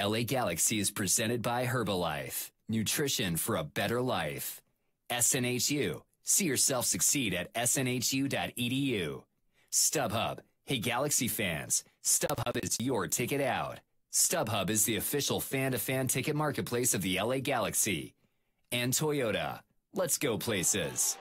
LA Galaxy is presented by Herbalife. Nutrition for a better life. SNHU. See yourself succeed at snhu.edu. StubHub. Hey Galaxy fans, StubHub is your ticket out. StubHub is the official fan-to-fan ticket marketplace of the LA Galaxy. And Toyota. Let's go places.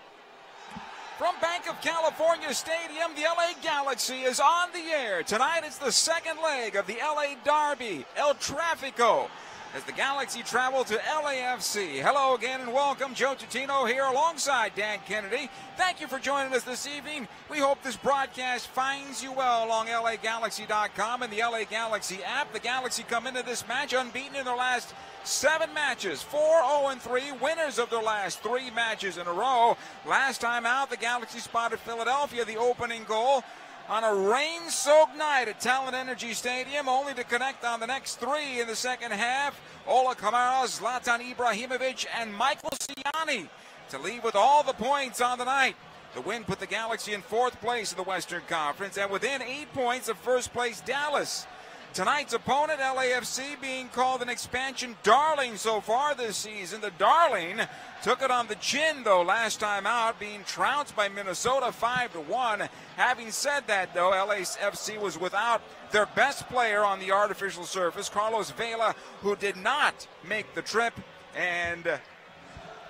From Bank of California Stadium, the LA Galaxy is on the air. Tonight it's the second leg of the LA Derby, El Tráfico, as the Galaxy travel to LAFC. Hello again and welcome. Joe Tutino here alongside Dan Kennedy. Thank you for joining us this evening. We hope this broadcast finds you well along LAGalaxy.com and the LA Galaxy app. The Galaxy come into this match unbeaten in their last 7 matches, 4-0-3, winners of their last 3 matches in a row. Last time out, the Galaxy spotted Philadelphia, the opening goal, on a rain-soaked night at Talent Energy Stadium, only to connect on the next 3 in the second half. Ollie, Kamara, Zlatan Ibrahimovic, and Michael Siani to leave with all the points on the night. The win put the Galaxy in 4th place in the Western Conference and within 8 points of first place Dallas. Tonight's opponent, LAFC, being called an expansion darling so far this season. The darling took it on the chin, though, last time out, being trounced by Minnesota 5-1. Having said that, though, LAFC was without their best player on the artificial surface, Carlos Vela, who did not make the trip, and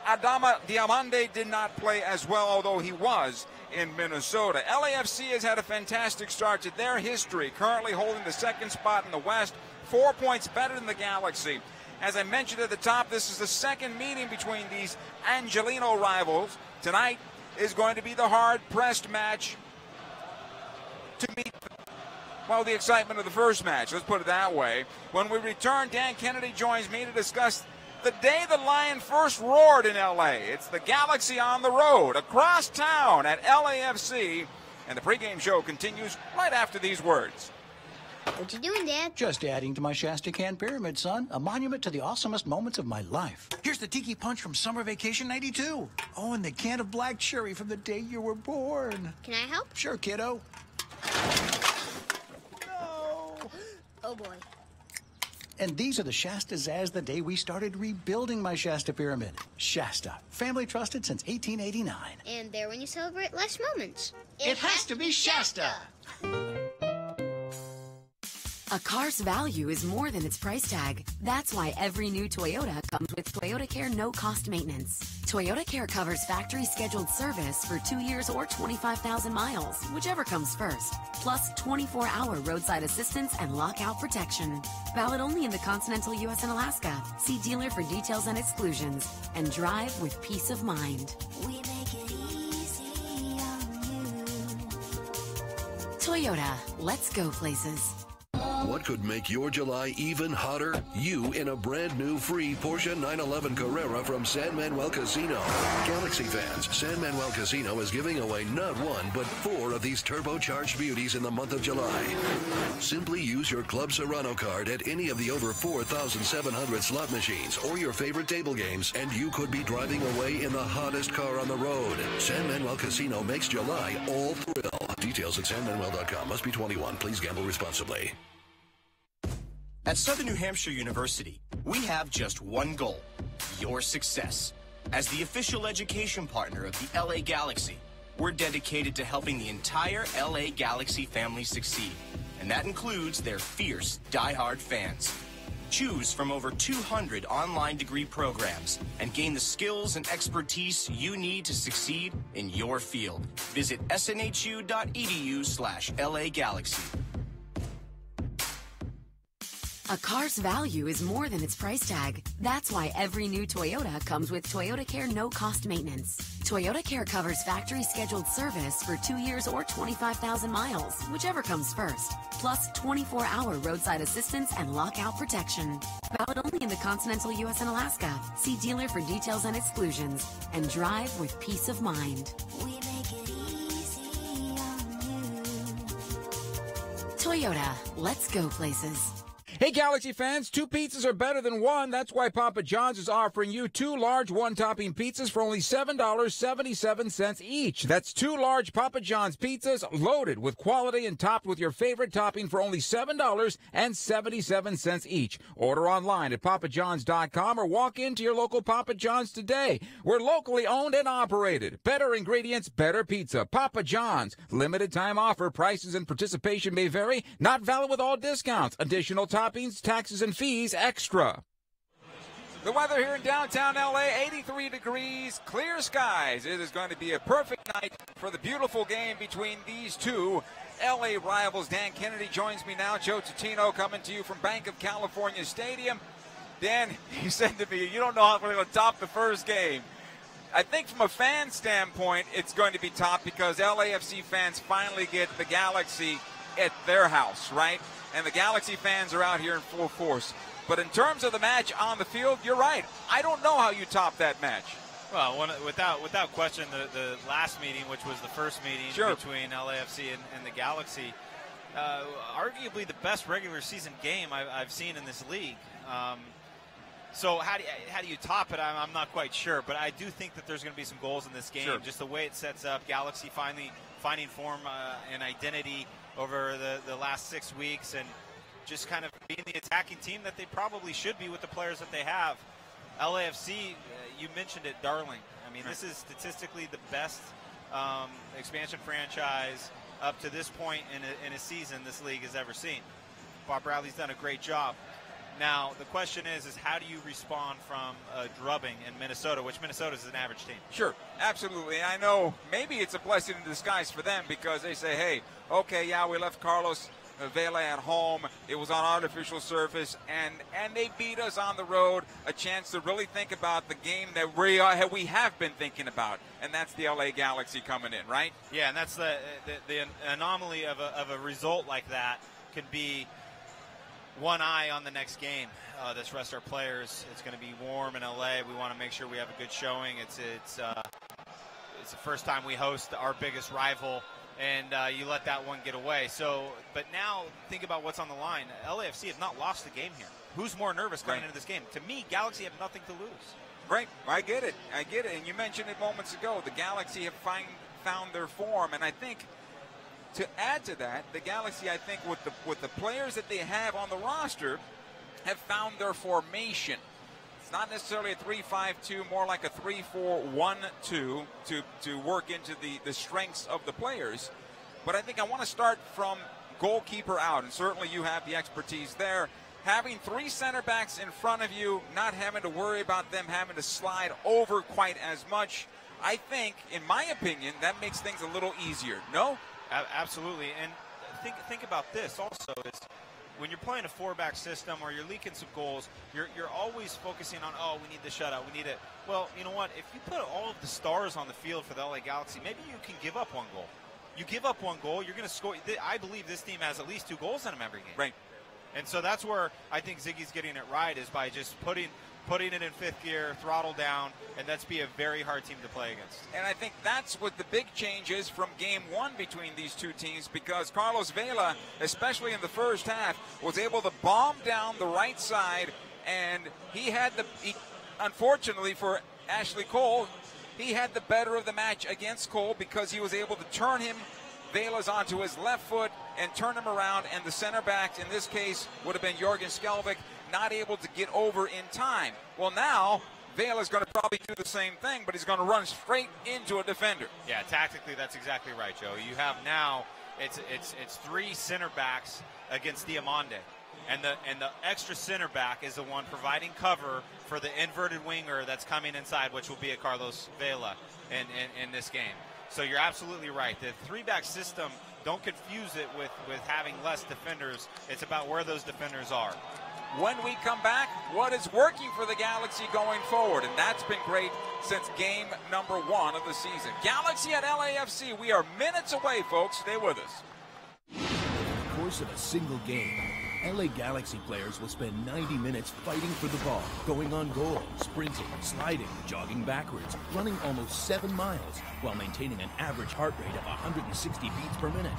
Dimande did not play as well, although he was in Minnesota. LAFC has had a fantastic start to their history, currently holding the 2nd spot in the West, 4 points better than the Galaxy. As I mentioned at the top, this is the second meeting between these Angelino rivals. Tonight is going to be the hard-pressed match to meet the excitement of the first match. Let's put it that way. When we return, Dan Kennedy joins me to discuss the day the Lion first roared in LA. It's the Galaxy on the road, across town at LAFC. And the pregame show continues right after these words. What you doing, Dad? Just adding to my Shasta Can Pyramid, son. A monument to the awesomest moments of my life. Here's the Tiki Punch from Summer Vacation 92. Oh, and the can of black cherry from the day you were born. Can I help? Sure, kiddo. No. Oh, boy. And these are the Shasta Zaz the day we started rebuilding my Shasta Pyramid. Shasta, family trusted since 1889. And there when you celebrate life's moments. It has to be Shasta. A car's value is more than its price tag. That's why every new Toyota comes with Toyotacare no-cost maintenance. Toyotacare covers factory-scheduled service for 2 years or 25,000 miles, whichever comes first. Plus 24-hour roadside assistance and lockout protection. Valid only in the continental U.S. and Alaska. See dealer for details and exclusions. And drive with peace of mind. We make it easy on you. Toyota, let's go places. What could make your July even hotter? You in a brand new free Porsche 911 Carrera from San Manuel Casino. Galaxy fans, San Manuel Casino is giving away not 1, but 4 of these turbocharged beauties in the month of July. Simply use your Club Serrano card at any of the over 4,700 slot machines or your favorite table games, and you could be driving away in the hottest car on the road. San Manuel Casino makes July all thrill. Details at sanmanuel.com. Must be 21. Please gamble responsibly. At Southern New Hampshire University, we have just one goal: your success. As the official education partner of the LA Galaxy, we're dedicated to helping the entire LA Galaxy family succeed, and that includes their fierce, die-hard fans. Choose from over 200 online degree programs and gain the skills and expertise you need to succeed in your field. Visit snhu.edu/LA Galaxy. A car's value is more than its price tag. That's why every new Toyota comes with Toyotacare no-cost maintenance. Toyotacare covers factory-scheduled service for 2 years or 25,000 miles, whichever comes first. Plus 24-hour roadside assistance and lockout protection. Valid only in the continental U.S. and Alaska. See dealer for details and exclusions. And drive with peace of mind. We make it easy on you. Toyota, let's go places. Hey, Galaxy fans, 2 pizzas are better than 1. That's why Papa John's is offering you 2 large one-topping pizzas for only $7.77 each. That's 2 large Papa John's pizzas loaded with quality and topped with your favorite topping for only $7.77 each. Order online at papajohns.com or walk into your local Papa John's today. We're locally owned and operated. Better ingredients, better pizza. Papa John's. Limited time offer. Prices and participation may vary. Not valid with all discounts. Additional toppings, taxes, and fees extra. The weather here in downtown LA, 83 degrees, clear skies. It is going to be a perfect night for the beautiful game between these two LA rivals. Dan Kennedy joins me now. Joe Tutino coming to you from Bank of California Stadium. Dan, he said to me, you don't know how we're going to top the first game. I think from a fan standpoint, it's going to be top because LAFC fans finally get the Galaxy at their house, right? And the Galaxy fans are out here in full force. But in terms of the match on the field, you're right. I don't know how you top that match. Well, without question, the last meeting, which was the first meeting between LAFC and the Galaxy, arguably the best regular season game I've seen in this league. So how do you top it? I'm not quite sure, but I do think that there's going to be some goals in this game. Sure. Just the way it sets up, Galaxy finally finding form and identity over the last 6 weeks, and just kind of being the attacking team that they probably should be with the players that they have. LAFC, you mentioned it, darling. I mean, this is statistically the best expansion franchise up to this point in a season this league has ever seen. Bob Bradley's done a great job. Now, the question is how do you respond from a drubbing in Minnesota, which Minnesota is an average team? Sure, absolutely. I know maybe it's a blessing in disguise for them because they say, hey, okay, yeah, we left Carlos Vela at home. It was on artificial surface, and they beat us on the road. A chance to really think about the game that we have been thinking about, and that's the LA Galaxy coming in, right? Yeah, and that's the anomaly of a result like that can be one eye on the next game. Let's rest our players. It's going to be warm in LA. We want to make sure we have a good showing. It's the first time we host our biggest rival, and you let that one get away. So, but now think about what's on the line. LAFC have not lost the game here. Who's more nervous going into this game? To me, Galaxy have nothing to lose. Right, I get it. And you mentioned it moments ago. The Galaxy have found their form, and I think to add to that, the Galaxy, I think, with the players that they have on the roster, have found their formation. It's not necessarily a 3-5-2, more like a 3-4-1-2 to work into the strengths of the players. But I think I want to start from goalkeeper out, and certainly you have the expertise there. Having 3 center backs in front of you, not having to worry about them having to slide over quite as much, I think, in my opinion, that makes things a little easier. No? Absolutely, and think about this also is when you're playing a 4-back system or you're leaking some goals, you're always focusing on, oh, we need the shutout, we need it. Well, you know what? If you put all of the stars on the field for the LA Galaxy, maybe you can give up 1 goal. You give up 1 goal, you're going to score. I believe this team has at least 2 goals in them every game. Right. And so that's where I think Ziggy's getting it right, is by just putting it in 5th gear, throttle down, and that's be a very hard team to play against. And I think that's what the big change is from game 1 between these two teams, because Carlos Vela, especially in the first half, was able to bomb down the right side, and unfortunately for Ashley Cole, he had the better of the match against Cole because he was able to turn him, Vela's onto his left foot, and turn him around, and the center back, in this case, would have been Jrgen Skaldak, not able to get over in time. Well, now Vela's going to probably do the same thing, but he's going to run straight into a defender. Yeah, tactically, that's exactly right, Joe. You have now it's 3 center backs against Dimande, and the extra center back is the one providing cover for the inverted winger that's coming inside, which will be a Carlos Vela in this game. So you're absolutely right. The 3-back system, don't confuse it with having less defenders. It's about where those defenders are. When we come back, what is working for the Galaxy going forward? And that's been great since game number 1 of the season. Galaxy at LAFC. We are minutes away, folks. Stay with us. Over the course of a single game, LA Galaxy players will spend 90 minutes fighting for the ball, going on goal, sprinting, sliding, jogging backwards, running almost 7 miles, while maintaining an average heart rate of 160 beats per minute.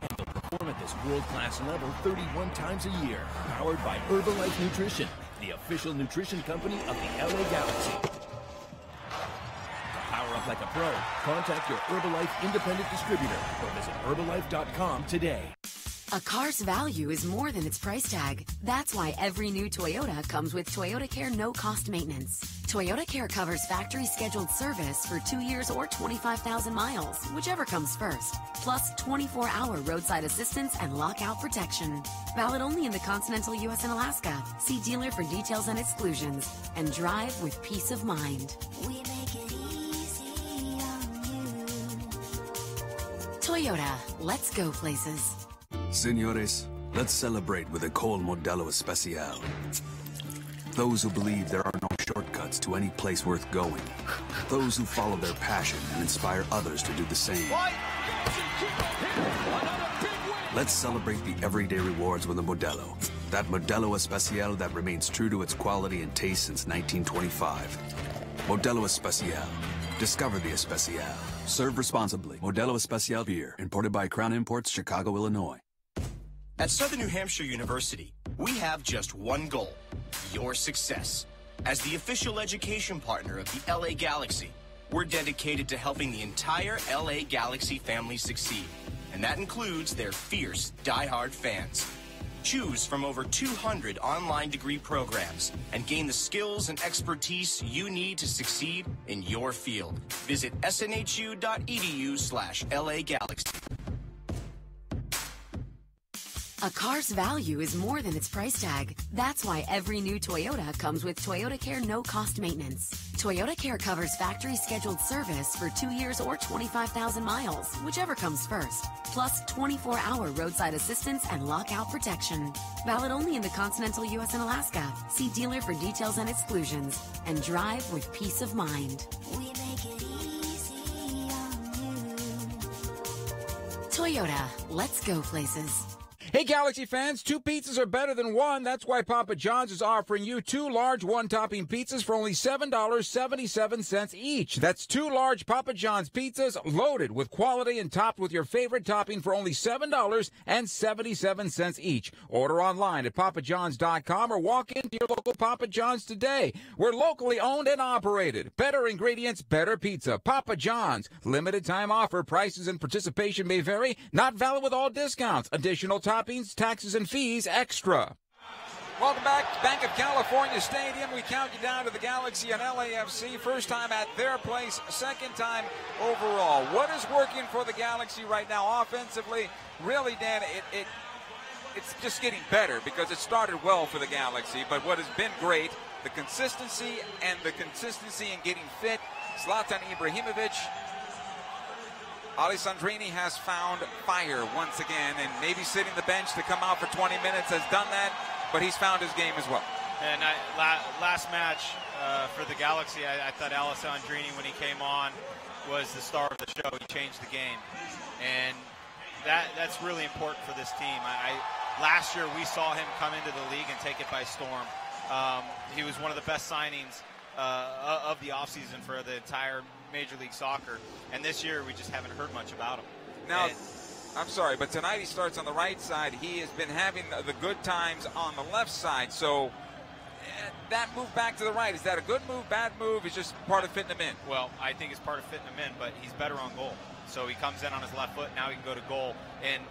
And they'll perform at this world-class level 31 times a year. Powered by Herbalife Nutrition, the official nutrition company of the LA Galaxy. To power up like a pro, contact your Herbalife independent distributor or visit Herbalife.com today. A car's value is more than its price tag. That's why every new Toyota comes with Toyotacare no-cost maintenance. Toyotacare covers factory-scheduled service for 2 years or 25,000 miles, whichever comes first. Plus 24-hour roadside assistance and lockout protection. Valid only in the continental U.S. and Alaska. See dealer for details and exclusions. And drive with peace of mind. We make it easy on you. Toyota, let's go places. Señores, let's celebrate with a Col Modelo Especial. Those who believe there are no shortcuts to any place worth going. Those who follow their passion and inspire others to do the same. Let's celebrate the everyday rewards with a Modelo. That Modelo Especial that remains true to its quality and taste since 1925. Modelo Especial. Discover the Especial. Serve responsibly. Modelo Especial beer, imported by Crown Imports, Chicago, Illinois. At Southern New Hampshire University, we have just one goal: your success. As the official education partner of the LA Galaxy, we're dedicated to helping the entire LA Galaxy family succeed, and that includes their fierce, diehard fans. Choose from over 200 online degree programs and gain the skills and expertise you need to succeed in your field. Visit snhu.edu/LA Galaxy. A car's value is more than its price tag. That's why every new Toyota comes with Toyotacare no-cost maintenance. Toyotacare covers factory-scheduled service for 2 years or 25,000 miles, whichever comes first. Plus 24-hour roadside assistance and lockout protection. Valid only in the continental U.S. and Alaska. See dealer for details and exclusions. And drive with peace of mind. We make it easy on you. Toyota, let's go places. Hey, Galaxy fans, 2 pizzas are better than 1. That's why Papa John's is offering you 2 large one-topping pizzas for only $7.77 each. That's 2 large Papa John's pizzas loaded with quality and topped with your favorite topping for only $7.77 each. Order online at papajohns.com or walk into your local Papa John's today. We're locally owned and operated. Better ingredients, better pizza. Papa John's. Limited time offer. Prices and participation may vary. Not valid with all discounts. Additional toppings, taxes, and fees extra. Welcome back to Bank of California Stadium. We count you down to the Galaxy and LAFC. First time at their place, second time overall. What is working for the Galaxy right now offensively? Really, Dan, it's just getting better because it started well for the Galaxy. But what has been great, the consistency in getting fit. Zlatan Ibrahimovic, Ollie Sundry has found fire once again, and maybe sitting the bench to come out for 20 minutes has done that, but he's found his game as well. And last match for the Galaxy, I thought Dreamy, when he came on, was the star of the show. He changed the game, and that's really important for this team. Last year we saw him come into the league and take it by storm. He was one of the best signings of the offseason for the entire Major League Soccer, and this year we just haven't heard much about him. Now, I'm sorry, but tonight he starts on the right side. He has been having the good times on the left side, so that move back to the right, is that a good move, bad move? It's just part of fitting him in? Well, I think it's part of fitting him in, but he's better on goal. So he comes in on his left foot, now he can go to goal. And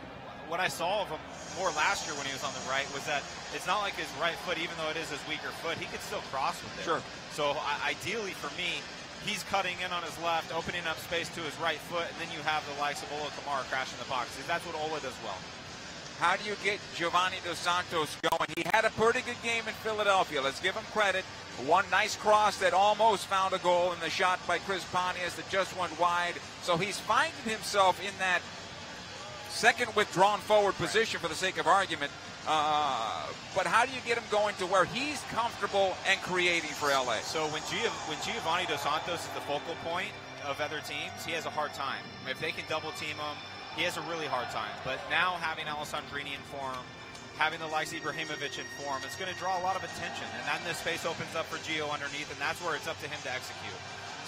what I saw of him more last year when he was on the right was that it's not like his right foot, even though it is his weaker foot, he could still cross with it. Sure. So ideally for me, he's cutting in on his left, opening up space to his right foot, and then you have the likes of Ollie Kamara crashing the box. That's what Ollie does well. How do you get Giovanni Dos Santos going? He had a pretty good game in Philadelphia. Let's give him credit. One nice cross that almost found a goal, and the shot by Chris Pontius that just went wide. So he's finding himself in that second withdrawn forward position for the sake of argument. But how do you get him going to where he's comfortable and creating for LA? So when Giovanni Dos Santos is the focal point of other teams, he has a hard time. If they can double team him, he has a really hard time. But now having Alessandrini in form, having the likes of Ibrahimovic in form, it's going to draw a lot of attention. And then the space opens up for Gio underneath, and that's where it's up to him to execute.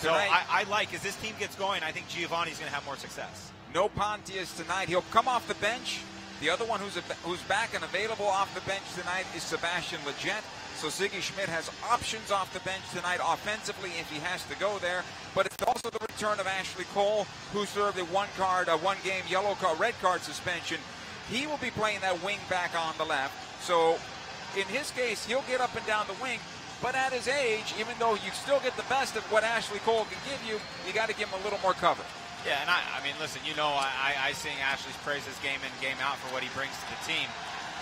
So I like, as this team gets going, I think Giovanni's going to have more success. No Pontius tonight. He'll come off the bench. The other one who's back and available off the bench tonight is Sebastian Lletget. So Siggy Schmidt has options off the bench tonight offensively if he has to go there. But it's also the return of Ashley Cole, who served a one-game red card suspension. He will be playing that wing back on the left. So in his case, he'll get up and down the wing. But at his age, even though you still get the best of what Ashley Cole can give you, you got to give him a little more cover. Yeah, and I mean, listen, I sing Ashley's praises game in, game out for what he brings to the team.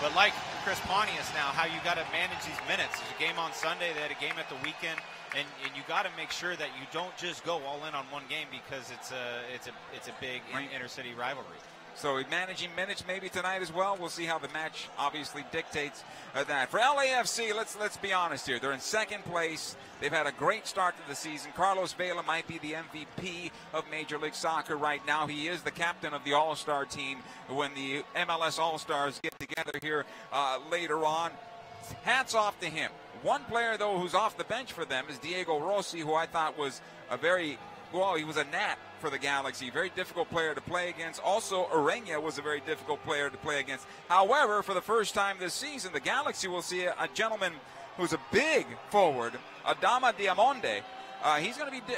But like Chris Pontius now, how you got to manage these minutes. There's a game on Sunday, they had a game at the weekend, and you got to make sure that you don't just go all in on one game because it's a big inter-city rivalry. So managing minutes maybe tonight as well. We'll see how the match obviously dictates that. For LAFC, let's be honest here. They're in second place. They've had a great start to the season. Carlos Vela might be the MVP of Major League Soccer right now. He is the captain of the All-Star team when the MLS All-Stars get together here later on. Hats off to him. One player, though, who's off the bench for them is Diego Rossi, who I thought was he was a gnat for the Galaxy. Very difficult player to play against. Also, Urena was a very difficult player to play against. However, for the first time this season, the Galaxy will see a gentleman who's a big forward, Adama Dimande. He's going to be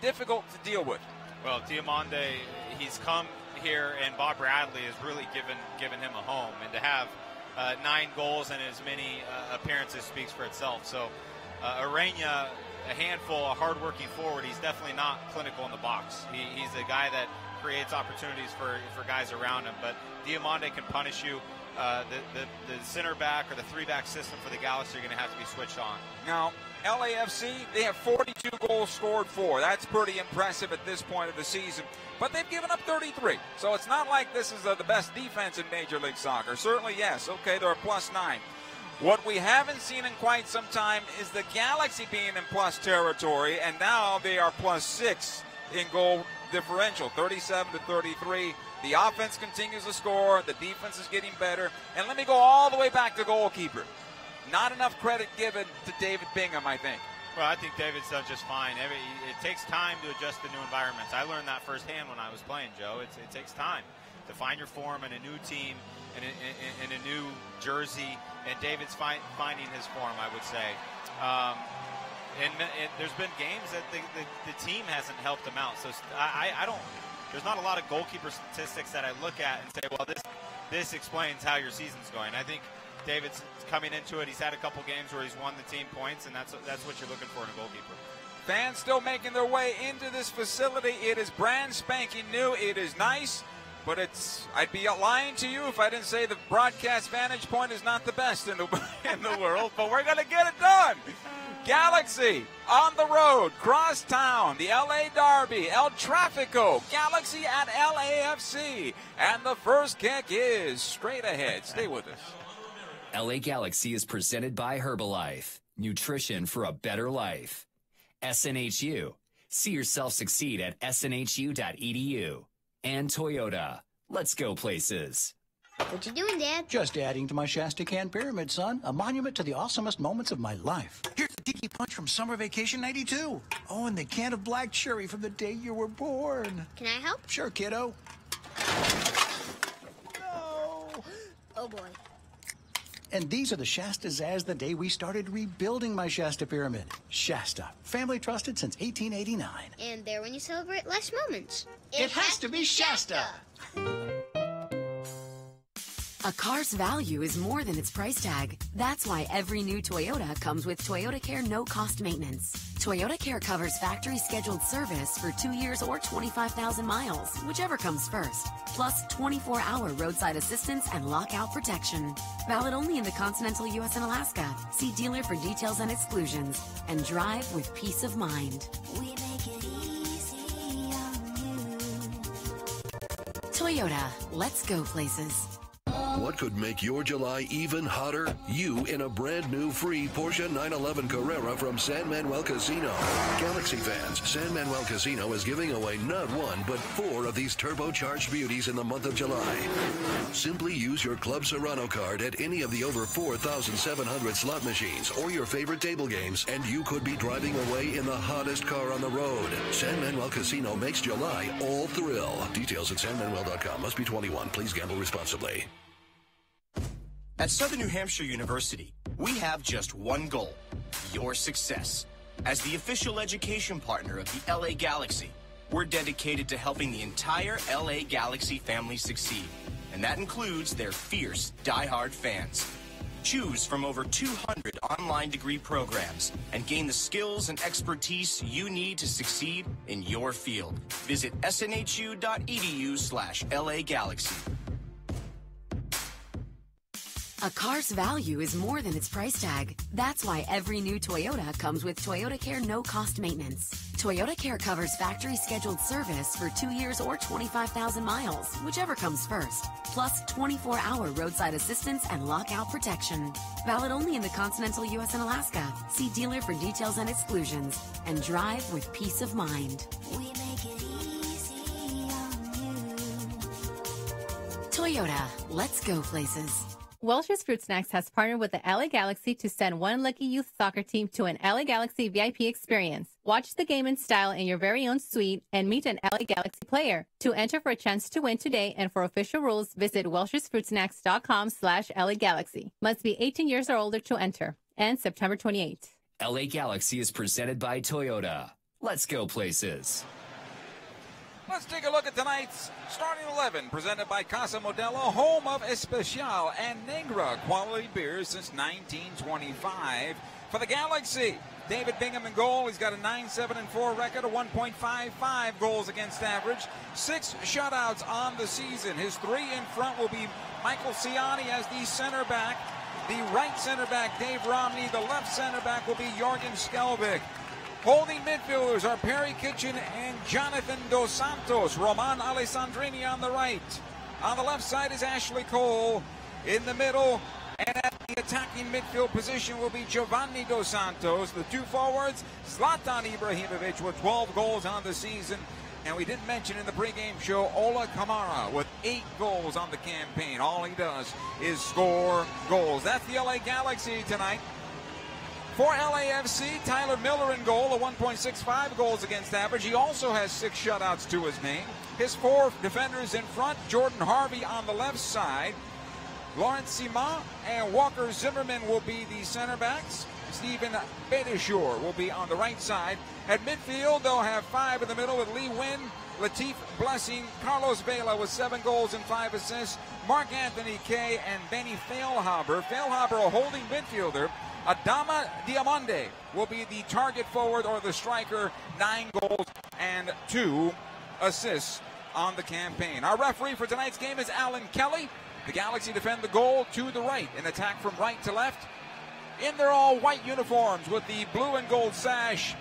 difficult to deal with. Well, Dimande, he's come here, and Bob Bradley has really given him a home. And to have 9 goals and as many appearances speaks for itself. So, Urena, a handful, a hard-working forward. He's definitely not clinical in the box. He's a guy that creates opportunities for guys around him. But Dimande can punish you. The center back or the 3-back system for the Galaxy are going to have to be switched on. Now, LAFC, they have 42 goals scored for. That's pretty impressive at this point of the season. But they've given up 33. So it's not like this is the best defense in Major League Soccer. Certainly, yes. Okay, they're a +9. What we haven't seen in quite some time is the Galaxy being in plus territory, and now they are +6 in goal differential, 37-33. The offense continues to score. The defense is getting better. And let me go all the way back to goalkeeper. Not enough credit given to David Bingham, I think. Well, I think David's done just fine. It takes time to adjust to new environments. I learned that firsthand when I was playing, Joe. It takes time to find your form in a new team, in a new jersey, and David's finding his form, I would say. And there's been games that the team hasn't helped him out. So there's not a lot of goalkeeper statistics that I look at and say, well, this explains how your season's going. I think David's coming into it. He's had a couple games where he's won the team points, and that's what you're looking for in a goalkeeper. Fans still making their way into this facility. It is brand spanking new. It is nice. But I'd be lying to you if I didn't say the broadcast vantage point is not the best in the world, but we're going to get it done. Galaxy on the road, cross town, the LA Derby, El Tráfico, Galaxy at LAFC. And the first kick is straight ahead. Stay with us. LA Galaxy is presented by Herbalife, nutrition for a better life. SNHU, see yourself succeed at snhu.edu. And Toyota. Let's go places. What you doing, Dad? Just adding to my Shasta Can Pyramid, son. A monument to the awesomest moments of my life. Here's the Tiki Punch from Summer Vacation 92. Oh, and the can of black cherry from the day you were born. Can I help? Sure, kiddo. No. Oh, boy. And these are the Shastas as the day we started rebuilding my Shasta Pyramid. Shasta, family trusted since 1889. And there when you celebrate less moments. It has to be Shasta. A car's value is more than its price tag. That's why every new Toyota comes with Toyotacare no-cost maintenance. Toyotacare covers factory-scheduled service for 2 years or 25,000 miles, whichever comes first. Plus 24-hour roadside assistance and lockout protection. Valid only in the continental U.S. and Alaska. See dealer for details and exclusions. And drive with peace of mind. We make it easy on you. Toyota, let's go places. What could make your July even hotter? You in a brand new free Porsche 911 Carrera from San Manuel Casino. Galaxy fans, San Manuel Casino is giving away not one, but 4 of these turbocharged beauties in the month of July. Simply use your Club Serrano card at any of the over 4,700 slot machines or your favorite table games, and you could be driving away in the hottest car on the road. San Manuel Casino makes July all thrill. Details at sanmanuel.com. Must be 21. Please gamble responsibly. At Southern New Hampshire University, we have just one goal: your success. As the official education partner of the LA Galaxy, we're dedicated to helping the entire LA Galaxy family succeed, and that includes their fierce, diehard fans. Choose from over 200 online degree programs and gain the skills and expertise you need to succeed in your field. Visit snhu.edu/LA Galaxy. A car's value is more than its price tag. That's why every new Toyota comes with Toyotacare no-cost maintenance. Toyotacare covers factory-scheduled service for 2 years or 25,000 miles, whichever comes first. Plus 24-hour roadside assistance and lockout protection. Valid only in the continental U.S. and Alaska. See dealer for details and exclusions. And drive with peace of mind. We make it easy on you. Toyota, let's go places. Welch's Fruit Snacks has partnered with the LA Galaxy to send one lucky youth soccer team to an LA Galaxy VIP experience. Watch the game in style in your very own suite and meet an LA Galaxy player. To enter for a chance to win today and for official rules, visit welchersfruitsnacks.com/LA Galaxy. Must be 18 years or older to enter. And September 28th. LA Galaxy is presented by Toyota. Let's go places. Let's take a look at tonight's starting 11, presented by Casa Modelo, home of Especial and Negra quality beers since 1925. For the Galaxy, David Bingham in goal. He's got a 9-7-4 record, a 1.55 goals against average, 6 shutouts on the season. His 3 in front will be Michael Siani as the center back. The right center back, Dave Romney. The left center back will be Jrgen Skaldak. Holding midfielders are Perry Kitchen and Jonathan Dos Santos. Roman Alessandrini on the right. On the left side is Ashley Cole. In the middle and at the attacking midfield position will be Giovanni Dos Santos. The 2 forwards, Zlatan Ibrahimovic with 12 goals on the season. And we didn't mention in the pregame show, Ollie Kamara with 8 goals on the campaign. All he does is score goals. That's the LA Galaxy tonight. For LAFC, Tyler Miller in goal, a 1.65 goals against average. He also has 6 shutouts to his name. His 4 defenders in front, Jordan Harvey on the left side. Lawrence Siamon and Walker Zimmerman will be the center backs. Stephen Beitashour will be on the right side. At midfield, they'll have 5 in the middle with Lee Wynn, Latif Blessing, Carlos Vela with 7 goals and 5 assists, Mark Anthony Kay, and Benny Feilhaber. Feilhaber, a holding midfielder. Adama Dimande will be the target forward or the striker, 9 goals and 2 assists on the campaign. Our referee for tonight's game is Alan Kelly. The Galaxy defend the goal to the right, an attack from right to left. In their all white uniforms with the blue and gold sash,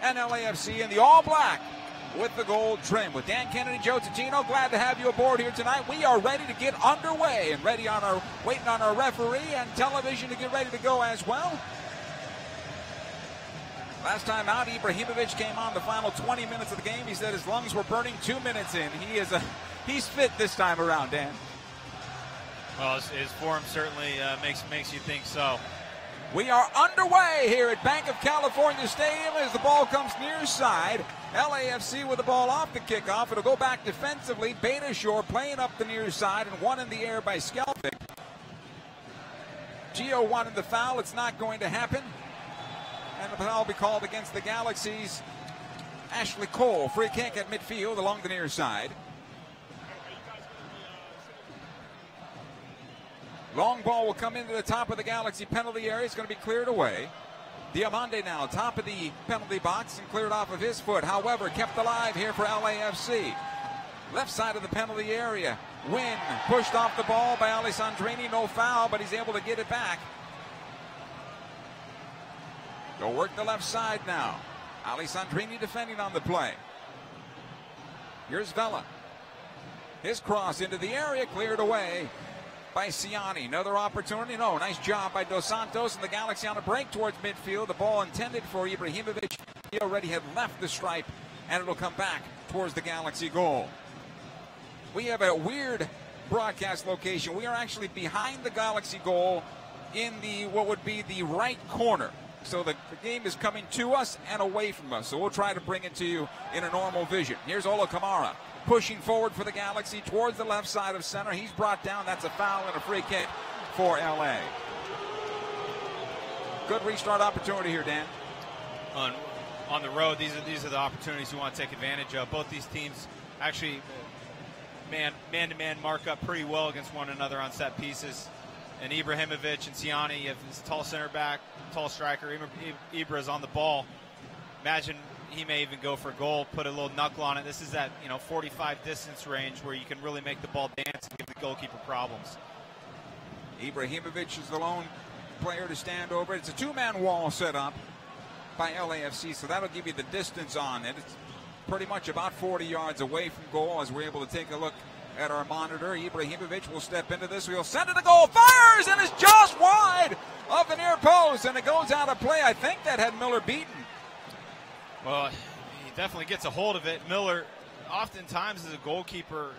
and LAFC in the all black with the gold trim. With Dan Kennedy, Joe Titino, glad to have you aboard here tonight. We are ready to get underway and waiting on our referee and television to get ready to go as well. Last time out, Ibrahimovic came on the final 20 minutes of the game. He said his lungs were burning 2 minutes in. He's fit this time around, Dan. Well, his form certainly makes you think so. We are underway here at Bank of California Stadium as the ball comes near side. LAFC with the ball off the kickoff. It'll go back defensively. Beitashour playing up the near side and 1 in the air by Skaldak. Gio wanted the foul. It's not going to happen. And the foul will be called against the Galaxy's Ashley Cole. Free kick at midfield along the near side. Long ball will come into the top of the Galaxy penalty area. It's going to be cleared away. Dimande now, top of the penalty box and cleared off of his foot. However, kept alive here for LAFC. Left side of the penalty area. Wynn pushed off the ball by Alessandrini. No foul, but he's able to get it back. Go work the left side now. Alessandrini defending on the play. Here's Vela. His cross into the area, cleared away. by Siani. Another opportunity. No, nice job by Dos Santos, and the Galaxy on a break towards midfield. The ball intended for Ibrahimovic. He already had left the stripe, and it'll come back towards the Galaxy goal. We have a weird broadcast location. We are actually behind the Galaxy goal in the what would be the right corner. So the game is coming to us and away from us. So we'll try to bring it to you in a normal vision. Here's Ollie Kamara pushing forward for the Galaxy towards the left side of center. He's brought down. That's a foul and a free kick for LA. Good restart opportunity here, Dan. On the road, these are the opportunities you want to take advantage of. Both these teams actually man-to-man mark up pretty well against one another on set pieces. And Ibrahimovic and Siani, you have this tall center back, tall striker. Ibra is on the ball. Imagine he may even go for a goal, put a little knuckle on it. This is that 45 distance range where you can really make the ball dance and give the goalkeeper problems. Ibrahimovic is the lone player to stand over. It's a two-man wall set up by LAFC, so that'll give you the distance on it. It's pretty much about 40 yards away from goal as we're able to take a look at our monitor. Ibrahimovic will step into this. We'll send it to goal. Fires, and it's just wide of the near post, and it goes out of play. I think that had Miller beaten. Well, he definitely gets a hold of it. Miller, oftentimes as a goalkeeper,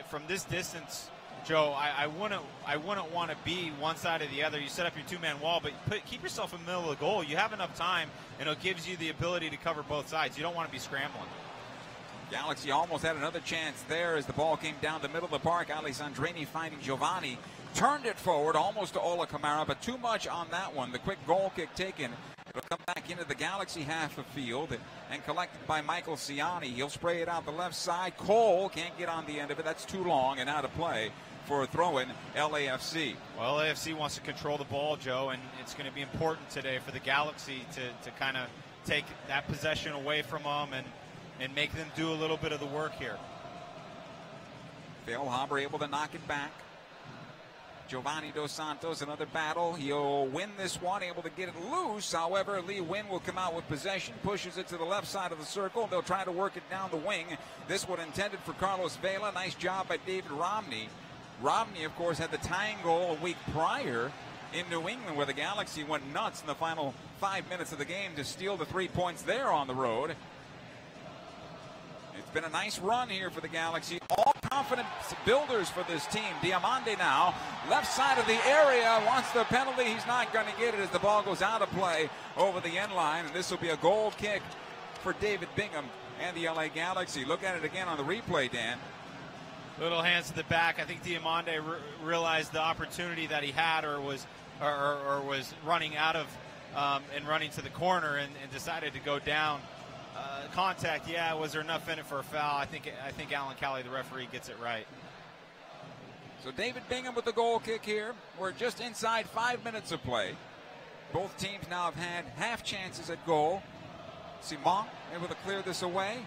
from this distance, Joe, I wouldn't want to be one side or the other. You set up your two-man wall, but keep yourself in the middle of the goal. You have enough time, and it gives you the ability to cover both sides. You don't want to be scrambling. Galaxy almost had another chance there as the ball came down the middle of the park. Sundry finding Giovanni. Turned it forward almost to Ollie Kamara, but too much on that one. The quick goal kick taken. It'll come back into the Galaxy half of field and collected by Michael Siani. He'll spray it out the left side. Cole can't get on the end of it. That's too long and out of play for a throw-in LAFC. Well, LAFC wants to control the ball, Joe, and it's going to be important today for the Galaxy to kind of take that possession away from them and make them do a little bit of the work here. Feilhaber able to knock it back. Giovanni Dos Santos, another battle. He'll win this one, able to get it loose. However, Lee Wynn will come out with possession, pushes it to the left side of the circle. They'll try to work it down the wing. This one intended for Carlos Vela. Nice job by David Romney. Romney, of course, had the tying goal a week prior in New England, where the Galaxy went nuts in the final 5 minutes of the game to steal the 3 points there on the road. It's been a nice run here for the Galaxy. All confidence builders for this team. Dimande now, left side of the area, wants the penalty. He's not going to get it as the ball goes out of play over the end line. And this will be a goal kick for David Bingham and the LA Galaxy. Look at it again on the replay, Dan. Little hands to the back. I think Dimande realized the opportunity that he had or was running out of and running to the corner and decided to go down. Contact, yeah. Was there enough in it for a foul? I think Alan Cowley, the referee, gets it right. So David Bingham with the goal kick here. We're just inside 5 minutes of play. Both teams now have had half chances at goal. Seamon able to clear this away.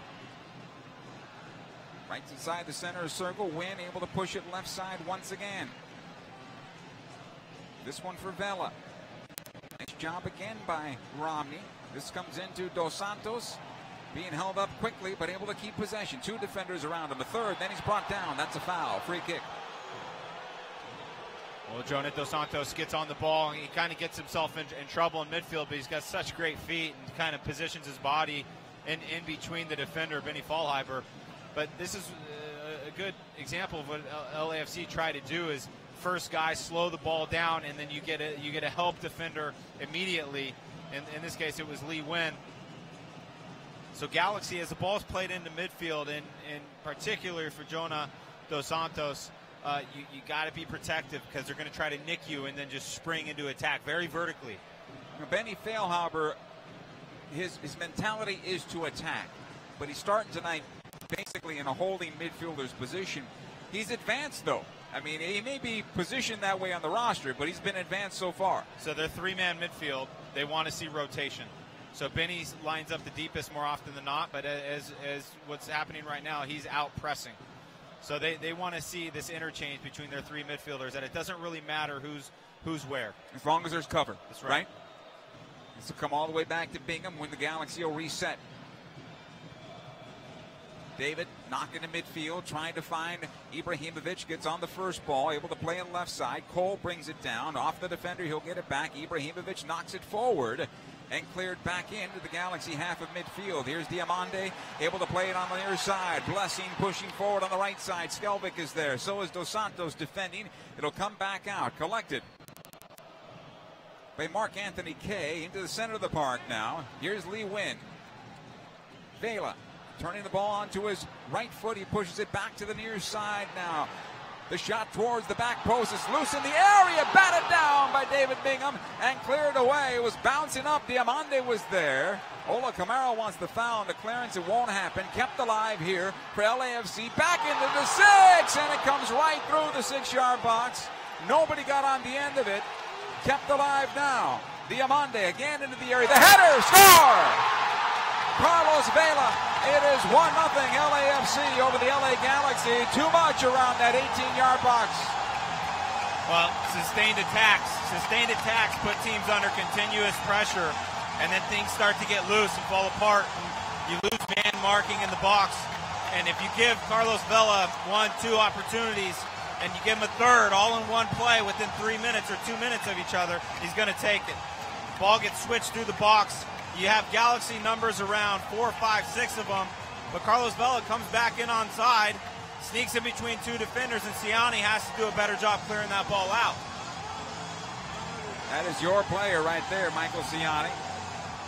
Right inside the center circle. Wynn able to push it left side once again. This one for Vela. Nice job again by Romney. This comes into Dos Santos. Being held up quickly, but able to keep possession. Two defenders around him. A third, then he's brought down. That's a foul. Free kick. Well, Jonathan Dos Santos gets on the ball, and he kind of gets himself in trouble in midfield, but he's got such great feet and kind of positions his body in between the defender, Benny Feilhaber. But this is a good example of what LAFC try to do is first guy slow the ball down, and then you get a help defender immediately. In this case, it was Lee Wynn. So Galaxy, as the ball's played into midfield, and particularly for Jonah Dos Santos, you got to be protective because they're going to try to nick you and then just spring into attack very vertically. Benny Feilhaber, his mentality is to attack, but he's starting tonight basically in a holding midfielder's position. He's advanced, though. I mean, he may be positioned that way on the roster, but he's been advanced so far. So they're three-man midfield. They want to see rotation. So Benny lines up the deepest more often than not, but as what's happening right now, he's out pressing. So they want to see this interchange between their three midfielders, that it doesn't really matter who's where. As long as there's cover. That's right. This will come all the way back to Bingham when the Galaxy will reset. David Knocked into midfield, trying to find Ibrahimovic. Gets on the first ball, able to play on the left side. Cole brings it down. Off the defender, he'll get it back. Ibrahimovic knocks it forward and cleared back into the Galaxy half of midfield. Here's Dimande, able to play it on the near side. Blessing pushing forward on the right side. Skaldak is there. So is Dos Santos defending. It'll come back out. Collected by Mark Anthony Kay into the center of the park now. Here's Lee Win. Availa turning the ball onto his right foot. He pushes it back to the near side now. The shot towards the back post is loose in the area. Batted down by David Bingham and cleared away. It was bouncing up. Dimande was there. Ollie Kamara wants the foul and the clearance. It won't happen. Kept alive here for LAFC. Back into the 6, and it comes right through the 6-yard box. Nobody got on the end of it. Kept alive now. Dimande again into the area. The header, score! Carlos Vela. It is 1-0 LAFC over the LA Galaxy. Too much around that 18-yard box. Well, sustained attacks put teams under continuous pressure, and then things start to get loose and fall apart. And you lose man marking in the box, and if you give Carlos Vela 1-2 opportunities, and you give him a third all in one play within 3 minutes or 2 minutes of each other, he's going to take it. Ball gets switched through the box. You have Galaxy numbers around 4, 5, 6 of them, but Carlos Vela comes back in onside, sneaks in between two defenders, and Siani has to do a better job clearing that ball out. That is your player right there, Michael Siani.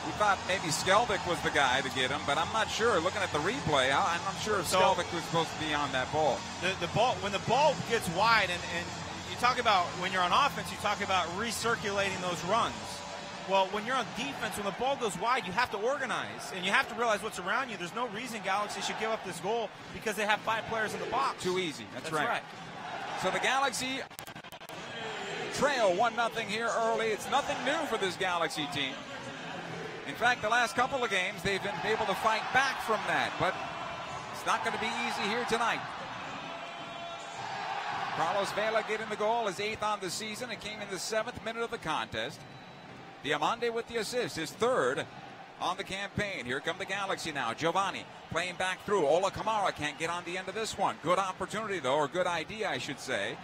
We thought maybe Skaldak was the guy to get him, but I'm not sure. Looking at the replay, I'm not sure if Skaldak was supposed to be on that ball. The ball, when the ball gets wide, and you talk about when you're on offense, you talk about recirculating those runs. Well, when you're on defense, when the ball goes wide, you have to organize, and you have to realize what's around you. There's no reason Galaxy should give up this goal because they have 5 players in the box. Too easy. That's right. So the Galaxy trail 1-0 here early. It's nothing new for this Galaxy team. In fact, the last couple of games, they've been able to fight back from that, but it's not going to be easy here tonight. Carlos Vela getting the goal, his 8th on the season. It came in the 7th minute of the contest. Dimande with the assist, his 3rd on the campaign. Here come the Galaxy now. Giovanni playing back through. Ollie Kamara can't get on the end of this one. Good opportunity, though, or good idea, I should say.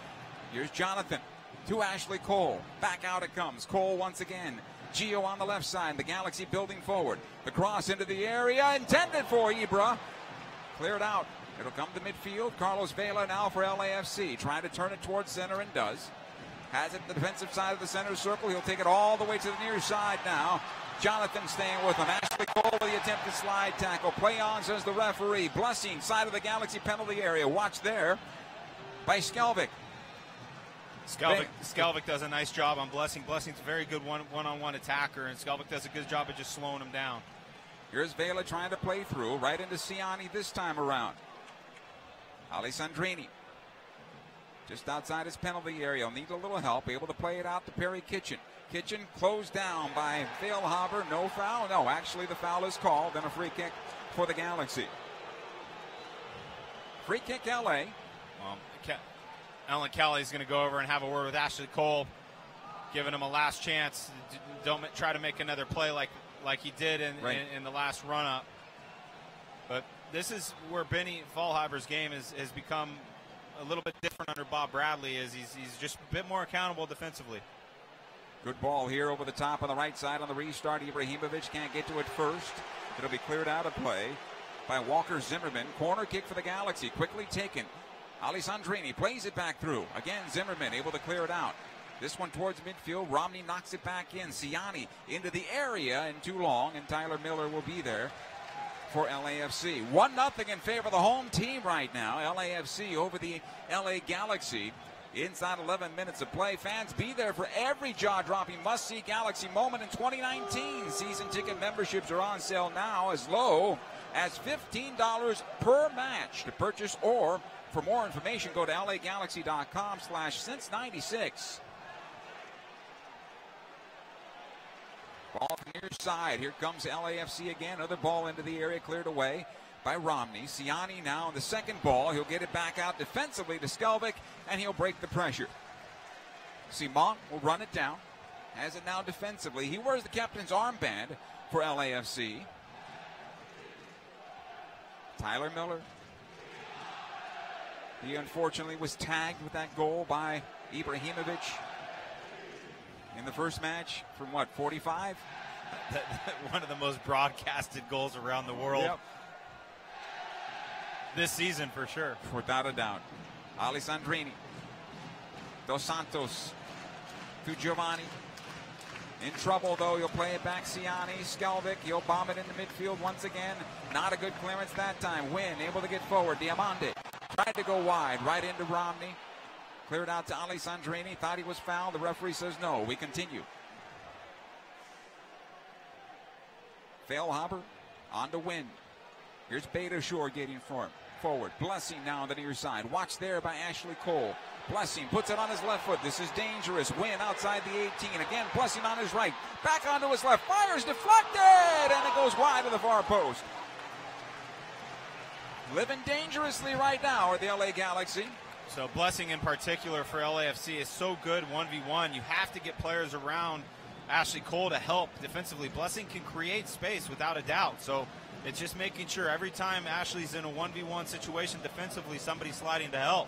Here's Jonathan to Ashley Cole. Back out it comes. Cole once again. Gio on the left side. The Galaxy building forward. The cross into the area intended for Ibra. Cleared out. It'll come to midfield. Carlos Vela now for LAFC. Trying to turn it towards center and does. Has it in the defensive side of the center circle. He'll take it all the way to the near side now. Jonathan staying with him. Ashley Cole, the attempted slide tackle. Play on, says the referee. Blessing, side of the Galaxy penalty area. Watch there by Skaldak. Skaldak does a nice job on Blessing. Blessing's a very good one-on-one attacker, and Skaldak does a good job of just slowing him down. Here's Vela trying to play through. Right into Siani this time around. Ollie Sundry. Just outside his penalty area. He'll need a little help. Able to play it out to Perry Kitchen. Kitchen closed down by Feilhaber. No foul. No, actually the foul is called. Then a free kick for the Galaxy. Free kick LA. Alan Kelly's going to go over and have a word with Ashley Cole, giving him a last chance. Don't try to make another play like he did in the last run-up. But this is where Benny Feilhaber's game has become a little bit different under Bob Bradley, as he's just a bit more accountable defensively. Good ball here over the top on the right side on the restart. Ibrahimovic can't get to it first. It'll be cleared out of play by Walker Zimmerman. Corner kick for the Galaxy, quickly taken. Ollie Sundry plays it back through. Again, Zimmerman able to clear it out. This one towards midfield. Romney knocks it back in. Siani into the area and too long, and Tyler Miller will be there for LAFC. 1-0 in favor of the home team right now. LAFC over the LA Galaxy. Inside 11 minutes of play. Fans, be there for every jaw-dropping must-see Galaxy moment in 2019. Season ticket memberships are on sale now as low as $15 per match to purchase, or for more information, go to lagalaxy.com/since96. Ball from near side. Here comes LAFC again. Another ball into the area, cleared away by Romney. Siani now on the second ball. He'll get it back out defensively to Skaldak, and he'll break the pressure. Seamon will run it down. Has it now defensively. He wears the captain's armband for LAFC. Tyler Miller He unfortunately was tagged with that goal by Ibrahimovic in the first match from, what, 45? One of the most broadcasted goals around the world. Yep. This season, for sure. Without a doubt. Alessandrini. Dos Santos to Giovanni. In trouble, though. He'll play it back. Siani. Skaldak. He'll bomb it into midfield once again. Not a good clearance that time. Wynn able to get forward. Dimande tried to go wide. Right into Romney. Cleared out to Alessandrini. Thought he was fouled. The referee says no. We continue. Feilhaber on to Wynn. Here's Baylor getting forward. Blessing now on the near side. Watch there by Ashley Cole. Blessing puts it on his left foot. This is dangerous. Wynn outside the 18. Again, Blessing on his right. Back onto his left. Fires deflected! And it goes wide to the far post. Living dangerously right now are the LA Galaxy. So Blessing in particular for LAFC is so good 1v1. You have to get players around Ashley Cole to help defensively. Blessing can create space without a doubt. So it's just making sure every time Ashley's in a 1v1 situation defensively, somebody's sliding to help.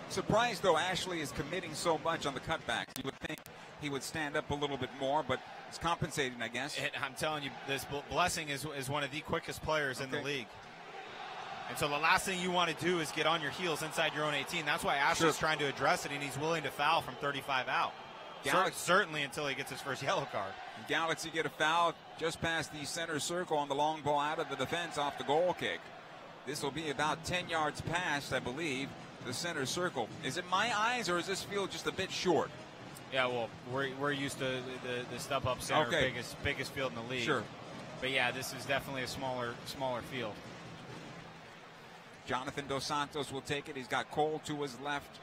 Surprised, though, Ashley is committing so much on the cutbacks. You would think he would stand up a little bit more, but it's compensating, I guess. I'm telling you, this Blessing is one of the quickest players in the league. And so the last thing you want to do is get on your heels inside your own 18. That's why Ashley's trying to address it, and he's willing to foul from 35 out. Certainly until he gets his first yellow card. Galaxy get a foul just past the center circle on the long ball out of the defense off the goal kick. This will be about 10 yards past, I believe, the center circle. Is it my eyes, or does this feel just a bit short? Yeah, well, we're used to the step-up center, biggest field in the league. Sure. But yeah, this is definitely a smaller field. Jonathan Dos Santos will take it. He's got Cole to his left,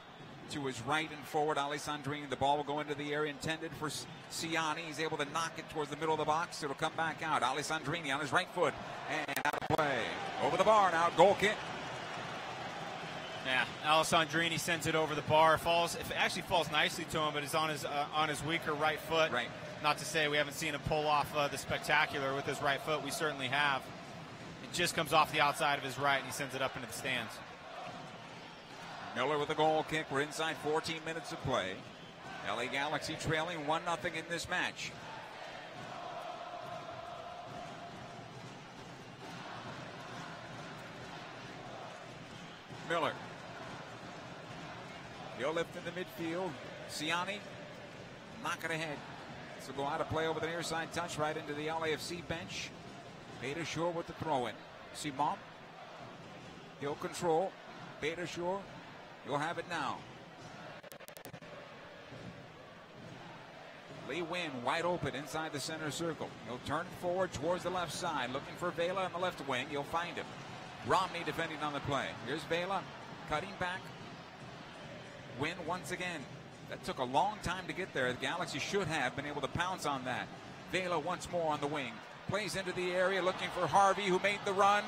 to his right and forward. Alessandrini, the ball will go into the area intended for Siani. He's able to knock it towards the middle of the box. It'll come back out. Alessandrini on his right foot and out of play. Over the bar now, goal kick. Yeah, Alessandrini sends it over the bar. It actually falls nicely to him, but it's on his weaker right foot. Right. Not to say we haven't seen him pull off the spectacular with his right foot. We certainly have. It just comes off the outside of his right, and he sends it up into the stands. Miller with a goal kick. We're inside 14 minutes of play. LA Galaxy trailing 1-0 in this match. Miller. He'll lift in the midfield. Siani, knock it ahead. This will go out of play over the near side touch right into the LAFC bench. Baylor with the throw in. Seamon. He'll control. Baylor, you'll have it now. Lee Wynn wide open inside the center circle. He'll turn forward towards the left side, looking for Availa on the left wing. You'll find him. Romney defending on the play. Here's Availa cutting back. Wynn once again. That took a long time to get there. The Galaxy should have been able to pounce on that. Availa once more on the wing. Plays into the area looking for Harvey, who made the run.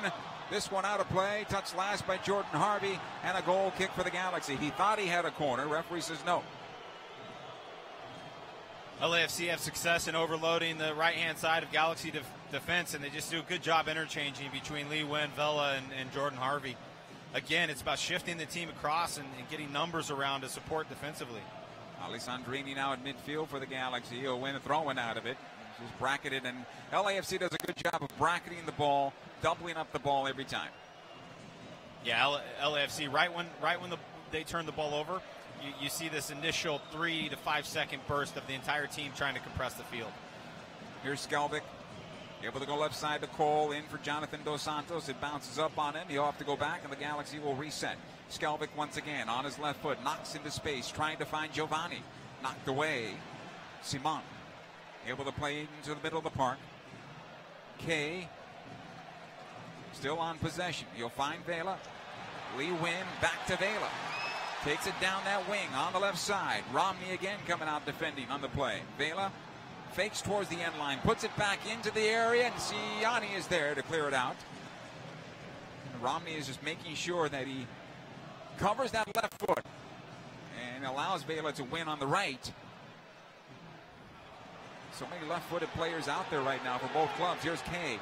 This one out of play. Touched last by Jordan Harvey, and a goal kick for the Galaxy. He thought he had a corner. Referee says no. LAFC have success in overloading the right-hand side of Galaxy defense, and they just do a good job interchanging between Lee Wynn, Vela, and Jordan Harvey. Again, it's about shifting the team across and getting numbers around to support defensively. Alessandrini now at midfield for the Galaxy. He'll win a throw-in out of it. Just bracketed, and LAFC does a good job of bracketing the ball, doubling up the ball every time. Yeah, LAFC, right when they turn the ball over, you see this initial 3 to 5 second burst of the entire team trying to compress the field. Here's Skaldak, able to go left side to Cole, in for Jonathan Dos Santos. It bounces up on him. He'll have to go back, and the Galaxy will reset. Skaldak once again on his left foot, knocks into space, trying to find Giovanni. Knocked away. Seamon able to play into the middle of the park. Kay still on possession. You'll find Vela. Lee Wynn back to Vela. Takes it down that wing on the left side. Romney again coming out defending on the play. Vela fakes towards the end line, puts it back into the area, and Siani is there to clear it out. And Romney is just making sure that he covers that left foot and allows Vela to win on the right. So many left-footed players out there right now for both clubs. Here's Kay.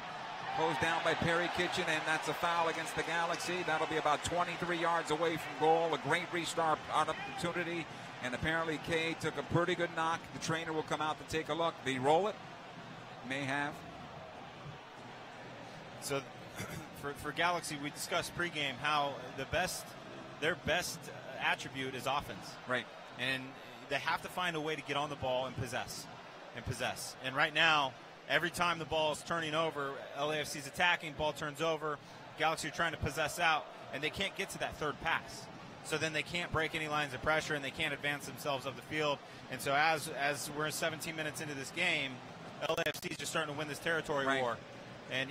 Closed down by Perry Kitchen, and that's a foul against the Galaxy. That'll be about 23 yards away from goal. A great restart opportunity, and apparently Kay took a pretty good knock. The trainer will come out to take a look. Did he roll it? May have. So for Galaxy, we discussed pregame how their best attribute is offense. Right. And they have to find a way to get on the ball and possess. And right now, every time the ball is turning over, LAFC's attacking, ball turns over, Galaxy are trying to possess out, and they can't get to that third pass. So then they can't break any lines of pressure, and they can't advance themselves up the field. And so as we're 17 minutes into this game, LAFC is just starting to win this territory war. And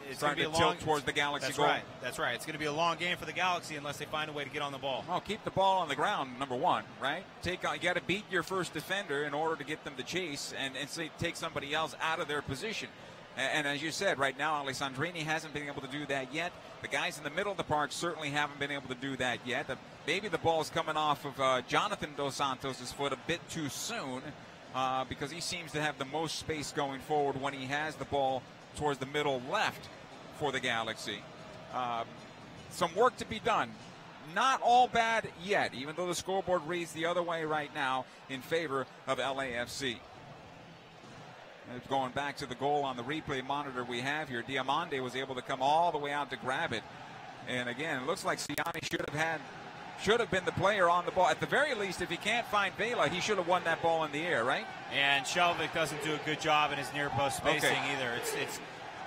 it's going to be a long tilt towards the Galaxy goal. That's right. It's going to be a long game for the Galaxy unless they find a way to get on the ball. Well, keep the ball on the ground, number one, right? You got to beat your first defender in order to get them to chase and take somebody else out of their position. And as you said, right now, Sundry hasn't been able to do that yet. The guys in the middle of the park certainly haven't been able to do that yet. Maybe the ball is coming off of Jonathan Dos Santos' foot a bit too soon because he seems to have the most space going forward when he has the ball towards the middle left for the Galaxy. Some work to be done. Not all bad yet, even though the scoreboard reads the other way right now in favor of LAFC. It's going back to the goal on the replay monitor we have here. Dimande was able to come all the way out to grab it. And again, it looks like Siani should have been the player on the ball. At the very least, if he can't find Availa, he should have won that ball in the air, right? And Skaldak doesn't do a good job in his near post spacing either.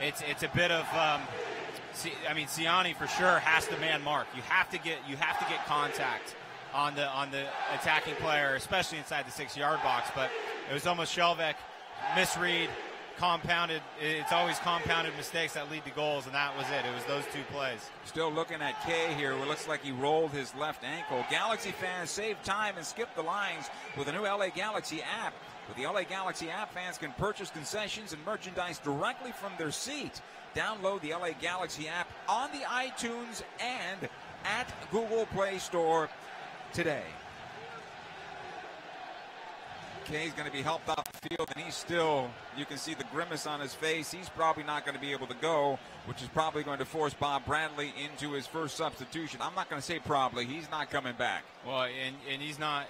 It's a bit of Siani for sure has to man mark. You have to get contact on the attacking player, especially inside the 6-yard box. But it was almost Skaldak misread, compounded. It's always compounded mistakes that lead to goals, and that was it. It was those two plays. Still looking at Kay here. It looks like he rolled his left ankle. Galaxy fans save time and skip the lines with the new LA Galaxy app. With the LA Galaxy app, fans can purchase concessions and merchandise directly from their seat. Download the LA Galaxy app on the iTunes and at Google Play Store today. Kay's going to be helped off the field, and he's still, you can see the grimace on his face. He's probably not going to be able to go, which is probably going to force Bob Bradley into his first substitution. I'm not going to say probably. He's not coming back. Well, and he's not,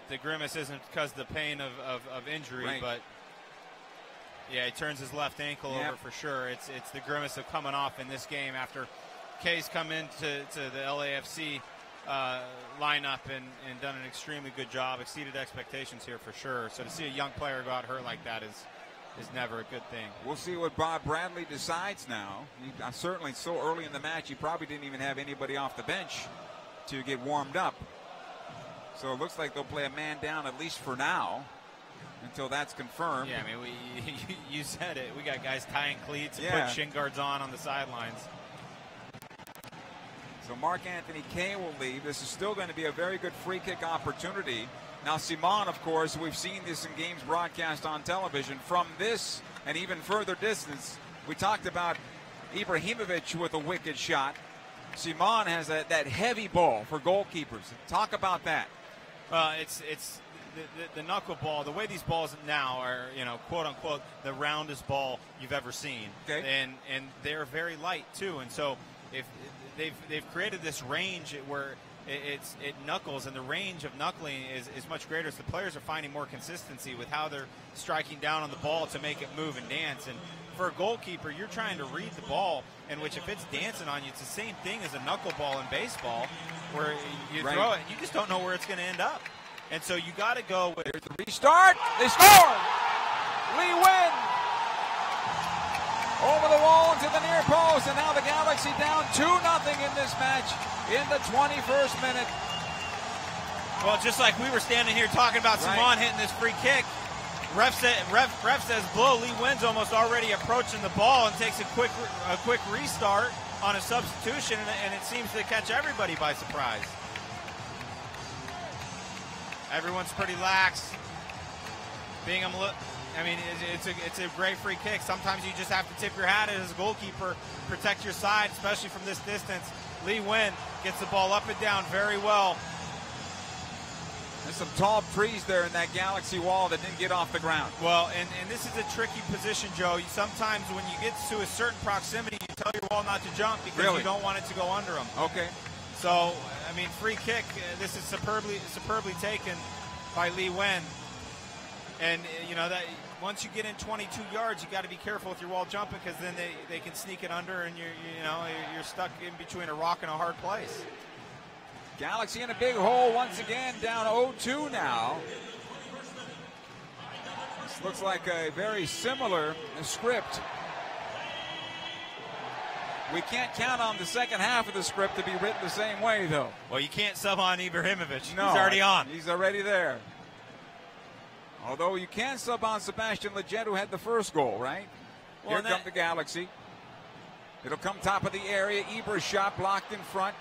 the grimace isn't because of the pain of injury, right. But yeah, he turns his left ankle over for sure. It's the grimace of coming off in this game after Kay's come into the LAFC lineup and done an extremely good job, exceeded expectations here for sure. So to see a young player go out hurt like that is never a good thing. We'll see what Bob Bradley decides now. Certainly so early in the match, he probably didn't even have anybody off the bench to get warmed up. So it looks like they'll play a man down at least for now until that's confirmed. Yeah, I mean, you said it. We got guys tying cleats and putting shin guards on the sidelines. So Mark-Anthony Kay will leave. This is still going to be a very good free kick opportunity. Now Seamon, of course, we've seen this in games broadcast on television. From this and even further distance, we talked about Ibrahimovic with a wicked shot. Seamon has that heavy ball for goalkeepers. Talk about that. It's the knuckleball. The way these balls now are, quote unquote, the roundest ball you've ever seen. Okay. And they're very light too. And so if they've created this range where it knuckles, and the range of knuckling is much greater. So the players are finding more consistency with how they're striking down on the ball to make it move and dance. And for a goalkeeper, you're trying to read the ball, in which if it's dancing on you, it's the same thing as a knuckleball in baseball, where you throw it, you just don't know where it's going to end up. And so you got to go with. There's the restart. They score. Lee Win. Over the wall into the near post, and now the Galaxy down 2-0 in this match in the 21st minute. Well, just like we were standing here talking about Siani hitting this free kick, ref says blow. Lee Win's almost already approaching the ball and takes a quick restart on a substitution, and it seems to catch everybody by surprise. Everyone's pretty lax. It's a great free kick. Sometimes you just have to tip your hat as a goalkeeper, protect your side, especially from this distance. Lee Win gets the ball up and down very well. There's some tall trees there in that Galaxy wall that didn't get off the ground. Well, and this is a tricky position, Joe. Sometimes when you get to a certain proximity, you tell your wall not to jump because you don't want it to go under them. Okay. So, I mean, free kick. This is superbly taken by Lee Wen. And, you know, that once you get in 22 yards, you got to be careful with your wall jumping because then they can sneak it under and you're stuck in between a rock and a hard place. Galaxy in a big hole once again, down 0-2 now. This looks like a very similar script. We can't count on the second half of the script to be written the same way, though. Well, you can't sub on Ibrahimovic. No, he's already on. He's already there. Although you can sub on Sebastian Lletget, who had the first goal, right? Well, here come the Galaxy. It'll come top of the area. Ibra's shot blocked in front.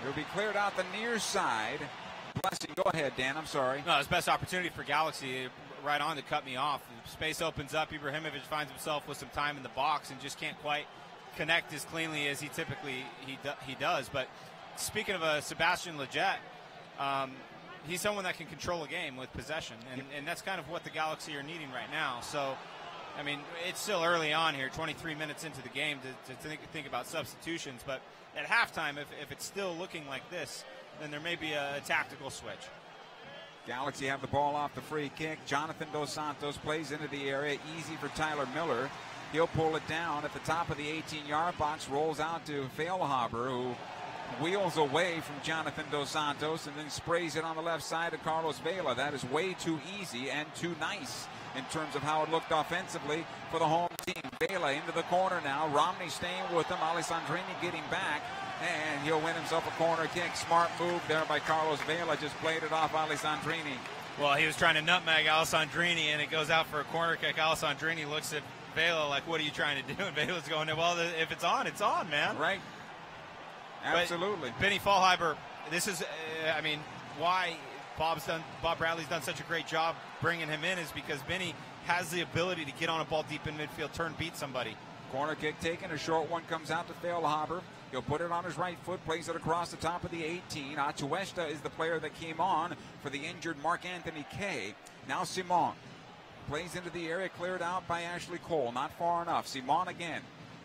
It'll be cleared out the near side. Blessing. Go ahead, Dan. I'm sorry. No, it's best opportunity for Galaxy right on to cut me off. Space opens up. Ibrahimovic finds himself with some time in the box and just can't quite connect as cleanly as he typically he does. But speaking of Sebastian Lletget, he's someone that can control a game with possession, and that's kind of what the Galaxy are needing right now. So, I mean, it's still early on here, 23 minutes into the game to think about substitutions. But at halftime, if it's still looking like this, then there may be a tactical switch. Galaxy have the ball off the free kick. Jonathan Dos Santos plays into the area. Easy for Tyler Miller. He'll pull it down at the top of the 18-yard box, rolls out to Feilhaber, who wheels away from Jonathan Dos Santos and then sprays it on the left side of Carlos Vela. That is way too easy and too nice in terms of how it looked offensively for the home team. Vela into the corner now. Romney staying with him. Alessandrini getting back, and he'll win himself a corner kick. Smart move there by Carlos Vela. Just played it off Alessandrini. Well, he was trying to nutmeg Alessandrini, and it goes out for a corner kick. Alessandrini looks at Vela like, what are you trying to do? And Vela's going, well, if it's on, it's on, man. Right. Absolutely. But Benny Feilhaber, this is, I mean, why Bob Bradley's done such a great job bringing him in is because Benny has the ability to get on a ball deep in midfield, beat somebody. Corner kick taken, a short one comes out to Feilhaber. He'll put it on his right foot, plays it across the top of the 18. Atuesta is the player that came on for the injured Mark-Anthony Kaye. Now Siamon plays into the area, cleared out by Ashley Cole. Not far enough. Siamon again.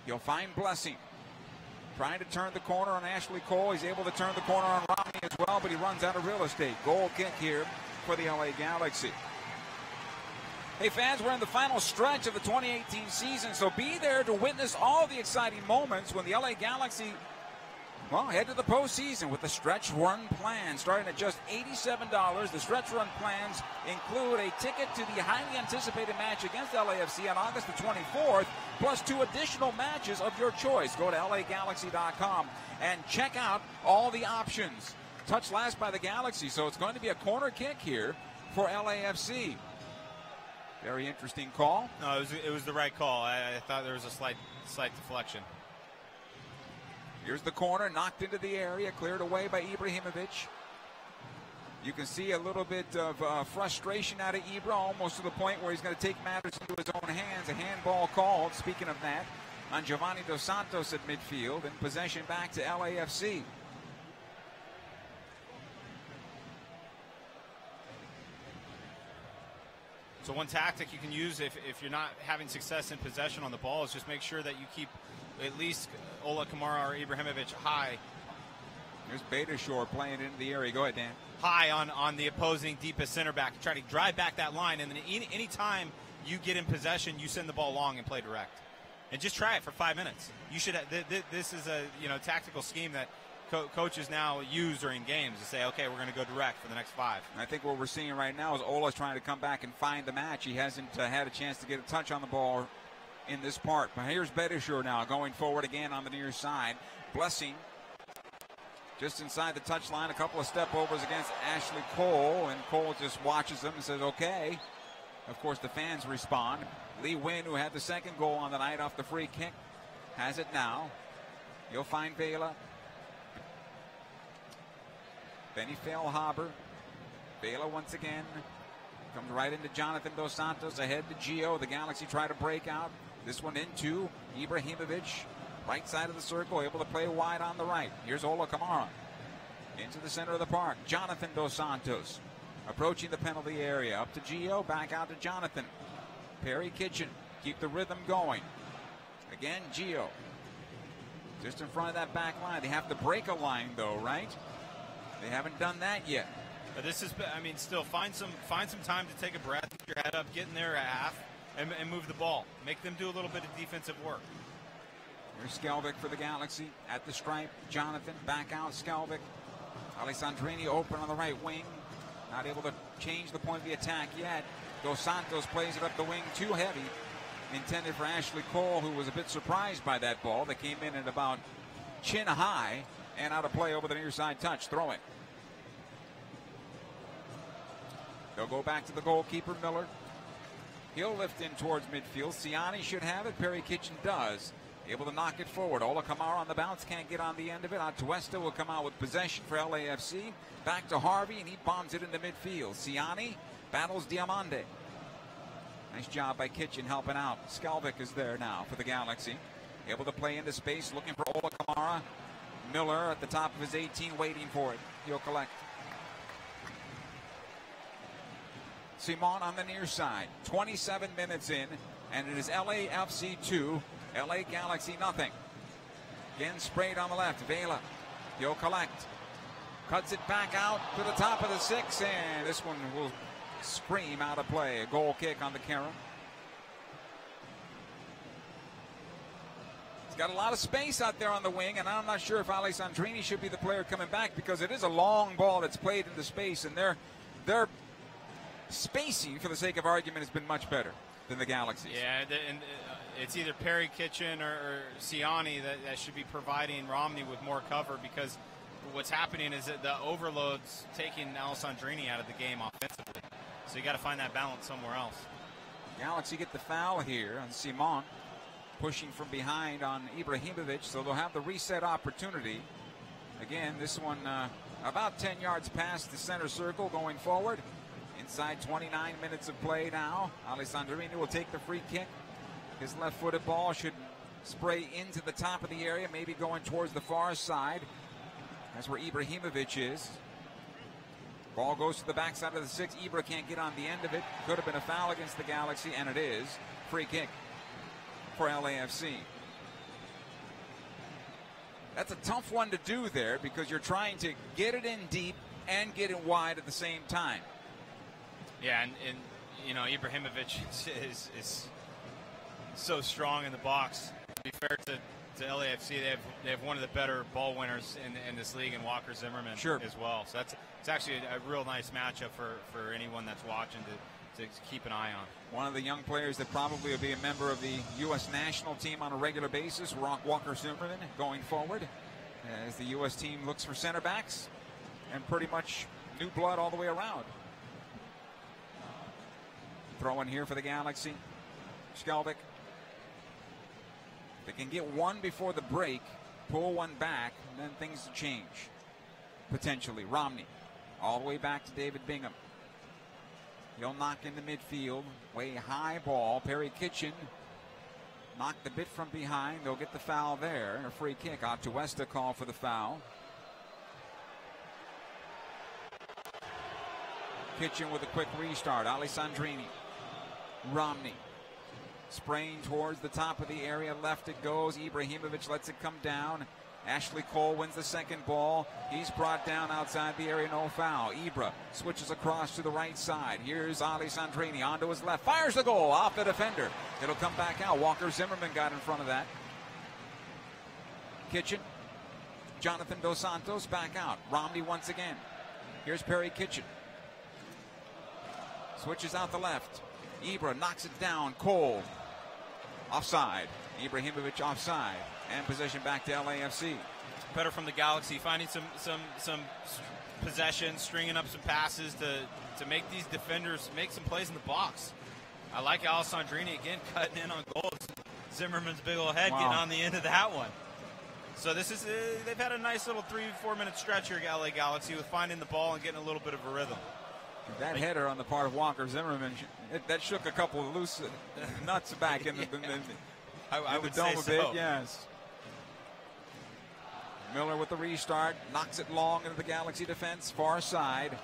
He'll find Blessing. Trying to turn the corner on Ashley Cole. He's able to turn the corner on Romney as well, but he runs out of real estate. Goal kick here for the LA Galaxy. Hey fans, we're in the final stretch of the 2018 season, so be there to witness all the exciting moments when the LA Galaxy, well, head to the postseason with the stretch run plan. Starting at just $87, the stretch run plans include a ticket to the highly anticipated match against LAFC on August the 24th, plus 2 additional matches of your choice. Go to LAGalaxy.com and check out all the options. Touched last by the Galaxy, so it's going to be a corner kick here for LAFC. Very interesting call. No, it was the right call. I thought there was a slight deflection. Here's the corner, knocked into the area, cleared away by Ibrahimovic. You can see a little bit of frustration out of Ibra, almost to the point where he's going to take matters into his own hands. A handball called, speaking of that, on Giovanni Dos Santos at midfield, and possession back to LAFC. So one tactic you can use if you're not having success in possession on the ball is just make sure that you keep at least Ola Kamara or Ibrahimovic high. Here's Beitashour playing into the area. Go ahead, Dan. High on the opposing deepest center back, try to drive back that line, and then any time you get in possession, you send the ball long and play direct. And just try it for 5 minutes. You should. This is a tactical scheme that coaches now use during games to say, okay, we're going to go direct for the next 5. I think what we're seeing right now is Ola's trying to come back and find the match. He hasn't had a chance to get a touch on the ball in this part. But here's Beitashour now going forward again on the near side. Blessing just inside the touchline. A couple of step overs against Ashley Cole, and Cole just watches them and says, okay. Of course, the fans respond. Lee Wynn, who had the second goal on the night off the free kick, has it now. You'll find Vela. Benny Feilhaber. Vela once again comes right into Jonathan Dos Santos, ahead to Gio. The Galaxy try to break out. This one into Ibrahimovic. Right side of the circle, able to play wide on the right. Here's Ola Kamara. into the center of the park. Jonathan Dos Santos approaching the penalty area. Up to Gio, back out to Jonathan. Perry Kitchen, keep the rhythm going. Again, Gio. Just in front of that back line. They have to break a line, though, right? They haven't done that yet. But this is, I mean, still find some time to take a breath, get your head up, get in there at half, and move the ball. Make them do a little bit of defensive work. Here's Skaldak for the Galaxy at the stripe. Jonathan back out. Skaldak. Alessandrini open on the right wing. Not able to change the point of the attack yet. Dos Santos plays it up the wing, too heavy. Intended for Ashley Cole, who was a bit surprised by that ball. That came in at about chin high and out of play over the near side touch. Throw it. They'll go back to the goalkeeper, Miller. He'll lift in towards midfield. Siani should have it. Perry Kitchen does. Able to knock it forward. Ola Kamara on the bounce. Can't get on the end of it. Atuesta will come out with possession for LAFC. Back to Harvey, and he bombs it into midfield. Siani battles Dimande. Nice job by Kitchen helping out. Skaldak is there now for the Galaxy. Able to play into space, looking for Ola Kamara. Miller at the top of his 18, waiting for it. He'll collect. Seamon on the near side. 27 minutes in, and it is LAFC 2, LA Galaxy nothing. Again sprayed on the left. Availa. He'll collect. Cuts it back out to the top of the 6, and this one will scream out of play. A goal kick on the Carom. He's got a lot of space out there on the wing, and I'm not sure if Alessandrini should be the player coming back, because it is a long ball that's played into space, and their spacing, for the sake of argument, has been much better than the Galaxy's. Yeah, and it's either Perry Kitchen or Siani that should be providing Romney with more cover, because what's happening is that the overload's taking Alessandrini out of the game offensively. So you got to find that balance somewhere else. Galaxy get the foul here on Seamon, pushing from behind on Ibrahimovic, so they'll have the reset opportunity. Again, this one about 10 yards past the center circle going forward. Inside 29 minutes of play now. Alessandrini will take the free kick. His left-footed ball should spray into the top of the area, maybe going towards the far side. That's where Ibrahimovic is. Ball goes to the backside of the 6. Ibra can't get on the end of it. Could have been a foul against the Galaxy, and it is. Free kick for LAFC. That's a tough one to do there, because you're trying to get it in deep and get it wide at the same time. Yeah, and you know, Ibrahimovic is so strong in the box. To be fair to LAFC, they have one of the better ball winners in this league, in Walker Zimmerman as well. So it's actually a real nice matchup for anyone that's watching to keep an eye on. One of the young players that probably will be a member of the U.S. national team on a regular basis, Walker Zimmerman, going forward, as the U.S. team looks for center backs, and pretty much new blood all the way around. Throw in here for the Galaxy. Skaldak. They can get one before the break, pull one back, and then things will change. Potentially. Romney. All the way back to David Bingham. He'll knock into midfield. Way high ball. Perry Kitchen knocked the bit from behind. They'll get the foul there. And a free kick. Atuesta call for the foul. Kitchen with a quick restart. Alessandrini. Romney. Spraying towards the top of the area. Left it goes. Ibrahimovic lets it come down. Ashley Cole wins the second ball. He's brought down outside the area. No foul. Ibra switches across to the right side. Here's Alessandrini onto his left. Fires the goal off the defender. It'll come back out. Walker Zimmerman got in front of that. Kitchen. Jonathan Dos Santos back out. Romney once again. Here's Perry Kitchen. Switches out the left. Ibra knocks it down. Cole. Offside. Ibrahimovic offside. And possession back to LAFC. Better from the Galaxy, finding some possession, stringing up some passes to make these defenders make some plays in the box. I like Alessandrini again cutting in on goals. Zimmerman's big old head getting on the end of that one. So this is they've had a nice little 3-4 minute stretch here, LA Galaxy, with finding the ball and getting a little bit of a rhythm. That header on the part of Walker Zimmerman, that shook a couple of loose nuts back in the I would dome say a bit. so. Yes. Miller with the restart, knocks it long into the Galaxy defense, far side.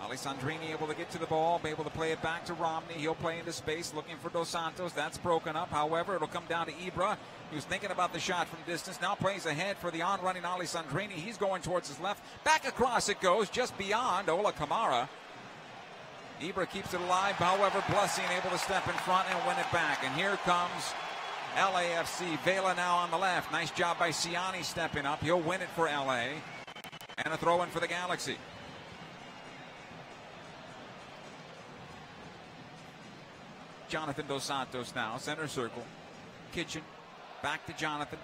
Ollie Sundry able to get to the ball, able to play it back to Romney. He'll play into space, looking for Dos Santos. That's broken up. However, it'll come down to Ibra. He was thinking about the shot from distance. Now plays ahead for the on-running Ollie Sundry. He's going towards his left. Back across it goes, just beyond Ola Kamara. Ibra keeps it alive. However, Blessing able to step in front and win it back. And here comes LAFC. Availa now on the left. Nice job by Siani stepping up. He'll win it for LA. And a throw-in for the Galaxy. Jonathan Dos Santos now, center circle. Kitchen, back to Jonathan.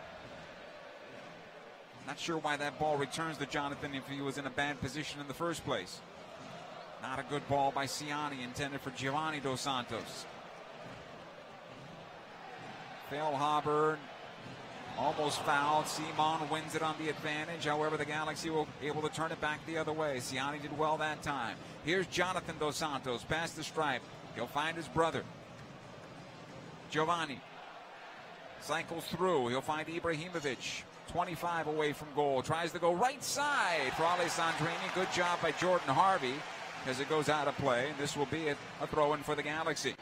Not sure why that ball returns to Jonathan if he was in a bad position in the first place. Not a good ball by Siani, intended for Giovanni Dos Santos. Feilhaber almost fouled. Seamon wins it on the advantage. However, the Galaxy will be able to turn it back the other way. Siani did well that time. Here's Jonathan Dos Santos past the stripe. He'll find his brother. Giovanni cycles through. He'll find Ibrahimovic. 25 away from goal. Tries to go right side for Ollie Sundry. Good job by Jordan Harvey as it goes out of play. And this will be a throw-in for the Galaxy.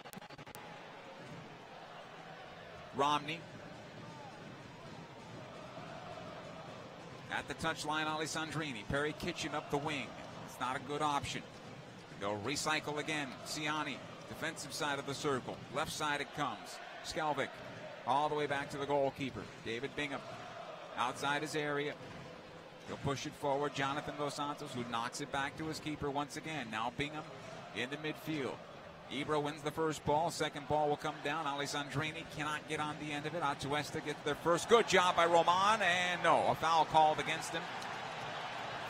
Romney. At the touchline, Ollie Sundry. Perry Kitchen up the wing. It's not a good option. They'll recycle again. Siani. Defensive side of the circle. Left side it comes. Skaldak all the way back to the goalkeeper. David Bingham outside his area. He'll push it forward. Jonathan Dos Santos, who knocks it back to his keeper once again. Now Bingham into midfield. Ibra wins the first ball. Second ball will come down. Ollie Sundry cannot get on the end of it. Atuesta gets their first. Good job by Roman. And no, a foul called against him.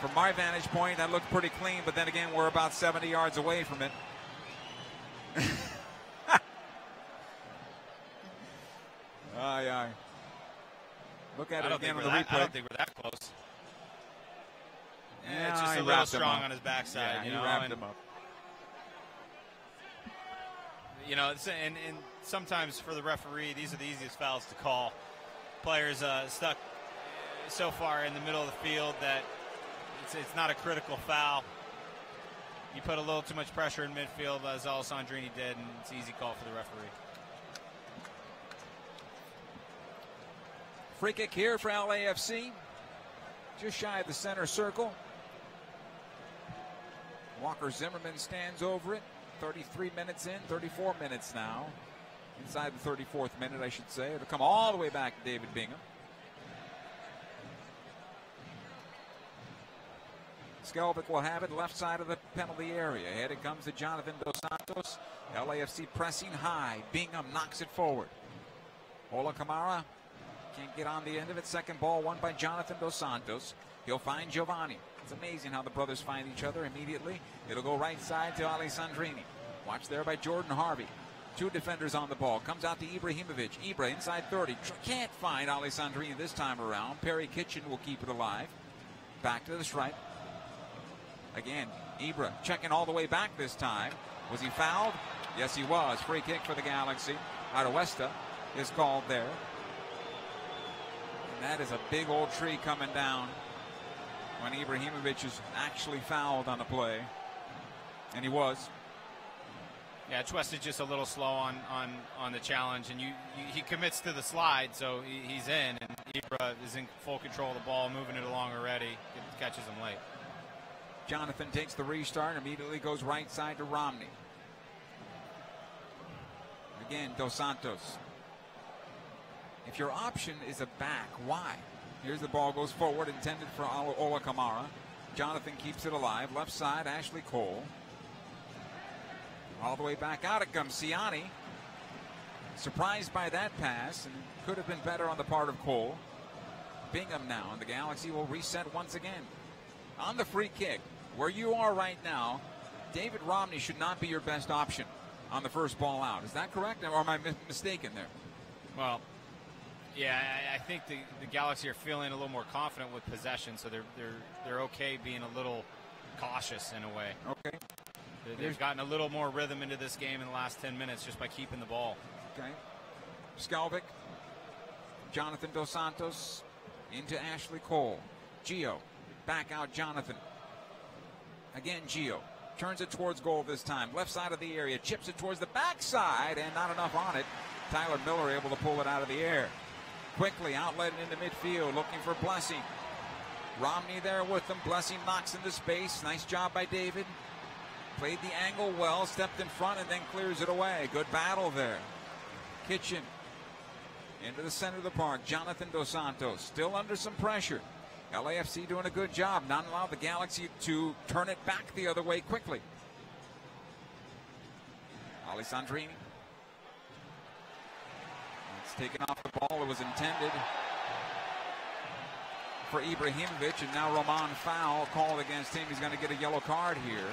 From my vantage point, that looked pretty clean. But then again, we're about 70 yards away from it. Aye, aye. Look at it again on the replay. I don't think we're that close. Yeah, it's just a little strong on his backside. Yeah, he wrapped him up. You know, and sometimes for the referee, these are the easiest fouls to call. Players stuck so far in the middle of the field that it's not a critical foul. You put a little too much pressure in midfield, as Sandrini did, and it's an easy call for the referee. Free kick here for LAFC. Just shy of the center circle. Walker Zimmerman stands over it. 33 minutes in, 34 minutes now. Inside the 34th minute, I should say. It'll come all the way back to David Bingham. Skaldak will have it left side of the penalty area. Ahead it comes to Jonathan Dos Santos. LAFC pressing high. Bingham knocks it forward. Ola Kamara can't get on the end of it. Second ball won by Jonathan Dos Santos. He'll find Giovanni. It's amazing how the brothers find each other immediately. It'll go right side to Ollie Sundry. Watch there by Jordan Harvey. Two defenders on the ball. Comes out to Ibrahimovic. Ibra inside 30. Can't find Ollie Sundry this time around. Perry Kitchen will keep it alive. Back to the stripe. Again, Ibra checking all the way back this time. Was he fouled? Yes, he was. Free kick for the Galaxy. Atuesta is called there. And that is a big old tree coming down when Ibrahimovic is actually fouled on the play. And he was. Yeah, Atuesta just a little slow on the challenge, and he commits to the slide, so he's in, and Ibra is in full control of the ball, moving it along already. It catches him late. Jonathan takes the restart, immediately goes right side to Romney. Again, Dos Santos. If your option is a back, why? Here's the ball, goes forward, intended for Ola Kamara. Jonathan keeps it alive. Left side, Ashley Cole. All the way back out it comes Siani. Surprised by that pass, and could have been better on the part of Cole. Bingham now, and the Galaxy will reset once again. On the free kick, where you are right now, David Romney should not be your best option on the first ball out. Is that correct, or am I mistaken there? Well, yeah, I think the Galaxy are feeling a little more confident with possession, so they're okay being a little cautious in a way. Okay. They've gotten a little more rhythm into this game in the last 10 minutes just by keeping the ball. Okay. Skaldak, Jonathan Dos Santos, into Ashley Cole. Gio, back out Jonathan. Again, Gio turns it towards goal this time. Left side of the area, chips it towards the backside, and not enough on it. Tyler Miller able to pull it out of the air. Quickly outlet into midfield, looking for Blessing. Romney there with them. Blessing knocks into space. Nice job by David. Played the angle well, stepped in front, and then clears it away. Good battle there. Kitchen into the center of the park. Jonathan Dos Santos still under some pressure. LAFC doing a good job, not allow the Galaxy to turn it back the other way quickly. Ollie Sundry. It's taken off the ball. It was intended for Ibrahimovic, and now Roman foul called against him. He's going to get a yellow card here.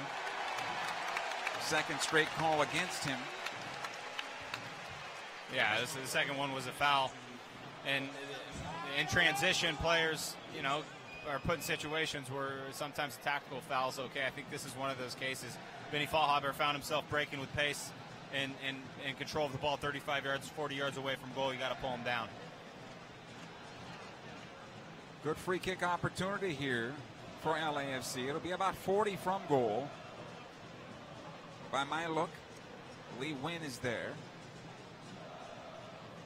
Second straight call against him. Yeah, the second one was a foul. And in transition, players, you know, are put in situations where sometimes tactical fouls okay. I think this is one of those cases. Benny Feilhaber found himself breaking with pace and control of the ball 35 yards, 40 yards away from goal. You got to pull him down. Good free kick opportunity here for LAFC. It'll be about 40 from goal. By my look, Lee Wynn is there.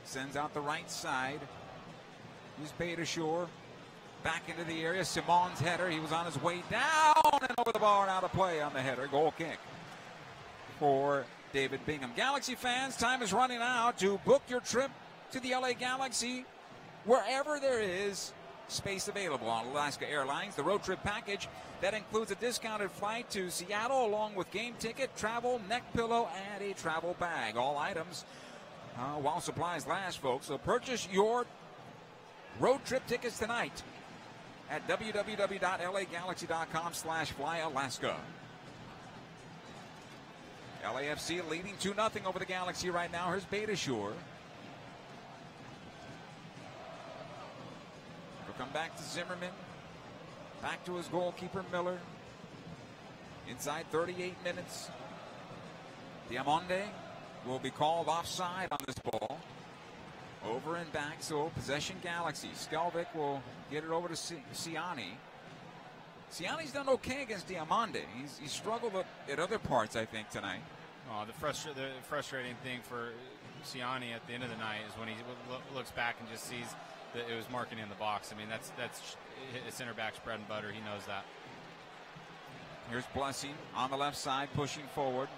Sends out the right side. Here's Beitashour. Back into the area. Simon's header. He was on his way down and over the bar and out of play on the header. Goal kick for David Bingham. Galaxy fans, time is running out to book your trip to the LA Galaxy wherever there is space available on Alaska Airlines. The road trip package that includes a discounted flight to Seattle along with game ticket, travel, neck pillow, and a travel bag. All items while supplies last, folks. So purchase your road trip tickets tonight at www.lagalaxy.com/flyalaska. LAFC leading 2-0 over the Galaxy right now. Here's Beitashour. He'll come back to Zimmerman. Back to his goalkeeper, Miller. Inside 38 minutes. Dimande will be called offside on this ball. Over and back, so possession Galaxy. Skaldak will get it over to Siani. Siani's done okay against Dimande. He's struggled at other parts, I think, tonight. Oh, the frustrating thing for Siani at the end of the night is when he looks back and just sees that it was marking in the box. I mean, that's a center back's bread and butter. He knows that. Here's Blessing on the left side, pushing forward.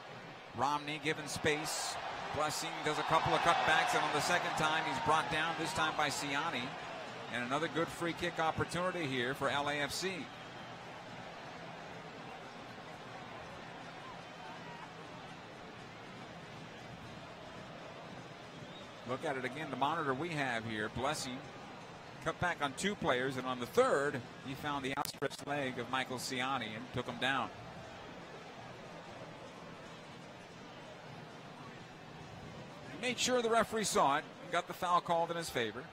Romney given space. Blessing does a couple of cutbacks, and on the second time he's brought down, this time by Siani. And another good free kick opportunity here for LAFC. Look at it again, the monitor we have here. Blessing cut back on two players, and on the third, he found the outstretched leg of Michael Siani and took him down. Made sure the referee saw it and got the foul called in his favor.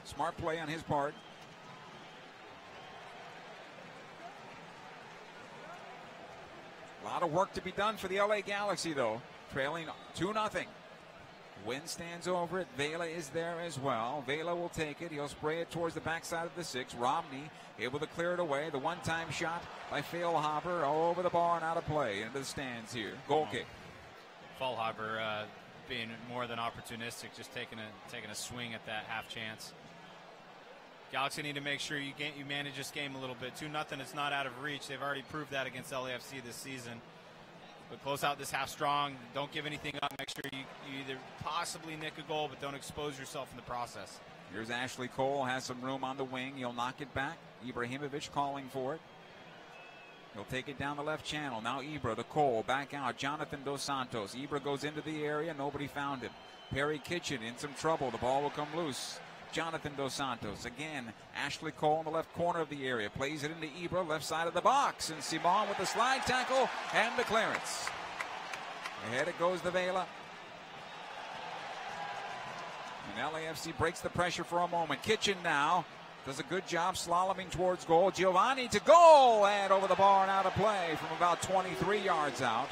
Smart play on his part. A lot of work to be done for the LA Galaxy, though. Trailing 2-0. Wynn stands over it. Availa is there as well. Availa will take it. He'll spray it towards the backside of the 6. Romney able to clear it away. The one-time shot by Feilhaber over the bar and out of play. Into the stands here. Goal kick. Feilhaber being more than opportunistic, just taking a swing at that half chance. Galaxy need to make sure you manage this game a little bit. 2-0, it's not out of reach. They've already proved that against LAFC this season. But close out this half strong. Don't give anything up. Make sure you either possibly nick a goal, but don't expose yourself in the process. Here's Ashley Cole, has some room on the wing. He'll knock it back. Ibrahimovic calling for it. He'll take it down the left channel. Now Ibra to Cole, back out. Jonathan Dos Santos. Ibra goes into the area. Nobody found him. Perry Kitchen in some trouble. The ball will come loose. Jonathan Dos Santos. Again, Ashley Cole in the left corner of the area. Plays it into Ibra, left side of the box. And Seamon with the slide tackle and the clearance. Ahead it goes the Availa. And LAFC breaks the pressure for a moment. Kitchen now does a good job slaloming towards goal. Giovanni to goal and over the bar and out of play from about 23 yards out.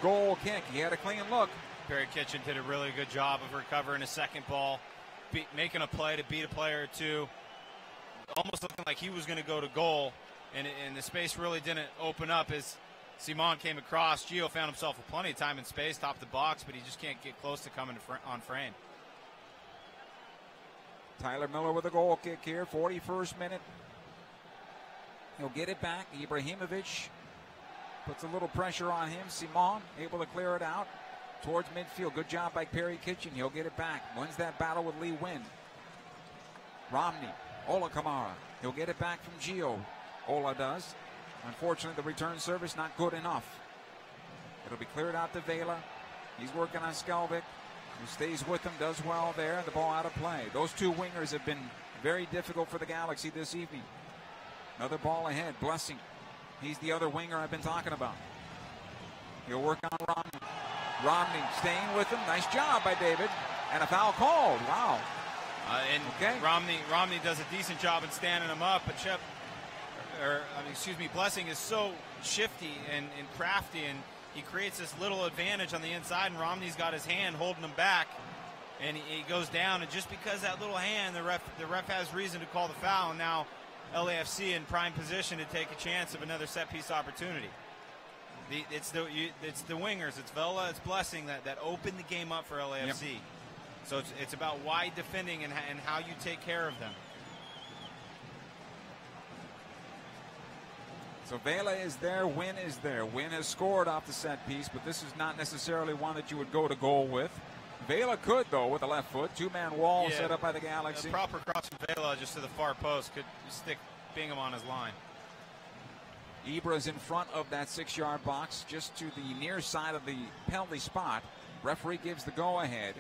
Goal kick. He had a clean look. Perry Kitchen did a really good job of recovering a second ball, making a play to beat a player or two. almost looking like he was going to go to goal, and the space really didn't open up as Seamon came across. Gio found himself with plenty of time and space, top the box, but he just can't get close to coming on frame. Tyler Miller with a goal kick here, 41st minute. He'll get it back. Ibrahimovic puts a little pressure on him. Seamon able to clear it out towards midfield. Good job by Perry Kitchen. He'll get it back. Wins that battle with Lee Wynn. Romney, Ola Kamara. He'll get it back from Gio. Ola does. Unfortunately, the return service not good enough. It'll be cleared out to Availa. He's working on Skaldak, who stays with him, does well there. The ball out of play. Those two wingers have been very difficult for the Galaxy this evening. Another ball ahead. Blessing. He's the other winger I've been talking about. He'll work on Romney. Romney staying with him. Nice job by David. And a foul called. Wow. Romney does a decent job in standing him up, but Blessing is so shifty and crafty, and he creates this little advantage on the inside, and Romney's got his hand holding him back, and he goes down, and just because that little hand, the ref has reason to call the foul, and now LAFC in prime position to take a chance of another set-piece opportunity. It's the wingers, it's Vela, it's Blessing that opened the game up for LAFC. Yep. So it's about wide defending and how you take care of them. So Vela is there, Wynn is there. Wynn has scored off the set piece, but this is not necessarily one that you would go to goal with. Vela could, though, with a left foot. Two-man wall set up by the Galaxy. A proper cross from Vela just to the far post could stick Bingham on his line. Ibra's in front of that 6-yard box, just to the near side of the penalty spot. Referee gives the go-ahead.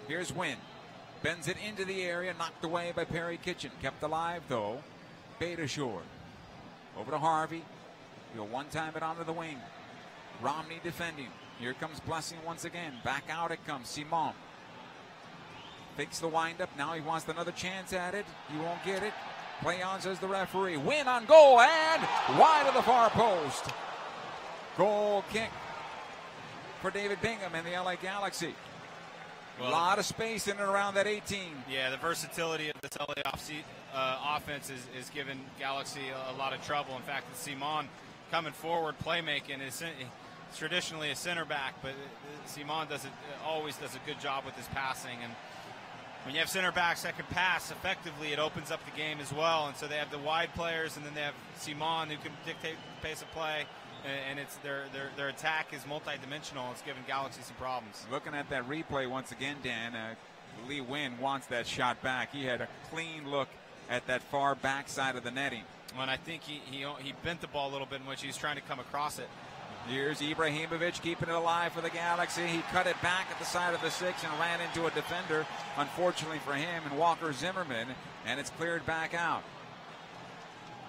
Here's Wynn. Bends it into the area, knocked away by Perry Kitchen. Kept alive, though. Beitashour. Over to Harvey. He'll one-time it onto the wing. Romney defending. Here comes Blessing once again. Back out it comes. Seamon. Fakes the windup. Now he wants another chance at it. He won't get it. Play on, says the referee. Win on goal and wide of the far post. Goal kick for David Bingham and the LA Galaxy. A lot of space in and around that 18. Yeah, the versatility of this LAFC offense is giving Galaxy a lot of trouble. In fact, Seamon coming forward, playmaking, is traditionally a center back, but Seamon always does a good job with his passing. And when you have center backs that can pass effectively, it opens up the game as well. And so they have the wide players, and then they have Seamon who can dictate the pace of play. And it's their attack is multidimensional. It's giving Galaxy some problems. Looking at that replay once again, Dan, Lee Wynn wants that shot back. He had a clean look at that far back side of the netting. And I think he bent the ball a little bit in which he's trying to come across it. Here's Ibrahimovic keeping it alive for the Galaxy. He cut it back at the side of the 6 and ran into a defender, unfortunately for him, and Walker Zimmerman, and it's cleared back out.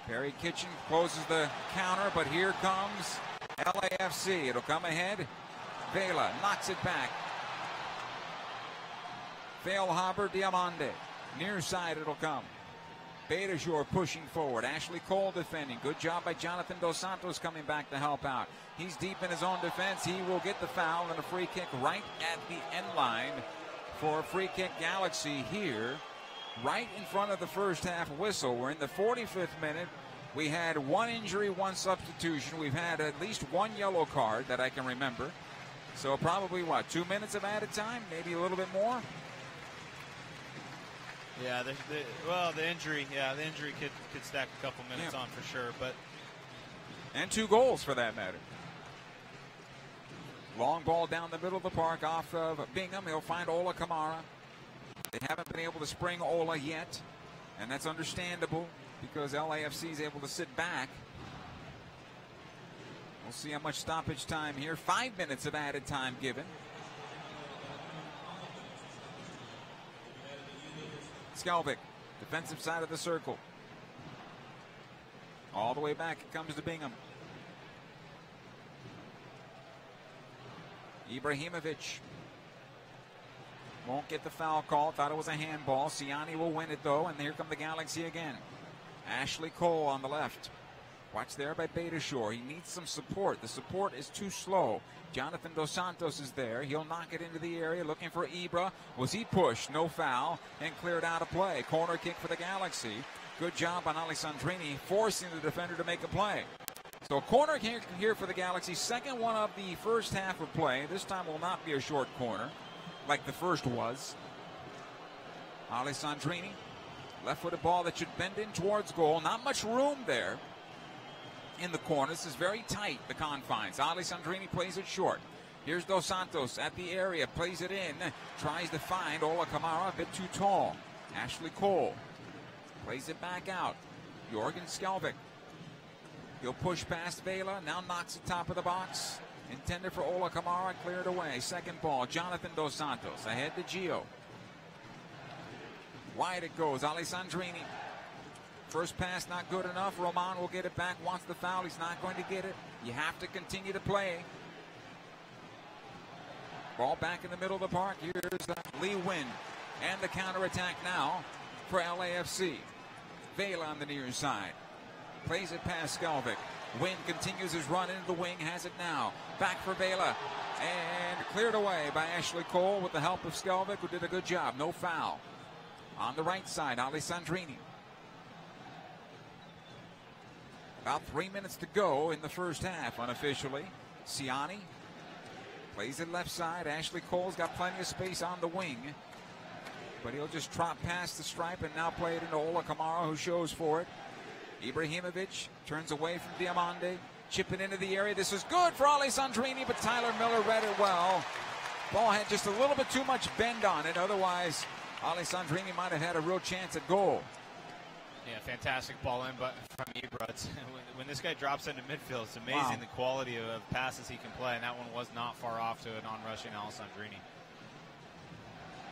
Perry Kitchen closes the counter, but here comes LAFC. It'll come ahead. Vela knocks it back. Feilhaber, Dimande. Near side it'll come. Beitashour pushing forward. Ashley Cole defending. Good job by Jonathan Dos Santos coming back to help out. He's deep in his own defense. He will get the foul and a free kick right at the end line for a free kick Galaxy here. Right in front of the first half whistle. We're in the 45th minute. We had one injury, one substitution. We've had at least one yellow card that I can remember. So probably, 2 minutes of added time? Maybe a little bit more? Yeah, the injury could stack a couple minutes on for sure. And 2 goals for that matter. Long ball down the middle of the park off of Bingham. He'll find Ola Kamara. They haven't been able to spring Ola yet, and that's understandable because LAFC is able to sit back. We'll see how much stoppage time here. 5 minutes of added time given. Skaldak, defensive side of the circle. All the way back it comes to Bingham. Ibrahimovic. Won't get the foul call. Thought it was a handball. Siani will win it, though, and here come the Galaxy again. Ashley Cole on the left. Watch there by Beitashour. He needs some support. The support is too slow. Jonathan Dos Santos is there. He'll knock it into the area looking for Ibra. Was he pushed? No foul. And cleared out of play. Corner kick for the Galaxy. Good job on Ollie Sundry, forcing the defender to make a play. So corner kick here for the Galaxy. Second one of the first half of play. This time will not be a short corner like the first was. Ollie Sundry, left-footed ball that should bend in towards goal. Not much room there in the corner. This is very tight, the confines. Ollie Sundry plays it short. Here's Dos Santos at the area, plays it in, tries to find Ola Kamara, a bit too tall. Ashley Cole plays it back out. Jrgen Skaldak. He'll push past Availa, now knocks it top of the box. Intended for Ola Kamara, cleared away. Second ball, Jonathan Dos Santos ahead to Gio. Wide it goes, Ollie Sundry. First pass not good enough. Roman will get it back, wants the foul. He's not going to get it. You have to continue to play. Ball back in the middle of the park. Here's Lee Wynn. And the counterattack now for LAFC. Availa on the near side. Plays it past Skaldak. Wynn continues his run into the wing. Has it now. Back for Availa. And cleared away by Ashley Cole with the help of Skaldak, who did a good job. No foul. On the right side, Ollie Sundry. About 3 minutes to go in the first half, unofficially. Siani plays it left side. Ashley Cole's got plenty of space on the wing. But he'll just trot past the stripe and now play it into Ola Kamara, who shows for it. Ibrahimovic turns away from Dimande. Chipping into the area. This is good for Ollie Sundry, but Tyler Miller read it well. Ball had just a little bit too much bend on it. Otherwise, Ollie Sundry might have had a real chance at goal. Yeah, fantastic ball in, but from Ibra, when this guy drops into midfield, it's amazing the quality of passes he can play, and that one was not far off to a non-rushing Ollie Sundry.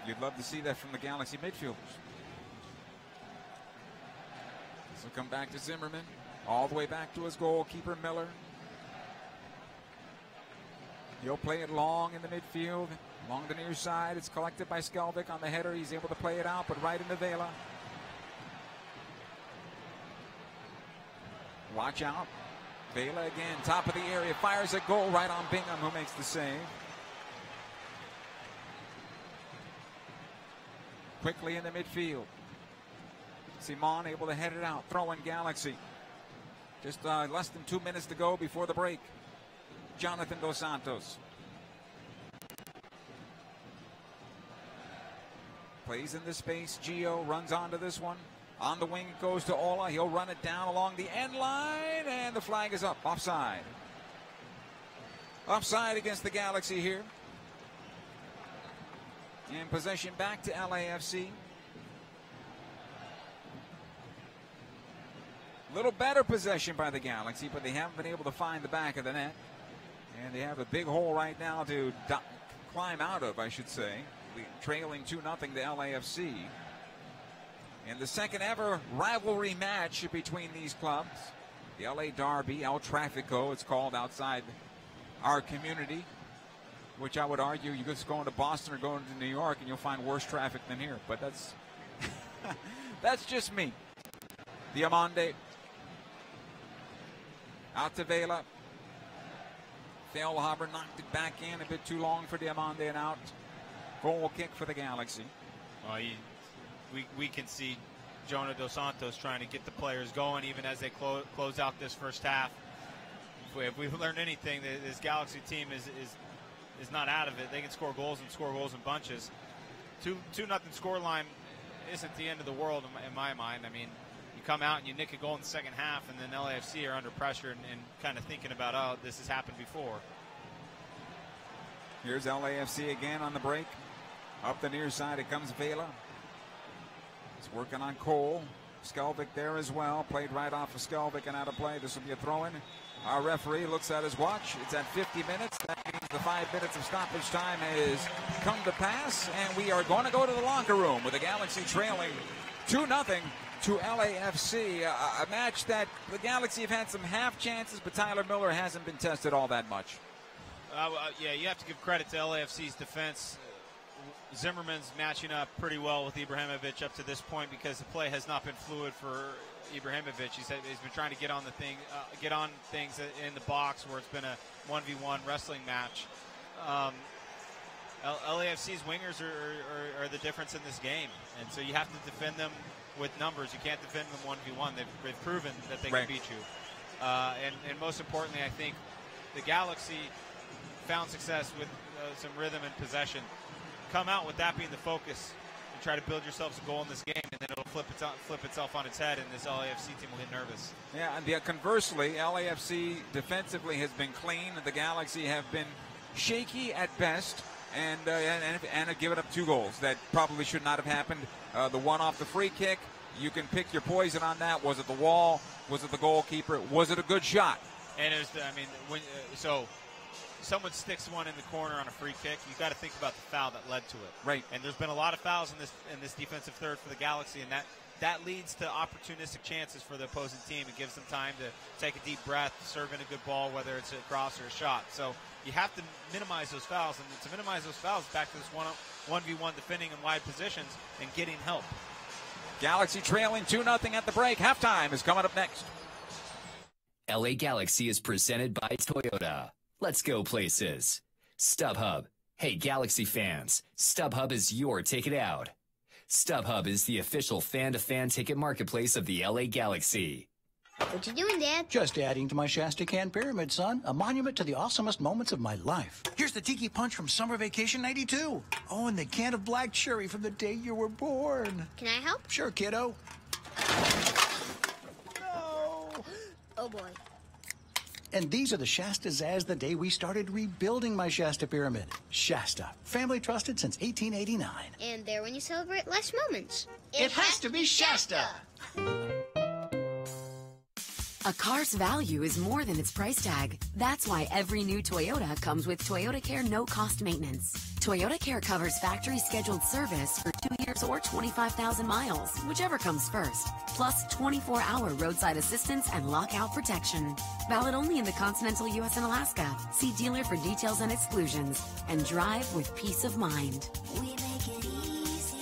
You'd love to see that from the Galaxy midfielders. So come back to Zimmerman, all the way back to his goalkeeper, Miller. He'll play it long in the midfield, along the near side. It's collected by Skaldak on the header. He's able to play it out, but right into Availa. Watch out. Availa again, top of the area, fires a goal right on Bingham, who makes the save. Quickly in the midfield. Seamon able to head it out, throwing Galaxy. Just less than 2 minutes to go before the break. Jonathan Dos Santos. Plays in the space. Gio runs onto this one. On the wing it goes to Ola. He'll run it down along the end line, and the flag is up. Offside. Offside against the Galaxy here. And possession back to LAFC. Little better possession by the Galaxy, but they haven't been able to find the back of the net. And they have a big hole right now to climb out of, I should say. Trailing 2-0 to LAFC. In the second ever rivalry match between these clubs, the LA Derby, El Trafico, it's called outside our community, which I would argue you just going to Boston or going to New York and you'll find worse traffic than here. But that's that's just me. Dimande out to Availa. Feilhaber knocked it back in a bit too long for Dimande and out. Goal kick for the Galaxy. Well, we can see Jonah Dos Santos trying to get the players going even as they close out this first half. If we've learned anything, this Galaxy team is not out of it. They can score goals in bunches. 2-0 scoreline isn't the end of the world in my mind. I mean, you come out and you nick a goal in the second half, and then LAFC are under pressure and kind of thinking about, oh, this has happened before. Here's LAFC again on the break. Up the near side, it comes Availa. He's working on Cole. Skaldak there as well. Played right off of Skaldak and out of play. This will be a throw-in. Our referee looks at his watch. It's at 50 minutes. That means the 5 minutes of stoppage time has come to pass, and we are going to go to the locker room with the Galaxy trailing 2-0 to LAFC. A match that the Galaxy have had some half chances, but Tyler Miller hasn't been tested all that much. Yeah, you have to give credit to LAFC's defense. Zimmerman's matching up pretty well with Ibrahimovic up to this point because the play has not been fluid for Ibrahimovic. He's been trying to get on things in the box where it's been a 1v1 wrestling match. LAFC's wingers are the difference in this game, and so you have to defend them with numbers. You can't defend them 1v1. They've proven that they can beat you. And most importantly, I think the Galaxy found success with some rhythm and possession. Come out with that being the focus and try to build yourselves a goal in this game, and then it'll flip itself on its head, and this LAFC team will get nervous. Yeah, and conversely, LAFC defensively has been clean. The Galaxy have been shaky at best, and have given up 2 goals that probably should not have happened. The one off the free kick, you can pick your poison on that. Was it the wall? Was it the goalkeeper? Was it a good shot? And it was, so someone sticks one in the corner on a free kick, you got to think about the foul that led to it. Right. And there's been a lot of fouls in this defensive third for the Galaxy, and that leads to opportunistic chances for the opposing team. It gives them time to take a deep breath, serve in a good ball, whether it's a cross or a shot. So you have to minimize those fouls, and to minimize those fouls, back to this 1v1 defending in wide positions and getting help. Galaxy trailing 2-0 at the break. Halftime is coming up next. LA Galaxy is presented by Toyota. Let's go places. StubHub. Hey, Galaxy fans, StubHub is your ticket out. StubHub is the official fan-to-fan ticket marketplace of the LA Galaxy. What you doing, Dad? Just adding to my Shasta Can Pyramid, son. A monument to the awesomest moments of my life. Here's the Tiki Punch from Summer Vacation 92. Oh, and the can of black cherry from the day you were born. Can I help? Sure, kiddo. No. Oh, boy. And these are the Shastas as the day we started rebuilding my Shasta Pyramid. Shasta, family trusted since 1889. And there when you celebrate life's moments. It has to be Shasta. A car's value is more than its price tag. That's why every new Toyota comes with Toyotacare no-cost maintenance. Toyotacare covers factory-scheduled service for 2 years or 25,000 miles, whichever comes first. Plus 24-hour roadside assistance and lockout protection. Valid only in the continental U.S. and Alaska. See dealer for details and exclusions. And drive with peace of mind. We make it easy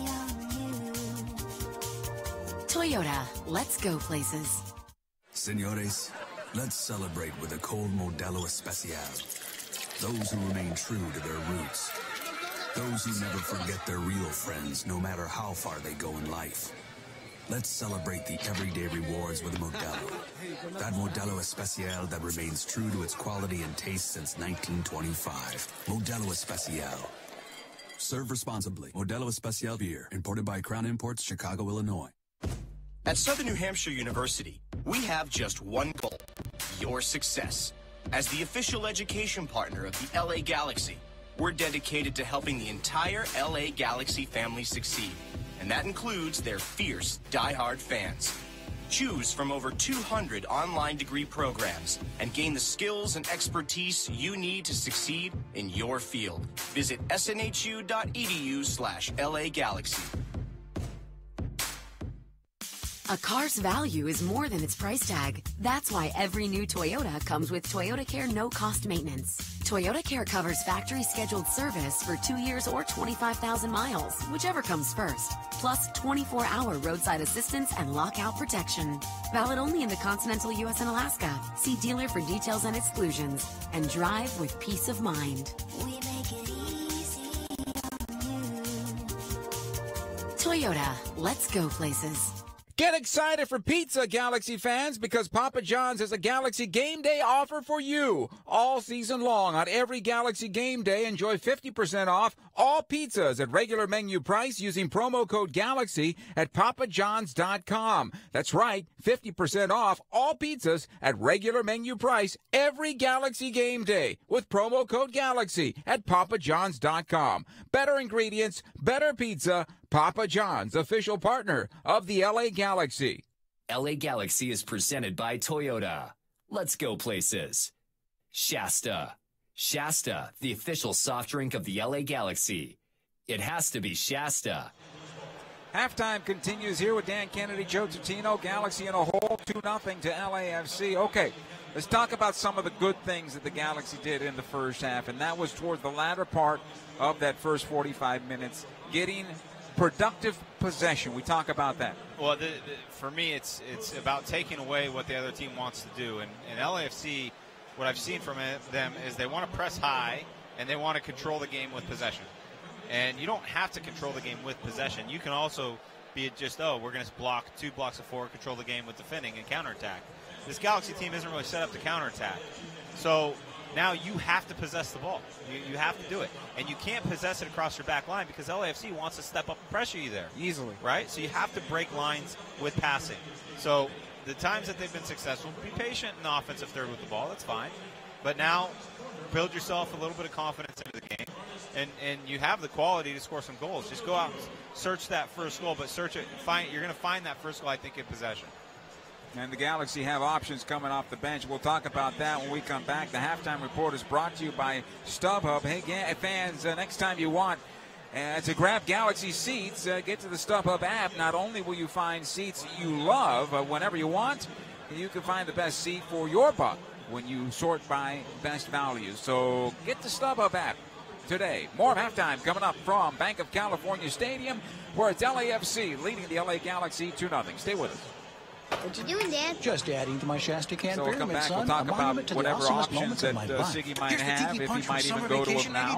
on you. Toyota, let's go places. Señores, let's celebrate with a cold Modelo Especial. Those who remain true to their roots. Those who never forget their real friends, no matter how far they go in life. Let's celebrate the everyday rewards with a Modelo. That Modelo Especial that remains true to its quality and taste since 1925. Modelo Especial. Serve responsibly. Modelo Especial beer, imported by Crown Imports, Chicago, Illinois. At Southern New Hampshire University, we have just one goal, your success. As the official education partner of the LA Galaxy, we're dedicated to helping the entire LA Galaxy family succeed, and that includes their fierce, diehard fans. Choose from over 200 online degree programs and gain the skills and expertise you need to succeed in your field. Visit snhu.edu/LA Galaxy. A car's value is more than its price tag. That's why every new Toyota comes with Toyotacare no-cost maintenance. Toyotacare covers factory-scheduled service for 2 years or 25,000 miles, whichever comes first. Plus 24-hour roadside assistance and lockout protection. Valid only in the continental U.S. and Alaska. See dealer for details and exclusions. And drive with peace of mind. We make it easy on you. Toyota, let's go places. Get excited for pizza, Galaxy fans, because Papa John's has a Galaxy Game Day offer for you. All season long on every Galaxy Game Day, enjoy 50% off all pizzas at regular menu price using promo code GALAXY at papajohns.com. That's right, 50% off all pizzas at regular menu price every Galaxy Game Day with promo code GALAXY at papajohns.com. Better ingredients, better pizza. Papa John's, official partner of the LA Galaxy. LA Galaxy is presented by Toyota. Let's go places. Shasta. Shasta, the official soft drink of the LA Galaxy. It has to be Shasta. Halftime continues here with Dan Kennedy, Joe Tutino. Galaxy in a hole, 2-0 to LAFC. Okay, Let's talk about some of the good things that the Galaxy did in the first half, and that was toward the latter part of that first 45 minutes, getting productive possession. We talk about that. Well, for me, it's about taking away what the other team wants to do. And LAFC, what I've seen from them is they want to press high, and they want to control the game with possession. And you don't have to control the game with possession. You can also be just, we're going to block 2 blocks of 4, control the game with defending and counterattack. This Galaxy team isn't really set up to counterattack. So now you have to possess the ball. You have to do it. And you can't possess it across your back line because LAFC wants to step up and pressure you there. Easily. Right? So you have to break lines with passing. So the times that they've been successful, be patient in the offensive third with the ball. That's fine. But now build yourself a little bit of confidence into the game. And you have the quality to score some goals. Just go out and search that first goal, but search it. You're going to find that first goal, I think, in possession. And the Galaxy have options coming off the bench. We'll talk about that when we come back. The halftime report is brought to you by StubHub. Hey, fans, next time you want to grab Galaxy seats, get to the StubHub app. Not only will you find seats you love whenever you want, you can find the best seat for your buck when you sort by best value. So get the StubHub app today. More of halftime coming up from Bank of California Stadium, where it's LAFC leading the LA Galaxy 2-0. Stay with us. What you doing, Dad? Just adding to my Shasta Can So we'll come pyramid, back. son. We'll talk about whatever options that Siggy Siggy might have, if he might even go to him now.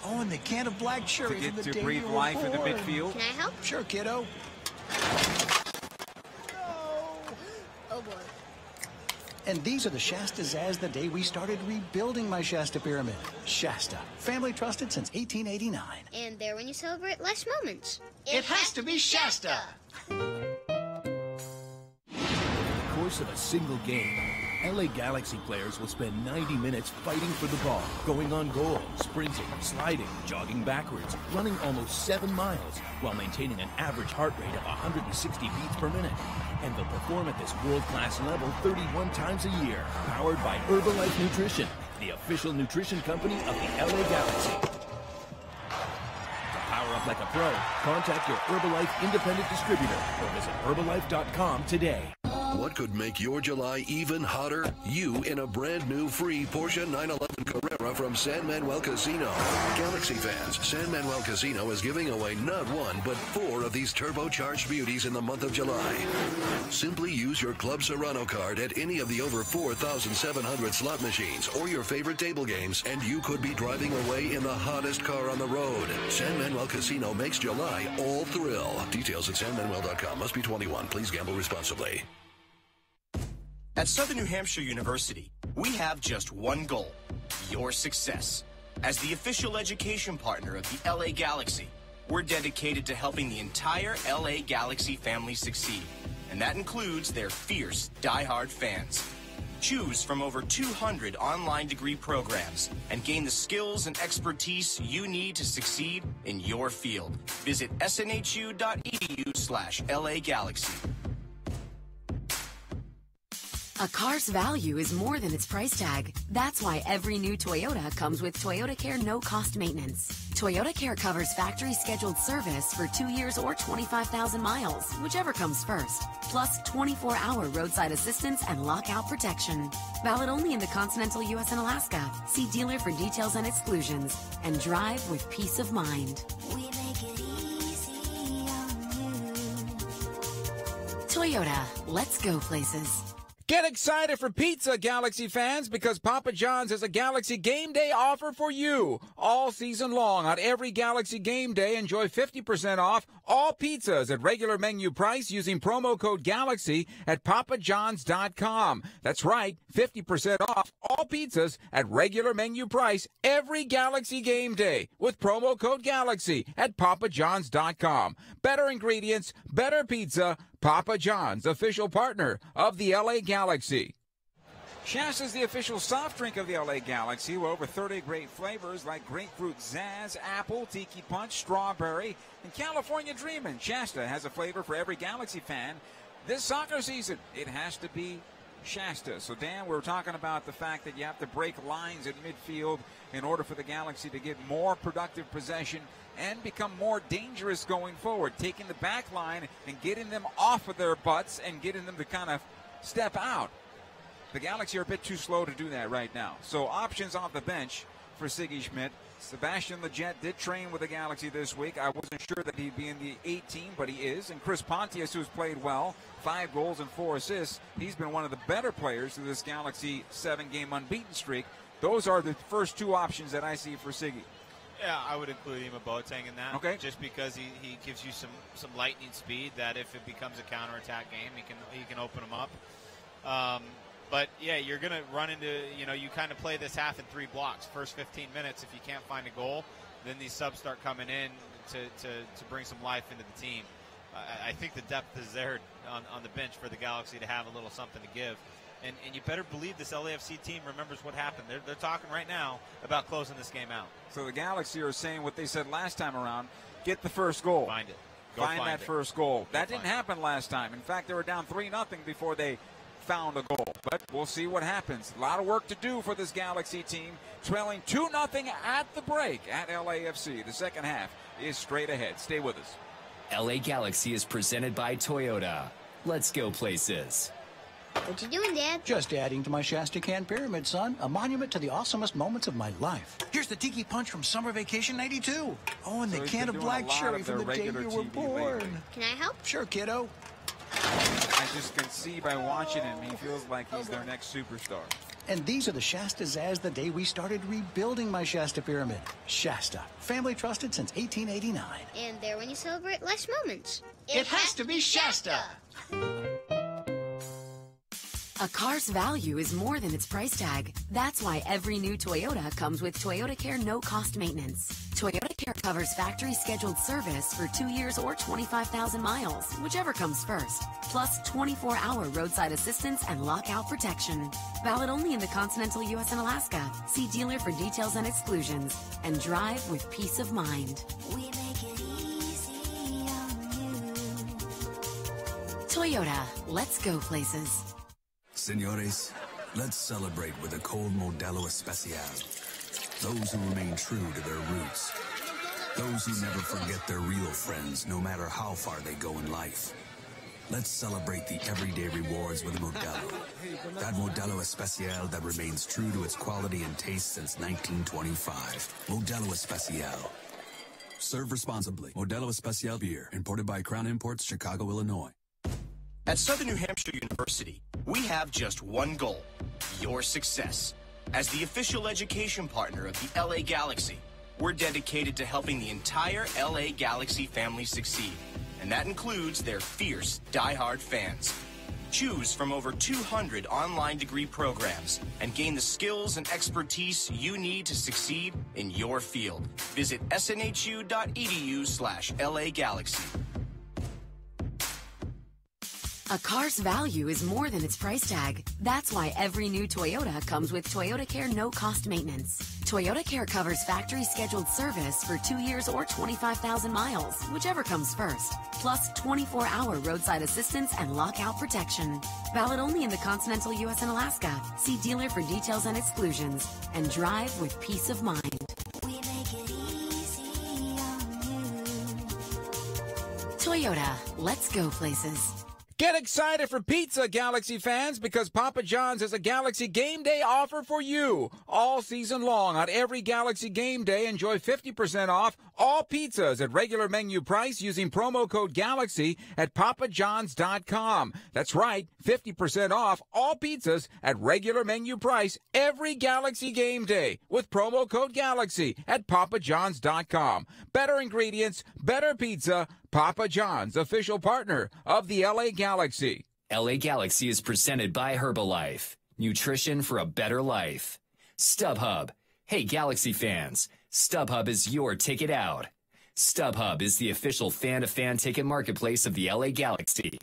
Oh, and the can of black cherry To get from the to day breathe you were life in the born. midfield. Can I help? Sure, kiddo. Oh, boy. And these are the Shastas as the day we started rebuilding my Shasta pyramid. Shasta, family trusted since 1889. And there when you celebrate life's moments. It has to be Shasta. Of a single game, LA Galaxy players will spend 90 minutes fighting for the ball, going on goal, sprinting, sliding, jogging backwards, running almost 7 miles, while maintaining an average heart rate of 160 beats per minute. And they'll perform at this world-class level 31 times a year, powered by Herbalife Nutrition, the official nutrition company of the LA Galaxy. To power up like a pro, contact your Herbalife independent distributor or visit Herbalife.com today. What could make your July even hotter? You in a brand new free Porsche 911 Carrera from San Manuel Casino. Galaxy fans, San Manuel Casino is giving away not 1, but 4 of these turbocharged beauties in the month of July. Simply use your Club Serrano card at any of the over 4,700 slot machines or your favorite table games, and you could be driving away in the hottest car on the road. San Manuel Casino makes July all thrill. Details at sanmanuel.com. Must be 21. Please gamble responsibly. At Southern New Hampshire University, we have just one goal: your success. As the official education partner of the LA Galaxy, we're dedicated to helping the entire LA Galaxy family succeed, and that includes their fierce, diehard fans. Choose from over 200 online degree programs and gain the skills and expertise you need to succeed in your field. Visit snhu.edu/LA Galaxy. A car's value is more than its price tag. That's why every new Toyota comes with Toyotacare no-cost maintenance. Toyotacare covers factory-scheduled service for 2 years or 25,000 miles, whichever comes first. Plus 24-hour roadside assistance and lockout protection. Valid only in the continental U.S. and Alaska. See dealer for details and exclusions. And drive with peace of mind. We make it easy on you. Toyota, let's go places. Get excited for pizza, Galaxy fans, because Papa John's has a Galaxy Game Day offer for you. All season long on every Galaxy Game Day, enjoy 50% off all pizzas at regular menu price using promo code GALAXY at papajohns.com. That's right, 50% off all pizzas at regular menu price every Galaxy Game Day with promo code GALAXY at papajohns.com. Better ingredients, better pizza. Papa John's, official partner of the LA Galaxy. Shasta is the official soft drink of the LA Galaxy with over 30 great flavors like grapefruit zazz, apple, tiki punch, strawberry, and California Dreamin'. Shasta has a flavor for every Galaxy fan. This soccer season, it has to be Shasta. So, Dan, we're talking about the fact that you have to break lines in midfield in order for the Galaxy to get more productive possession and become more dangerous going forward, taking the back line and getting them off of their butts and getting them to kind of step out. The Galaxy are a bit too slow to do that right now. So options off the bench for Sigi Schmidt. Sebastian Lletget did train with the Galaxy this week. I wasn't sure that he'd be in the 18, but he is. And Chris Pontius, who's played well, 5 goals and 4 assists. He's been one of the better players through this Galaxy 7-game unbeaten streak. Those are the first 2 options that I see for Sigi. Yeah, I would include Ima Boateng in that. Okay. Just because he gives you some lightning speed that if it becomes a counterattack game, he can open them up. But, yeah, you're going to run into, you kind of play this half in 3 blocks. First 15 minutes, if you can't find a goal, then these subs start coming in to bring some life into the team. I think the depth is there on the bench for the Galaxy to have a little something to give. And you better believe this LAFC team remembers what happened. They're talking right now about closing this game out. So the Galaxy are saying what they said last time around, get the first goal. Find it. Find that first goal. That didn't happen last time. In fact, they were down 3-0 before they found a goal. But we'll see what happens. A lot of work to do for this Galaxy team. Trailing 2-0 at the break at LAFC. The second half is straight ahead. Stay with us. LA Galaxy is presented by Toyota. Let's go places. What you doing, Dad? Just adding to my Shasta Can Pyramid, son. A monument to the awesomest moments of my life. Here's the Tiki Punch from Summer Vacation 92. Oh, and the can of black cherry from the day you were born. Can I help? Sure, kiddo. I just can see by watching him, he feels like he's their next superstar. And these are the Shasta Zaz the day we started rebuilding my Shasta Pyramid. Shasta, family trusted since 1889. And there when you celebrate life's moments. It has to be Shasta. A car's value is more than its price tag. That's why every new Toyota comes with Toyotacare no-cost maintenance. Toyotacare covers factory-scheduled service for 2 years or 25,000 miles, whichever comes first. Plus 24-hour roadside assistance and lockout protection. Valid only in the continental U.S. and Alaska. See dealer for details and exclusions. And drive with peace of mind. We make it easy on you. Toyota, let's go places. Señores, let's celebrate with a cold Modelo Especial. Those who remain true to their roots. Those who never forget their real friends, no matter how far they go in life. Let's celebrate the everyday rewards with a Modelo. That Modelo Especial that remains true to its quality and taste since 1925. Modelo Especial. Serve responsibly. Modelo Especial beer, imported by Crown Imports, Chicago, Illinois. At Southern New Hampshire University, we have just one goal, your success. As the official education partner of the LA Galaxy, we're dedicated to helping the entire LA Galaxy family succeed, and that includes their fierce, diehard fans. Choose from over 200 online degree programs and gain the skills and expertise you need to succeed in your field. Visit snhu.edu/LA Galaxy. A car's value is more than its price tag. That's why every new Toyota comes with Toyotacare no-cost maintenance. Toyotacare covers factory-scheduled service for 2 years or 25,000 miles, whichever comes first. Plus 24-hour roadside assistance and lockout protection. Valid only in the continental U.S. and Alaska. See dealer for details and exclusions. And drive with peace of mind. We make it easy on you. Toyota, let's go places. Get excited for pizza, Galaxy fans, because Papa John's has a Galaxy Game Day offer for you. All season long on every Galaxy Game Day, enjoy 50% off all pizzas at regular menu price using promo code GALAXY at papajohns.com. That's right, 50% off all pizzas at regular menu price every Galaxy Game Day with promo code GALAXY at papajohns.com. Better ingredients, better pizza. Papa John's, official partner of the LA Galaxy. LA Galaxy is presented by Herbalife. Nutrition for a better life. StubHub. Hey, Galaxy fans. StubHub is your ticket out. StubHub is the official fan-to-fan ticket marketplace of the LA Galaxy.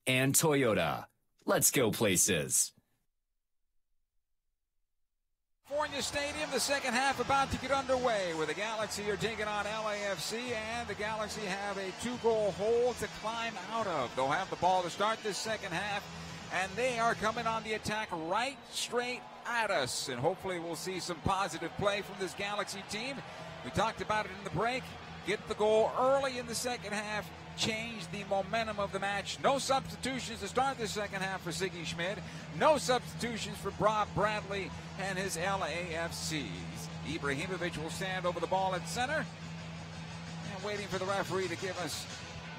And Toyota. Let's go places. California Stadium, the second half about to get underway where the Galaxy are taking on LAFC, and the Galaxy have a 2-goal hole to climb out of. They'll have the ball to start this second half, and they are coming on the attack right straight at us, and hopefully we'll see some positive play from this Galaxy team. We talked about it in the break. get the goal early in the second half, change the momentum of the match. No substitutions to start the second half for Siggy Schmidt. No substitutions for Bob Bradley and his LAFCs. Ibrahimovic will stand over the ball at center and waiting for the referee to give us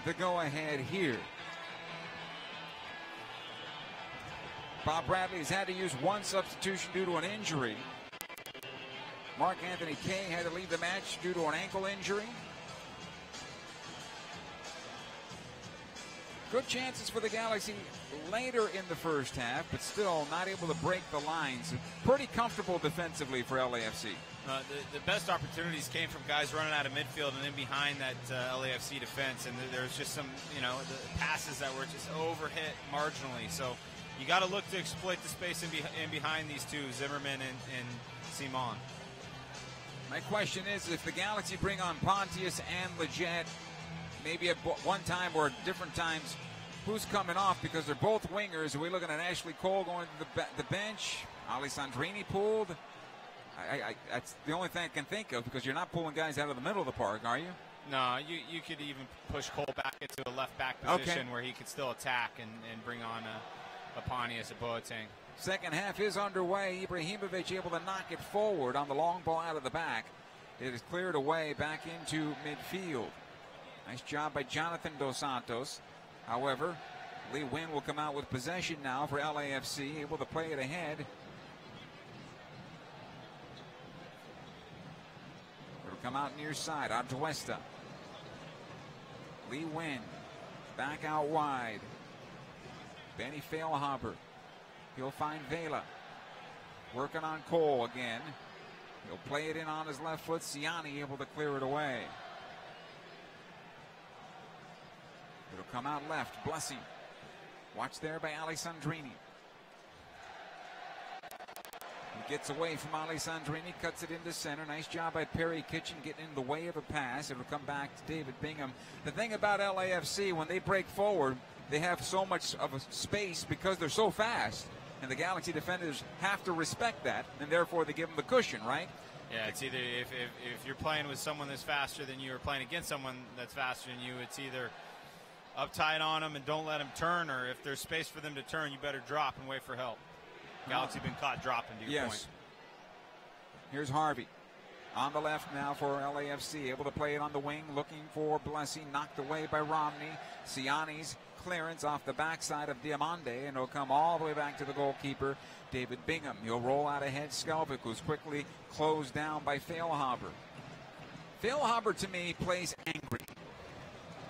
the go-ahead here. Bob Bradley has had to use one substitution due to an injury. Mark Anthony Kay had to leave the match due to an ankle injury. Good chances for the Galaxy later in the first half, but still not able to break the lines. Pretty comfortable defensively for LAFC. The best opportunities came from guys running out of midfield and in behind that LAFC defense, and there was just some, the passes that were just overhit marginally. So you got to look to exploit the space in behind these two, Zimmerman and Seamon. My question is, if the Galaxy bring on Pontius and Leggett, maybe at one time or at different times, who's coming off? Because they're both wingers. Are we looking at Ashley Cole going to the bench? Ollie Sundry pulled? That's the only thing I can think of, because you're not pulling guys out of the middle of the park, are you? No, you could even push Cole back into a left back position where he could still attack and bring on a Pontius, a Boateng. Second half is underway. Ibrahimovic able to knock it forward on the long ball out of the back. It is cleared away back into midfield. Nice job by Jonathan Dos Santos. However, Lee Wynn will come out with possession now for LAFC, able to play it ahead. It'll come out near side, Atuesta. Lee Wynn back out wide. Benny Feilhaber. He'll find Vela. Working on Cole again. He'll play it in on his left foot. Siani able to clear it away. It'll come out left. Blessing. Watch there by Ali Sandrini. He gets away from Ali Sandrini, cuts it into center. Nice job by Perry Kitchen getting in the way of a pass. It'll come back to David Bingham. The thing about LAFC, when they break forward, they have so much of a space because they're so fast. And the Galaxy defenders have to respect that, and therefore they give them the cushion, right? Yeah, it's either if you're playing with someone that's faster than you or playing against someone that's faster than you, it's either up tight on them and don't let them turn, or if there's space for them to turn, you better drop and wait for help. Galaxy been caught dropping, to your point. Here's Harvey on the left now for LAFC, able to play it on the wing, looking for Blessing, knocked away by Romney. Siani's clearance off the backside of Dimande, and it'll come all the way back to the goalkeeper, David Bingham. He'll roll out ahead, Skaldak, who's quickly closed down by Feilhaber. Feilhaber, to me, plays angry.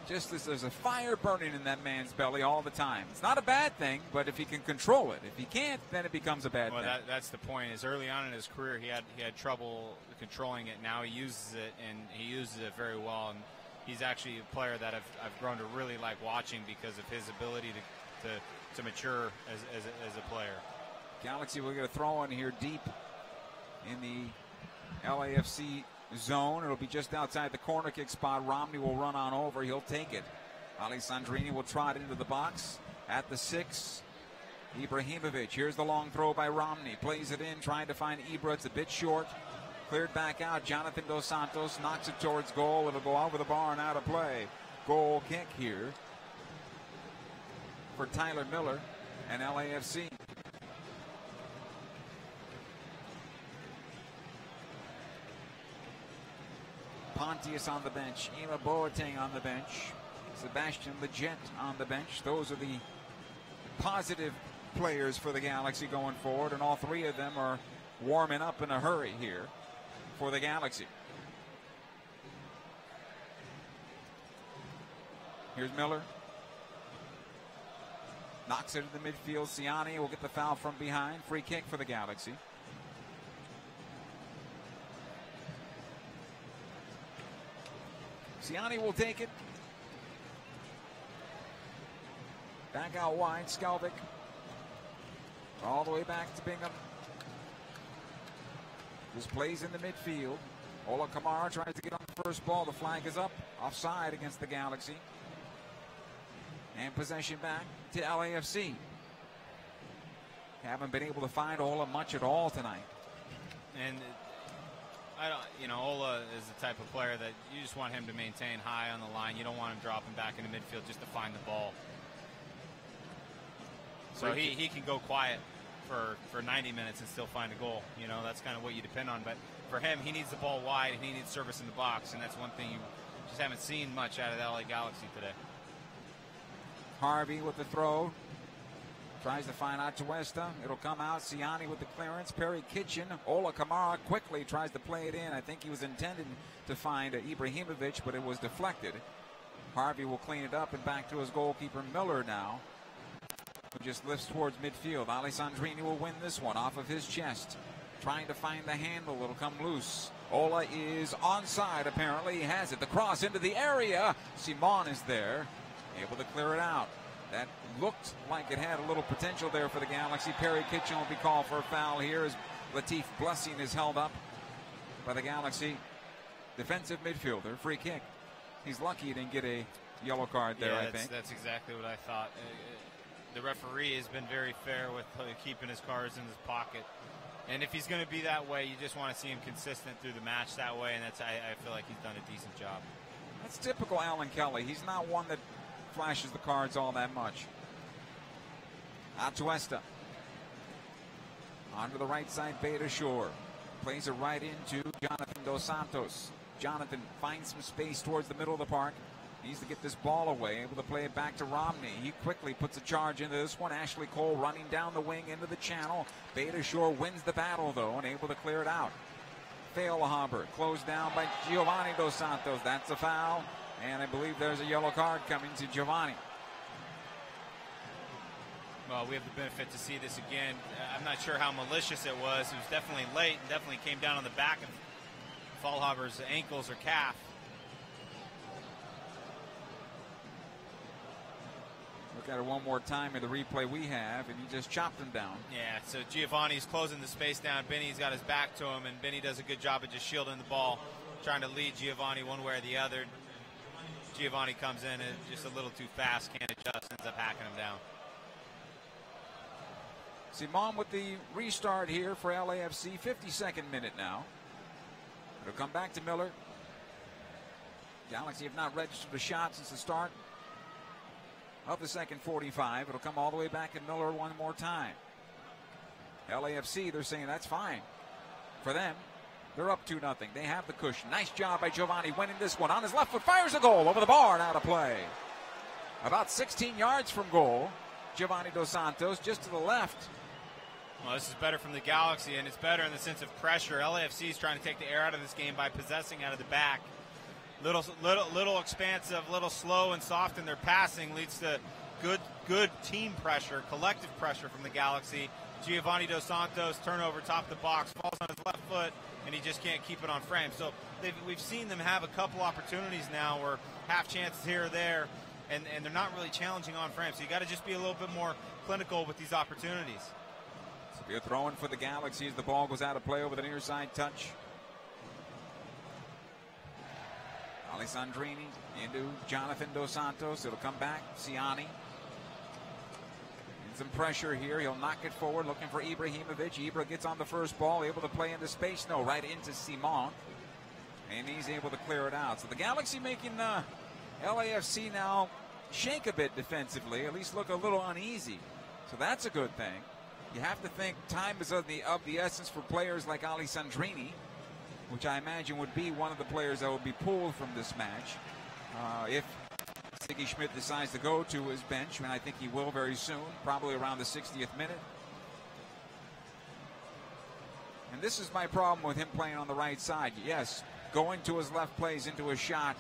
Just as there's a fire burning in that man's belly all the time. It's not a bad thing, but if he can control it. If he can't, then it becomes a bad thing. That's the point. Is early on in his career, he had trouble controlling it. Now he uses it, and he uses it very well. And he's actually a player that I've grown to really like watching because of his ability to mature as a player. Galaxy will get a throw in here deep in the LAFC zone. It'll be just outside the corner kick spot. Romney will run on over. He'll take it. Ali Sandrini will trot into the box at the 6. Ibrahimovic. Here's the long throw by Romney. Plays it in, trying to find Ibra. It's a bit short. Cleared back out. Jonathan Dos Santos knocks it towards goal. It'll go over the bar and out of play. Goal kick here for Tyler Miller and LAFC. Pontius on the bench. Ima Boateng on the bench. Sebastian Leggett on the bench. Those are the positive players for the Galaxy going forward, and all three of them are warming up in a hurry here for the Galaxy. Here's Miller. Knocks it into the midfield. Siani will get the foul from behind. Free kick for the Galaxy. Siani will take it. Back out wide, Skaldak. All the way back to Bingham. This plays in the midfield. Ola Kamara tries to get on the first ball. The flag is up. Offside against the Galaxy. And possession back to LAFC. Haven't been able to find Ola much at all tonight. And Ola is the type of player that you just want him to maintain high on the line. You don't want him dropping back into midfield just to find the ball. So he can go quiet for 90 minutes and still find a goal. That's kind of what you depend on. But for him, he needs the ball wide and he needs service in the box, and that's one thing you just haven't seen much out of the LA Galaxy today. Harvey with the throw. Tries to find Atuesta. It'll come out. Siani with the clearance. Perry Kitchen. Ola Kamara quickly tries to play it in. I think he was intended to find Ibrahimovic, but it was deflected. Harvey will clean it up and back to his goalkeeper Miller now, who just lifts towards midfield. Sundry will win this one off of his chest. Trying to find the handle. It'll come loose. Ola is onside apparently. He has it. The cross into the area. Seamon is there. Able to clear it out. That looked like it had a little potential there for the Galaxy. Perry Kitchen will be called for a foul here as Latif Blessing is held up by the Galaxy defensive midfielder. Free kick. He's lucky he didn't get a yellow card there, I think. That's exactly what I thought. The referee has been very fair with keeping his cards in his pocket. And if he's going to be that way, you just want to see him consistent through the match that way, and I feel like he's done a decent job. That's typical Alan Kelly. He's not one that flashes the cards all that much. Atuesta. Onto the right side, Beta Shore. Plays it right into Jonathan Dos Santos. Jonathan finds some space towards the middle of the park. Needs to get this ball away, able to play it back to Romney. He quickly puts a charge into this one. Ashley Cole running down the wing into the channel. Beta Shore wins the battle, though, and able to clear it out. Feilhaber closed down by Giovanni Dos Santos. That's a foul, and I believe there's a yellow card coming to Giovanni. Well, we have the benefit to see this again. I'm not sure how malicious it was. It was definitely late and definitely came down on the back of Feilhaber's ankles or calf. Look at it one more time in the replay we have, and he just chopped him down. Yeah, so Giovanni's closing the space down. Benny's got his back to him, and Benny does a good job of just shielding the ball, trying to lead Giovanni one way or the other. Giovanni comes in and just a little too fast, can't adjust, ends up hacking him down. Seamon with the restart here for LAFC. 52nd minute now. It'll come back to Miller. Galaxy have not registered a shot since the start of the second 45. It'll come all the way back at Miller one more time. LAFC, they're saying that's fine. For them, they're up 2-0. They have the cushion. Nice job by Giovanni winning this one. On his left foot, fires a goal over the bar and out of play. About 16 yards from goal. Giovanni Dos Santos just to the left. Well, this is better from the Galaxy, and it's better in the sense of pressure. LAFC is trying to take the air out of this game by possessing out of the back. Little expansive, little slow and soft in their passing leads to good team pressure, collective pressure from the Galaxy. Giovanni Dos Santos, turnover, top of the box, falls on his left foot, and he just can't keep it on frame. So we've seen them have a couple opportunities now where half chances here or there, and they're not really challenging on frame. So you got to just be a little bit more clinical with these opportunities. So be a throw-in for the Galaxy as the ball goes out of play over the near side touch. Sundry into Jonathan Dos Santos. It'll come back. Siani. And some pressure here. He'll knock it forward, looking for Ibrahimovic. Ibra gets on the first ball, able to play into space. No, right into Seamon. And he's able to clear it out. So the Galaxy making LAFC now shake a bit defensively, at least look a little uneasy. So that's a good thing. You have to think time is of the essence for players like Sundry, which I imagine would be one of the players that would be pulled from this match if Sigi Schmidt decides to go to his bench, and I think he will very soon, probably around the 60th minute. And this is my problem with him playing on the right side. Yes, going to his left plays into a shot,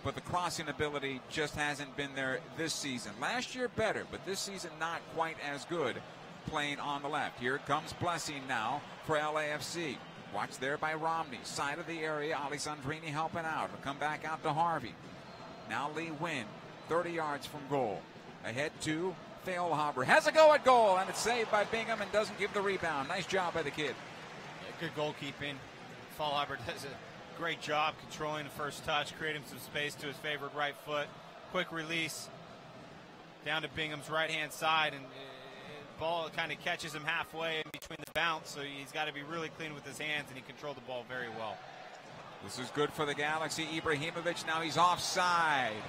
but the crossing ability just hasn't been there this season. Last year better, but this season not quite as good playing on the left. Here comes Blessing now for LAFC. Watch there by Romney. Side of the area. Sundry helping out. He'll come back out to Harvey. Now Lee Wynn, 30 yards from goal. Ahead to Feilhaber. Has a go at goal, and it's saved by Bingham and doesn't give the rebound. Nice job by the kid. Yeah, good goalkeeping. Feilhaber does a great job controlling the first touch, creating some space to his favored right foot. Quick release down to Bingham's right-hand side, and ball kind of catches him halfway in between the bounce, so he's got to be really clean with his hands, and he controlled the ball very well. This is good for the Galaxy. Ibrahimovic, now he's offside.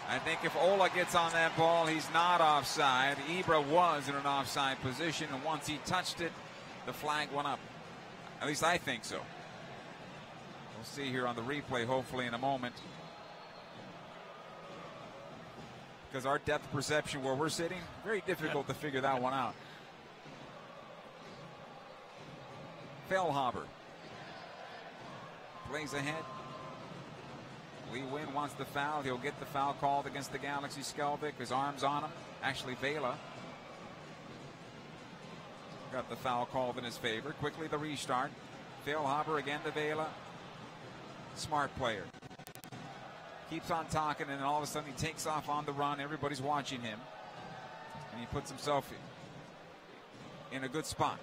I think if Ola gets on that ball, he's not offside. Ibra was in an offside position, and once he touched it, the flag went up. At least I think so. We'll see here on the replay, hopefully in a moment. Because our depth perception where we're sitting, very difficult to figure that one out. Feilhaber plays ahead. Lee Win wants the foul. He'll get the foul called against the Galaxy. Skaldak, his arms on him. Actually, Availa got the foul called in his favor. Quickly the restart. Feilhaber again to Availa. Smart player. Keeps on talking, and then all of a sudden he takes off on the run. Everybody's watching him. And he puts himself in a good spot.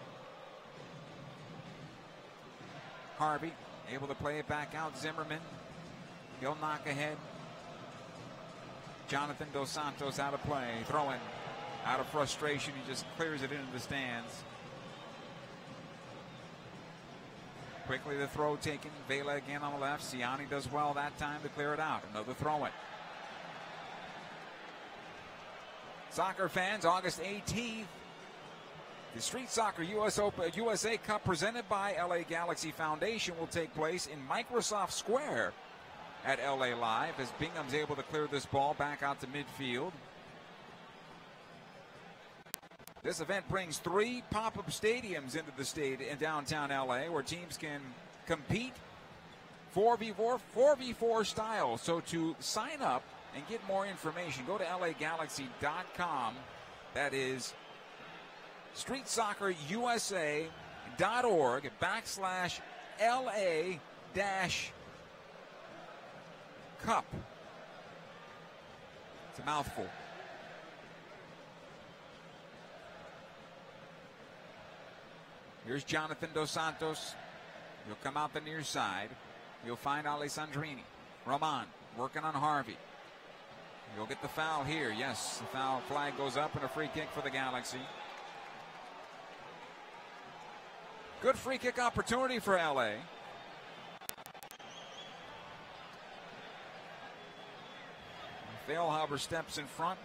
Harvey able to play it back out. Zimmerman. He'll knock ahead. Jonathan Dos Santos out of play. Throwing out of frustration. He just clears it into the stands. Quickly the throw taken. Availa again on the left. Siani does well that time to clear it out. Another throw in. Soccer fans, August 18th. The Street Soccer USA Cup presented by LA Galaxy Foundation will take place in Microsoft Square at LA Live as Bingham's able to clear this ball back out to midfield. This event brings 3 pop-up stadiums into the stadium in downtown LA where teams can compete 4v4 style. So to sign up and get more information, go to lagalaxy.com. That is streetsoccerusa.org/LA-Cup. It's a mouthful. Here's Jonathan Dos Santos. He'll come out the near side. He'll find Sundry. Roman working on Harvey. He'll get the foul here. Yes, the foul flag goes up and a free kick for the Galaxy. Good free kick opportunity for LA. Feilhaber steps in front.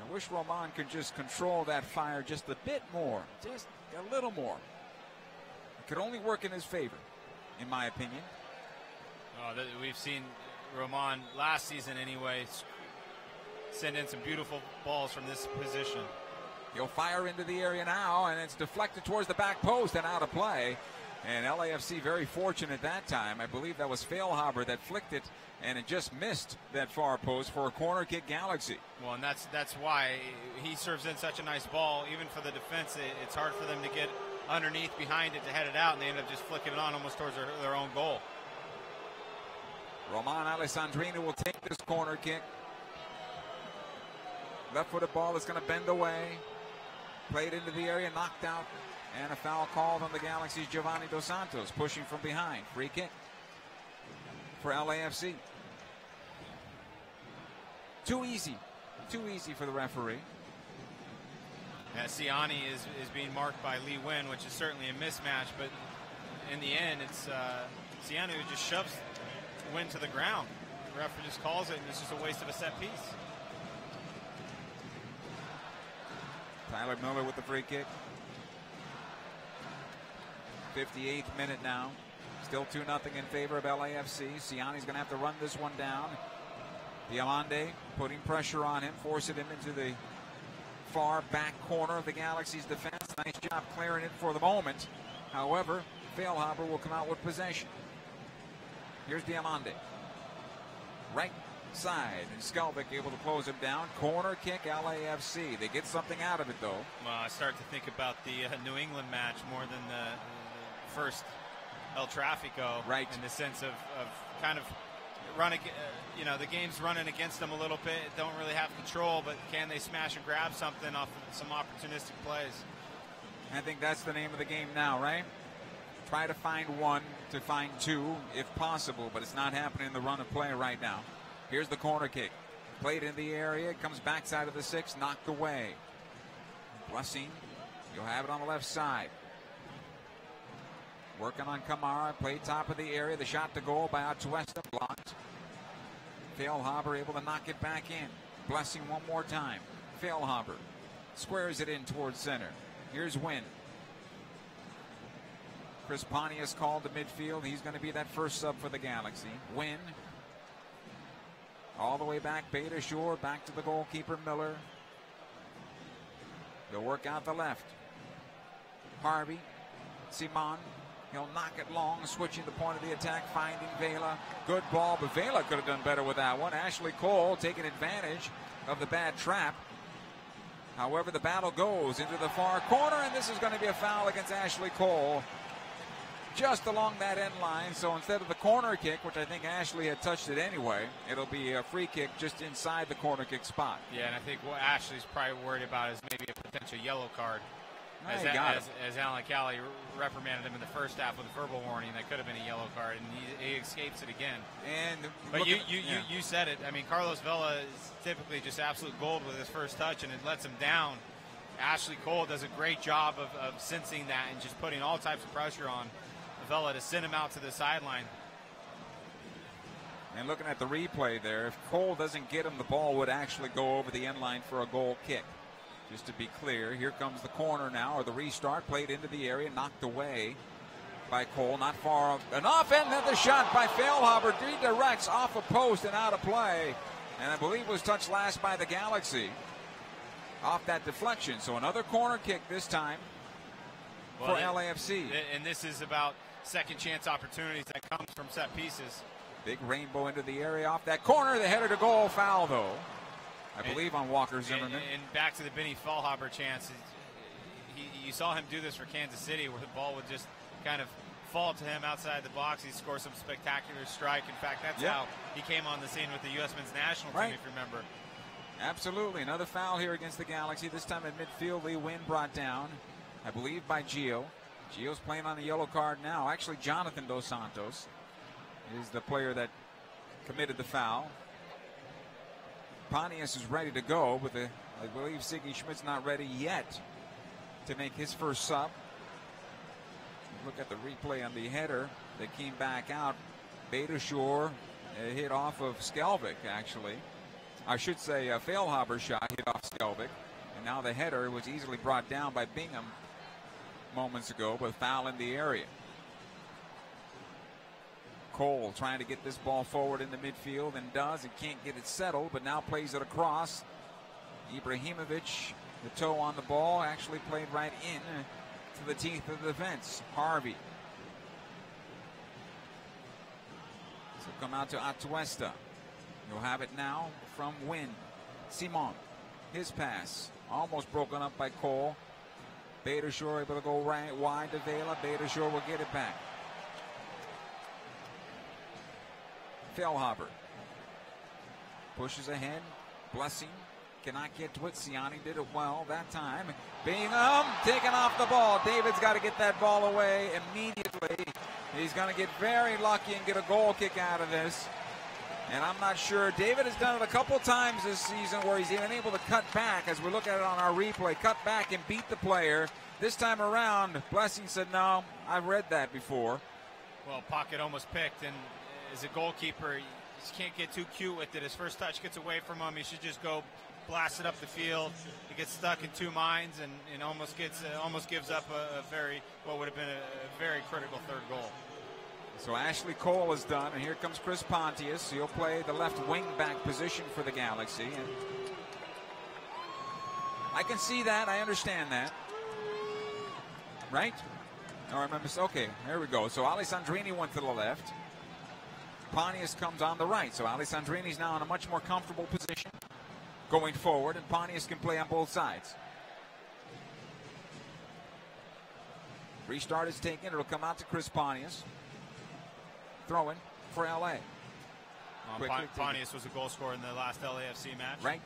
I wish Roman could just control that fire just a bit more. Just a little more. It could only work in his favor, in my opinion. We've seen Roman last season anyway send in some beautiful balls from this position. He'll fire into the area now, and it's deflected towards the back post and out of play. And LAFC very fortunate that time. I believe that was Feilhaber that flicked it, and it just missed that far post for a corner kick Galaxy. Well, and that's why he serves in such a nice ball. Even for the defense, it's hard for them to get underneath behind it to head it out, and they end up just flicking it on almost towards their own goal. Roman Alessandrini will take this corner kick. Left-footed ball is going to bend away. Played into the area, knocked out, and a foul called on the Galaxy's Giovanni Dos Santos, pushing from behind. Free kick for LAFC. Too easy for the referee. Yeah, Siani is being marked by Lee Win, which is certainly a mismatch, but in the end, it's Siani who just shoves Win to the ground. The referee just calls it, and it's just a waste of a set piece. Tyler Miller with the free kick. 58th minute now. Still 2-0 in favor of LAFC. Siani's going to have to run this one down. Dimande putting pressure on him, forcing him into the far back corner of the Galaxy's defense. Nice job clearing it for the moment. However, Feilhaber will come out with possession. Here's Dimande. Right side, and Skaldak able to close him down. Corner kick, LAFC. They get something out of it, though. Well, I start to think about the New England match more than the first El Tráfico. Right. In the sense of kind of running, the game's running against them a little bit. Don't really have control, but can they smash and grab something off of some opportunistic plays? I think that's the name of the game now, right? Try to find one, to find two, if possible, but it's not happening in the run of play right now. Here's the corner kick. Played in the area, comes backside of the 6, knocked away. Blessing, you'll have it on the left side. Working on Kamara, played top of the area. The shot to goal by Atuesta, blocked. Feilhaber able to knock it back in. Blessing one more time. Feilhaber squares it in towards center. Here's Wynn. Chris Pontius called to midfield. He's going to be that first sub for the Galaxy. Wynn. All the way back, Beta Shore, back to the goalkeeper, Miller. They'll work out the left. Harvey. Seamon. He'll knock it long, switching the point of the attack, finding Availa. Good ball, but Availa could have done better with that one. Ashley Cole taking advantage of the bad trap. However, the battle goes into the far corner, and this is going to be a foul against Ashley Cole. Just along that end line, so instead of the corner kick, which I think Ashley had touched it anyway, it'll be a free kick just inside the corner kick spot. Yeah, and I think what Ashley's probably worried about is maybe a potential yellow card. As Alan Cali reprimanded him in the first half with a verbal warning, that could have been a yellow card, and he escapes it again. But you said it. I mean, Carlos Vela is typically just absolute gold with his first touch, and it lets him down. Ashley Cole does a great job of sensing that and just putting all types of pressure on Vela to send him out to the sideline. And looking at the replay there, if Cole doesn't get him, the ball would actually go over the end line for a goal kick. Just to be clear, here comes the corner now, or the restart, played into the area, knocked away by Cole, not far enough, and then the shot by Feilhaber redirects off a post and out of play, and I believe was touched last by the Galaxy off that deflection. So another corner kick this time for LAFC. And this is about second chance opportunities that comes from set pieces. Big rainbow into the area off that corner, the header to goal, foul though. I believe on Walker Zimmerman. And back to the Benny Feilhaber chance. You saw him do this for Kansas City, where the ball would just kind of fall to him outside the box. He scored some spectacular strike. In fact, that's how he came on the scene with the U.S. men's national team, if you remember. Absolutely. Another foul here against the Galaxy. This time at midfield, Lee Wynn brought down, I believe, by Gio. Gio's playing on the yellow card now. Actually, Jonathan Dos Santos is the player that committed the foul. Pontius is ready to go, but I believe Siggy Schmidt's not ready yet to make his first sub. Look at the replay on the header that came back out. Beta Shore hit off of Skaldak, actually. I should say a Feilhaber shot hit off Skaldak. And now the header was easily brought down by Bingham moments ago, but foul in the area. Cole trying to get this ball forward in the midfield and does. He can't get it settled, but now plays it across. Ibrahimovic, the toe on the ball, actually played right in to the teeth of the defense. Harvey. So come out to Atuesta. You'll have it now from Wynn. Seamon, his pass, almost broken up by Cole. Beta Shore able to go right wide to Availa. Beta Shore will get it back. Feilhaber pushes ahead. Blessing cannot get to it. Siani did it well that time. Bingham taking off the ball. David's got to get that ball away immediately. He's going to get very lucky and get a goal kick out of this. And I'm not sure. David has done it a couple times this season where he's even able to cut back, as we look at it on our replay, cut back and beat the player. This time around, Blessing said, no, I've read that before. Well, pocket almost picked, and as a goalkeeper, you just can't get too cute with it. His first touch gets away from him. He should just go blast it up the field. He gets stuck in two minds and almost gives up what would have been a very critical third goal. So Ashley Cole is done, and here comes Chris Pontius. He'll play the left wing back position for the Galaxy. And I can see that. I understand that. Right? No, I remember. Okay, there we go. So Ollie Sundry went to the left. Pontius comes on the right. So Ollie Sundry's now in a much more comfortable position going forward, and Pontius can play on both sides. Restart is taken. It'll come out to Chris Pontius. Throwing for LA. Pontius was a goal scorer in the last LAFC match. Right.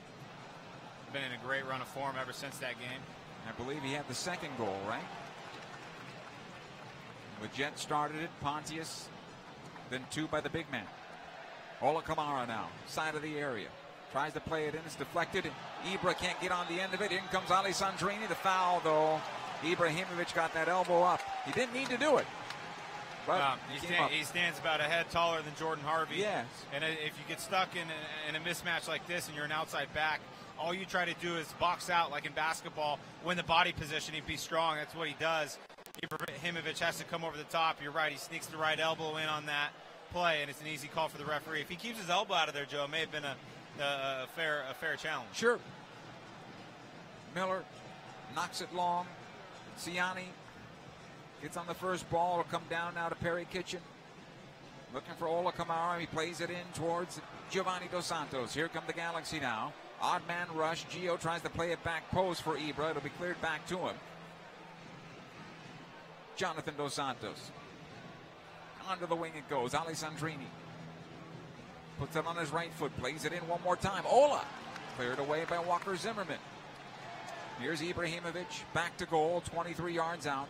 Been in a great run of form ever since that game. I believe he had the second goal, right? Leggett started it. Pontius, then two by the big man. Ola Kamara now, side of the area. Tries to play it in. It's deflected. Ibra can't get on the end of it. In comes Ollie Sundry. The foul, though. Ibrahimovic got that elbow up. He didn't need to do it. But he stands about a head taller than Jordan Harvey. Yes. And if you get stuck in a mismatch like this and you're an outside back, all you try to do is box out like in basketball, win the body position, and be strong. That's what he does. Ibrahimovic has to come over the top. You're right. He sneaks the right elbow in on that play, and it's an easy call for the referee. If he keeps his elbow out of there, Joe, it may have been a fair challenge. Sure. Miller knocks it long. Siani gets on the first ball. It'll come down now to Perry Kitchen. Looking for Ola Kamara. He plays it in towards Giovanni Dos Santos. Here come the Galaxy now. Odd man rush. Gio tries to play it back post for Ibra. It'll be cleared back to him. Jonathan Dos Santos. Onto the wing it goes. Ali Sandrini puts it on his right foot. Plays it in one more time. Ola cleared away by Walker Zimmerman. Here's Ibrahimovic. Back to goal. 23 yards out.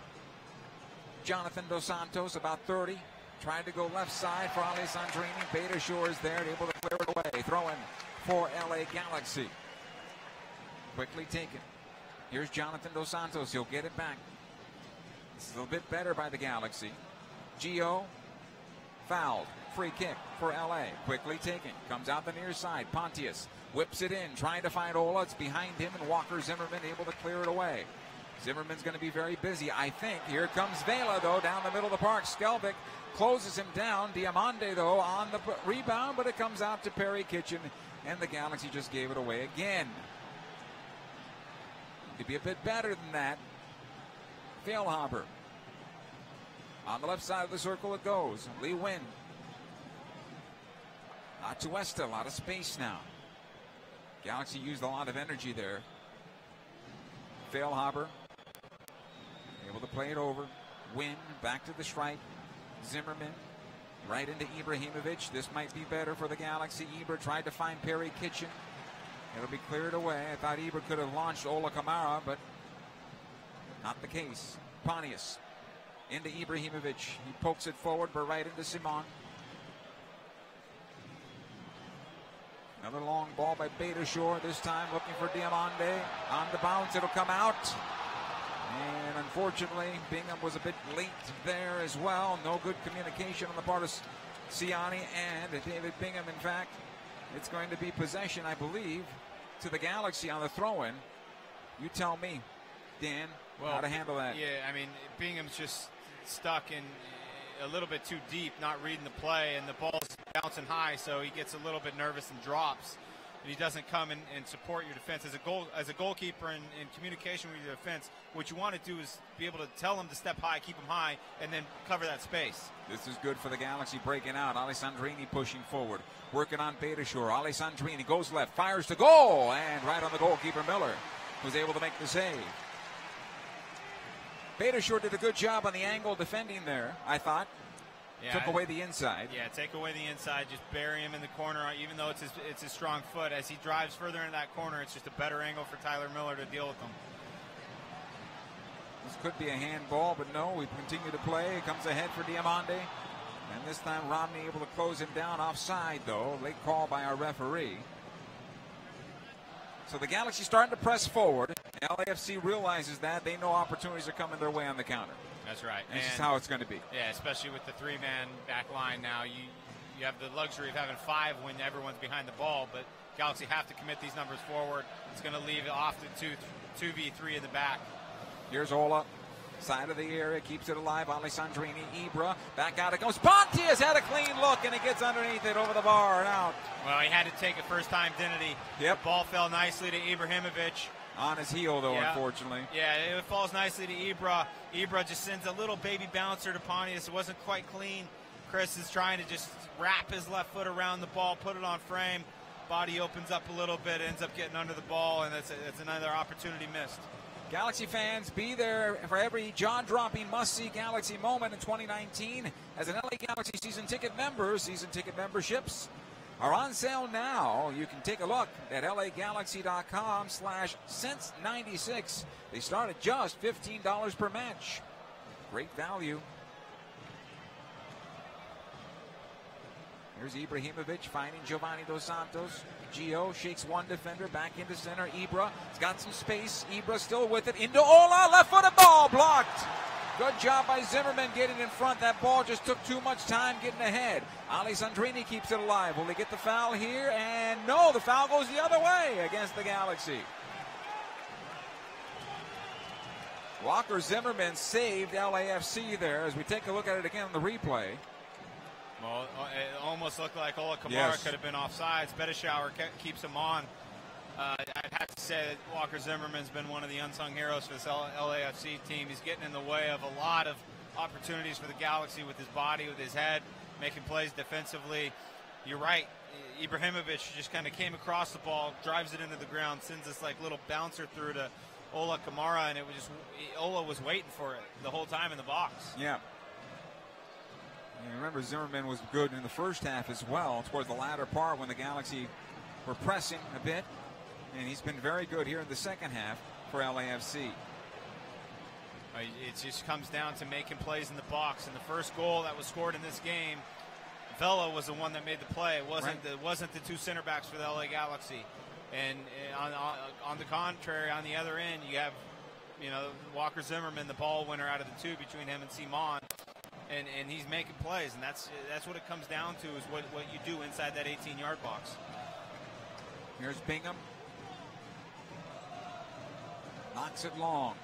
Jonathan Dos Santos about 30. Trying to go left side for Ali Sandrini. Beta Shore is there, able to clear it away. Throw in for LA Galaxy. Quickly taken. Here's Jonathan Dos Santos. He'll get it back. This is a bit better by the Galaxy. Gio fouled. Free kick for LA. Quickly taken. Comes out the near side. Pontius whips it in. Trying to find Ola. It's behind him, and Walker Zimmerman able to clear it away. Zimmerman's going to be very busy, I think. Here comes Availa, though, down the middle of the park. Skaldak closes him down. Dimande, though, on the rebound, but it comes out to Perry Kitchen, and the Galaxy just gave it away again. Could be a bit better than that. Feilhaber. On the left side of the circle it goes. Lee Win. Atuesta, a lot of space now. Galaxy used a lot of energy there. Feilhaber able to play it over. Win back to the stripe. Zimmerman right into Ibrahimovic. This might be better for the Galaxy. Ibra tried to find Perry Kitchen. It'll be cleared away. I thought Ibra could have launched Ola Kamara, but not the case. Pontius into Ibrahimovic. He pokes it forward, but right into Seamon. Another long ball by Beta Shore, this time looking for Dimande. On the bounce, it'll come out. And unfortunately, Bingham was a bit late there as well. No good communication on the part of Siani and David Bingham. In fact, it's going to be possession, I believe, to the Galaxy on the throw-in. You tell me, Dan, how to handle that. Yeah, I mean, Bingham's just stuck in a little bit too deep, not reading the play, and the ball's bouncing high, so he gets a little bit nervous and drops. And he doesn't come and support your defense. As a goalkeeper in communication with your defense, what you want to do is be able to tell him to step high, keep him high, and then cover that space. This is good for the Galaxy breaking out. Ali Sandrini pushing forward, working on Beta Shore. Ali Sandrini goes left, fires to goal, and right on the goalkeeper Miller was able to make the save. Beta Shore did a good job on the angle defending there, I thought. Yeah, took away the inside. Yeah, take away the inside. Just bury him in the corner, even though it's his strong foot. As he drives further into that corner, it's just a better angle for Tyler Miller to deal with him. This could be a handball, but no, we continue to play. It comes ahead for Dimande. And this time Romney able to close him down offside, though. Late call by our referee. So the Galaxy starting to press forward. LAFC realizes that. They know opportunities are coming their way on the counter. That's right. And this is how it's going to be. Yeah, especially with the three-man back line now. You have the luxury of having five when everyone's behind the ball, but Galaxy have to commit these numbers forward. It's going to leave it off to 2v3 in the back. Here's Ola. Side of the area, keeps it alive. Ali Sandrini, Ibra, back out it goes. Pontius had a clean look, and he gets underneath it over the bar and out. Well, he had to take it first time, didn't he? Yep. The ball fell nicely to Ibrahimovic. On his heel, though, unfortunately. Yeah, it falls nicely to Ibra. Ibra just sends a little baby bouncer to Pontius. It wasn't quite clean. Chris is trying to just wrap his left foot around the ball, put it on frame. Body opens up a little bit, ends up getting under the ball, and it's another opportunity missed. Galaxy fans, be there for every jaw-dropping, must-see Galaxy moment in 2019. As an LA Galaxy season ticket member, season ticket memberships are on sale now. You can take a look at lagalaxy.com/since96. They start at just $15 per match. Great value. Here's Ibrahimovic finding Giovanni Dos Santos. Gio shakes one defender back into center. Ibra has got some space. Ibra still with it. Into Ola. Left-footed ball blocked. Good job by Zimmerman getting in front. That ball just took too much time getting ahead. Ali Sundry keeps it alive. Will he get the foul here? And no, the foul goes the other way against the Galaxy. Walker Zimmerman saved LAFC there as we take a look at it again on the replay. Well, it almost looked like Ola Kamara could have been offsides. Betishauer keeps him on. I'd have to say that Walker Zimmerman's been one of the unsung heroes for this LAFC team. He's getting in the way of a lot of opportunities for the Galaxy with his body, with his head, making plays defensively. You're right. Ibrahimovic just kind of came across the ball, drives it into the ground, sends this like little bouncer through to Ola Kamara, and it was just Ola was waiting for it the whole time in the box. Yeah. And remember, Zimmerman was good in the first half as well, towards the latter part when the Galaxy were pressing a bit. And he's been very good here in the second half for LAFC. It just comes down to making plays in the box. And the first goal that was scored in this game, Vela was the one that made the play. It wasn't the two center backs for the LA Galaxy. And on the contrary, on the other end, you have Walker Zimmerman, the ball winner out of the two between him and Seamon. And he's making plays, and that's what it comes down to, is what you do inside that 18-yard box. Here's Bingham. Knocks it long.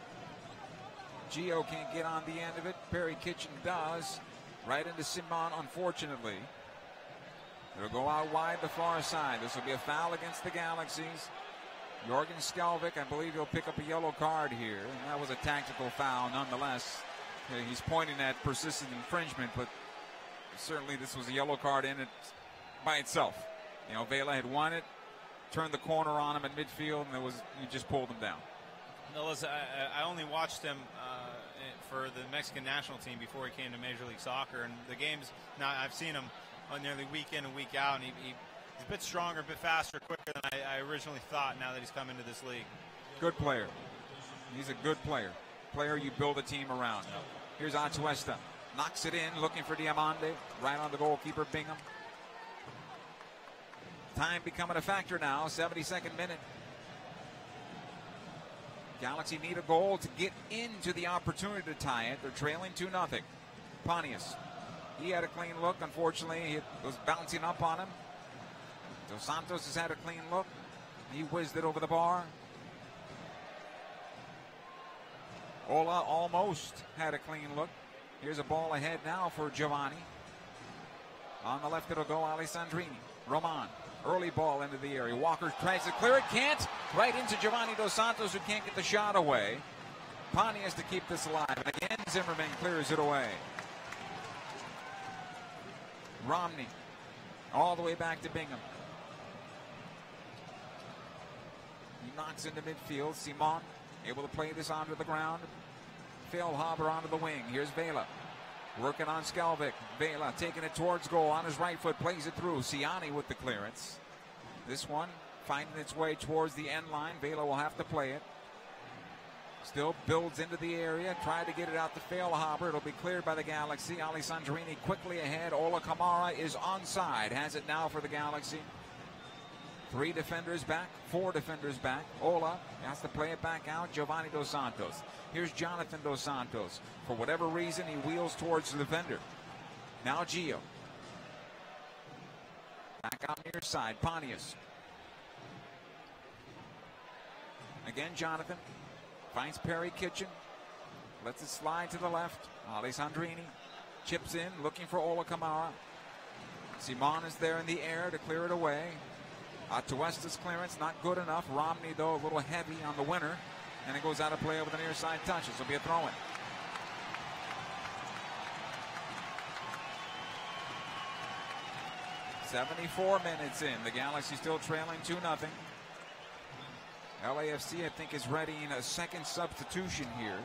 Gio can't get on the end of it. Perry Kitchen does. Right into Seamon, unfortunately. It'll go out wide the far side. This will be a foul against the Galaxies. Jrgen Skaldak, I believe he'll pick up a yellow card here. And that was a tactical foul nonetheless. He's pointing at persistent infringement, but certainly this was a yellow card in it by itself. Availa had won it, turned the corner on him at midfield, and he just pulled him down. No, listen, I only watched him for the Mexican national team before he came to Major League Soccer, and the games, now I've seen him on nearly week in and week out, and he's a bit stronger, a bit faster, quicker than I originally thought now that he's come into this league. Good player. He's a good player. Player you build a team around. Yep. Here's Atuesta. Knocks it in, looking for Dimande. Right on the goalkeeper, Bingham. Time becoming a factor now, 72nd minute. Galaxy need a goal to get into the opportunity to tie it. They're trailing 2-0. Pontius. He had a clean look. Unfortunately, he was bouncing up on him. Dos Santos has had a clean look. He whizzed it over the bar. Ola almost had a clean look. Here's a ball ahead now for Giovanni. On the left it'll go Ali Sundry. Roman. Early ball into the area. Walker tries to clear it. Can't. Right into Giovanni Dos Santos, who can't get the shot away. Pontius to keep this alive. And again, Zimmerman clears it away. Romney. All the way back to Bingham. He knocks into midfield. Seamon able to play this onto the ground. Feilhaber onto the wing. Here's Availa. Working on Skaldak. Availa taking it towards goal on his right foot. Plays it through. Siani with the clearance. This one finding its way towards the end line. Availa will have to play it. Still builds into the area. Tried to get it out to Feilhaber. It'll be cleared by the Galaxy. Ali Sundry quickly ahead. Ola Kamara is onside. Has it now for the Galaxy. 3 defenders back, 4 defenders back. Ola has to play it back out. Giovanni Dos Santos. Here's Jonathan Dos Santos. For whatever reason, he wheels towards the defender. Now Gio. Back out near side. Pontius. Again, Jonathan. Finds Perry Kitchen. Lets it slide to the left. Ali Sundry chips in, looking for Ola Kamara. Seamon is there in the air to clear it away. Atuesta's clearance not good enough. Romney, though, a little heavy on the winner. And it goes out of play over the near side touch. This will be a throw-in. "74 minutes in. The Galaxy still trailing 2-0. LAFC, I think, is readying a second substitution here.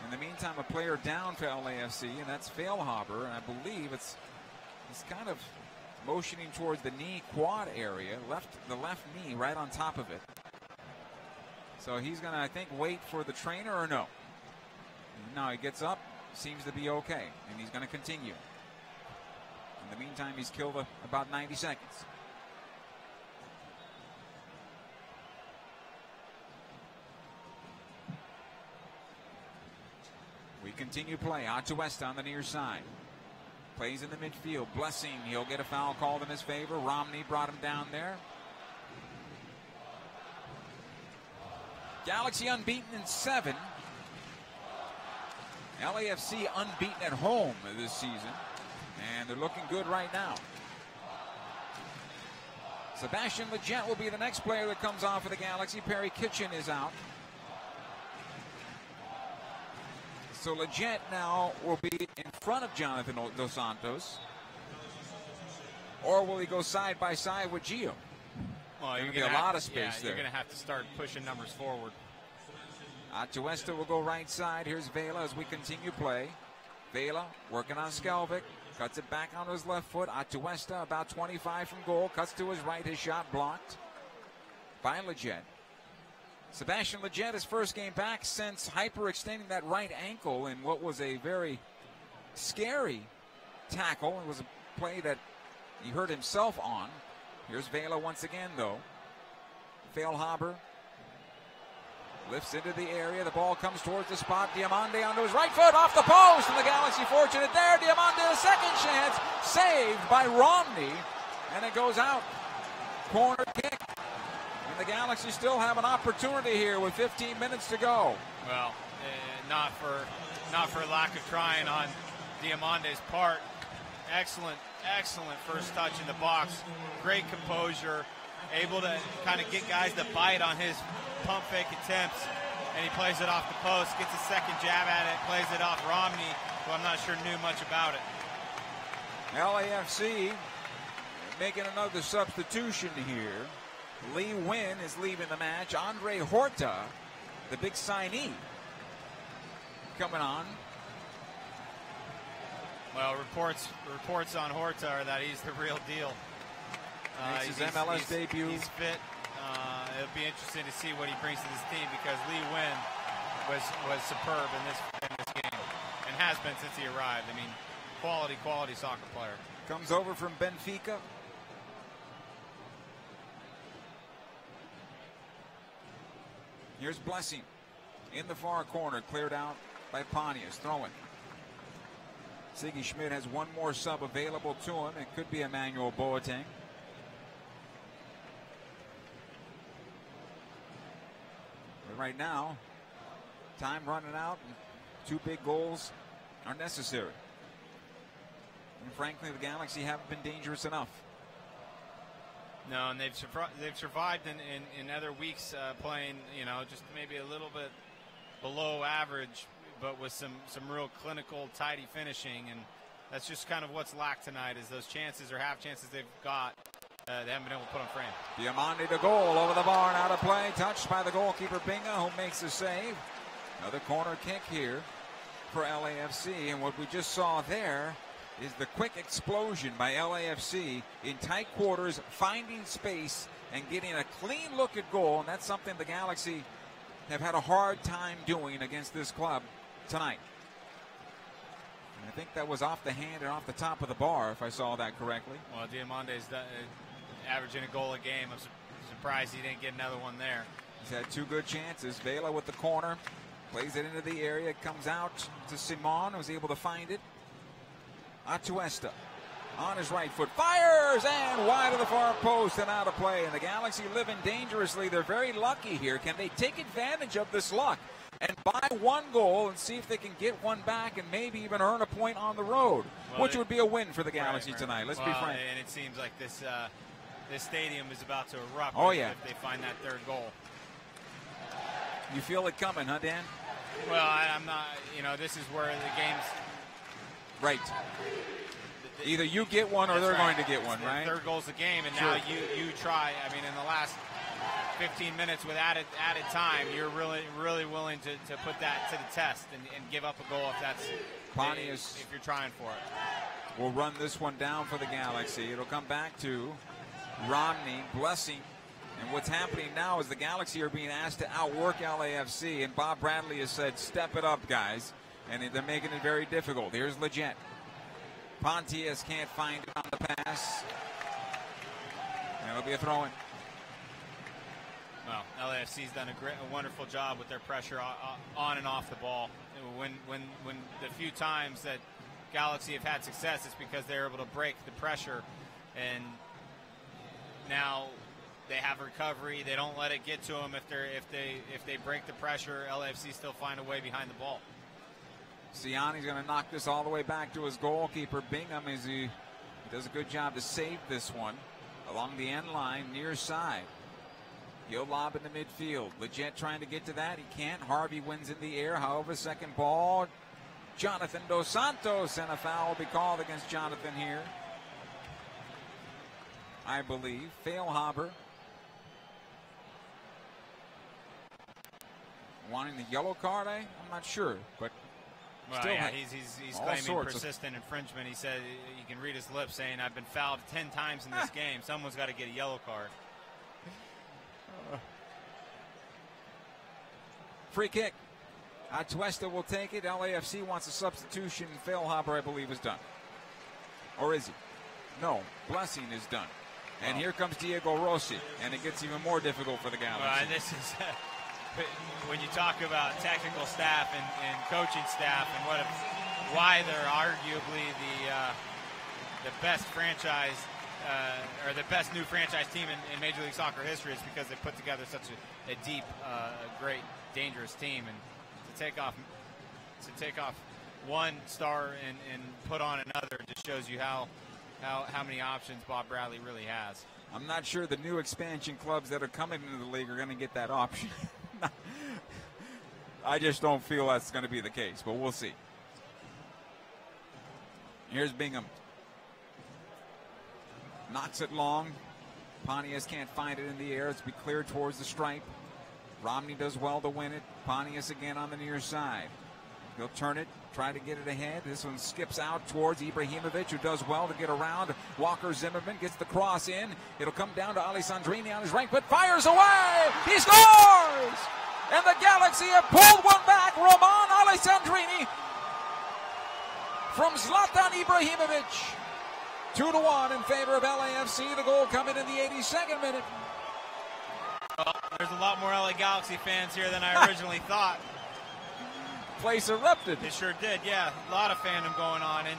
In the meantime, a player down for LAFC, and that's Feilhaber. And I believe he's kind of motioning towards the knee quad area, the left knee right on top of it. So he's going to, I think, wait for the trainer, or no? No, he gets up, seems to be okay, and he's going to continue. In the meantime, he's killed about 90 seconds. We continue play. Atuesta on the near side. Plays in the midfield. Blessing. He'll get a foul called in his favor. Romney brought him down there. Galaxy unbeaten in 7. LAFC unbeaten at home this season. And they're looking good right now. Sebastian Lletget will be the next player that comes off for the Galaxy. Perry Kitchen is out. So Lletget now will be in front of Jonathan Dos Santos. Or will he go side by side with Gio? Well, you're going to be a lot of space there. You're going to have to start pushing numbers forward. Atuesta will go right side. Here's Availa as we continue play. Availa working on Skaldak. Cuts it back on his left foot. Atuesta about 25 from goal. Cuts to his right. His shot blocked by Lletget. Sebastian Lletget, his first game back since hyperextending that right ankle in what was a very scary tackle. It was a play that he hurt himself on. Here's Availa once again, though. Feilhaber lifts into the area. The ball comes towards the spot. Dimande onto his right foot, off the post, and the Galaxy fortunate there. Dimande, a second chance, saved by Romney, and it goes out. Corner kick. And the Galaxy still have an opportunity here with 15 minutes to go. Well, not for lack of trying on Diamande's part. Excellent first touch in the box. Great composure. Able to kind of get guys to bite on his pump fake attempts. And he plays it off the post, gets a second jab at it, plays it off Romney, who I'm not sure knew much about it. LAFC making another substitution here. Lee Wynn is leaving the match. Andre Horta, the big signee, coming on. Well, reports on Horta are that he's the real deal. Makes his MLS debut. He's fit. It'll be interesting to see what he brings to this team, because Lee Wynn was superb in this game, and has been since he arrived. I mean, quality soccer player. Comes over from Benfica. Here's Blessing in the far corner, cleared out by Pontius. Throwing. Siggy Schmidt has one more sub available to him. It could be Emmanuel Boateng. But right now, time running out. And 2 big goals are necessary. And frankly, the Galaxy haven't been dangerous enough. No, and they've survived in other weeks playing, just maybe a little bit below average, but with some real clinical, tidy finishing, and that's just kind of what's lacked tonight, is those chances or half chances they've got, they haven't been able to put on frame. Dimande to goal, over the bar and out of play, touched by the goalkeeper Binga, who makes the save. Another corner kick here for LAFC, and what we just saw there is the quick explosion by LAFC in tight quarters, finding space and getting a clean look at goal, and that's something the Galaxy have had a hard time doing against this club tonight. And I think that was off the hand and off the top of the bar, if I saw that correctly. Well, Diamande's averaging a goal a game. I'm surprised he didn't get another one there. He's had 2 good chances. Availa with the corner, plays it into the area, comes out to Seamon, who's able to find it. Atuesta on his right foot, fires, and wide of the far post and out of play. And the Galaxy living dangerously. They're very lucky here. Can they take advantage of this luck and buy 1 goal and see if they can get one back and maybe even earn a point on the road, which would be a win for the Galaxy tonight. Let's be frank. And it seems like this stadium is about to erupt if they find that 3rd goal. You feel it coming, huh, Dan? Well, I'm not, this is where the game's... Right. Either you get one or they're going to get one, right? 3rd goal's the game, and now you try. I mean, in the last 15 minutes with added time, you're really willing to put that to the test and give up a goal if you're trying for it. We'll run this one down for the Galaxy. It'll come back to Romney, Blessing. And what's happening now is the Galaxy are being asked to outwork LAFC, and Bob Bradley has said, step it up, guys. And they're making it very difficult. Here's Leggett. Pontius can't find it on the pass. And it'll be a throw-in. Well, LAFC's done a wonderful job with their pressure on and off the ball. When the few times that Galaxy have had success, it's because they're able to break the pressure. And now they have recovery. They don't let it get to them. If they break the pressure, LAFC still find a way behind the ball. Siani's going to knock this all the way back to his goalkeeper, Bingham, as he does a good job to save this one along the end line, near side. He'll lob in the midfield. Leggett trying to get to that. He can't. Harvey wins in the air. However, second ball, Jonathan Dos Santos, and a foul will be called against Jonathan here, I believe. Feilhaber wanting the yellow card, I'm not sure, but well, still, yeah, he's claiming persistent infringement. He said, you can read his lips saying, I've been fouled 10 times in this game. Someone's got to get a yellow card. Free kick. Atuesta will take it. LAFC wants a substitution. Feilhaber, I believe, is done. Or is he? No. Blessing is done. And here comes Diego Rossi. And it gets even more difficult for the Galaxy. Well, and this is... when you talk about technical staff and coaching staff and why they're arguably the best franchise or the best new franchise team in Major League Soccer history, is because they put together such a deep, great, dangerous team. And to take off one star and put on another just shows you how many options Bob Bradley really has. I'm not sure the new expansion clubs that are coming into the league are going to get that option. I just don't feel that's going to be the case, but we'll see. Here's Bingham. Knocks it long. Pontius can't find it in the air. It's be cleared towards the stripe. Romney does well to win it. Pontius again on the near side. He'll turn it, try to get it ahead. This one skips out towards Ibrahimovic, who does well to get around. Walker Zimmerman gets the cross in. It'll come down to Ollie Sundry on his right foot. Fires away! He scores! And the Galaxy have pulled one back. Roman Alessandrini from Zlatan Ibrahimovic. 2-1 in favor of LAFC. The goal coming in the 82nd minute. Well, there's a lot more LA Galaxy fans here than I originally thought. Place erupted. It sure did, yeah. A lot of fandom going on. And,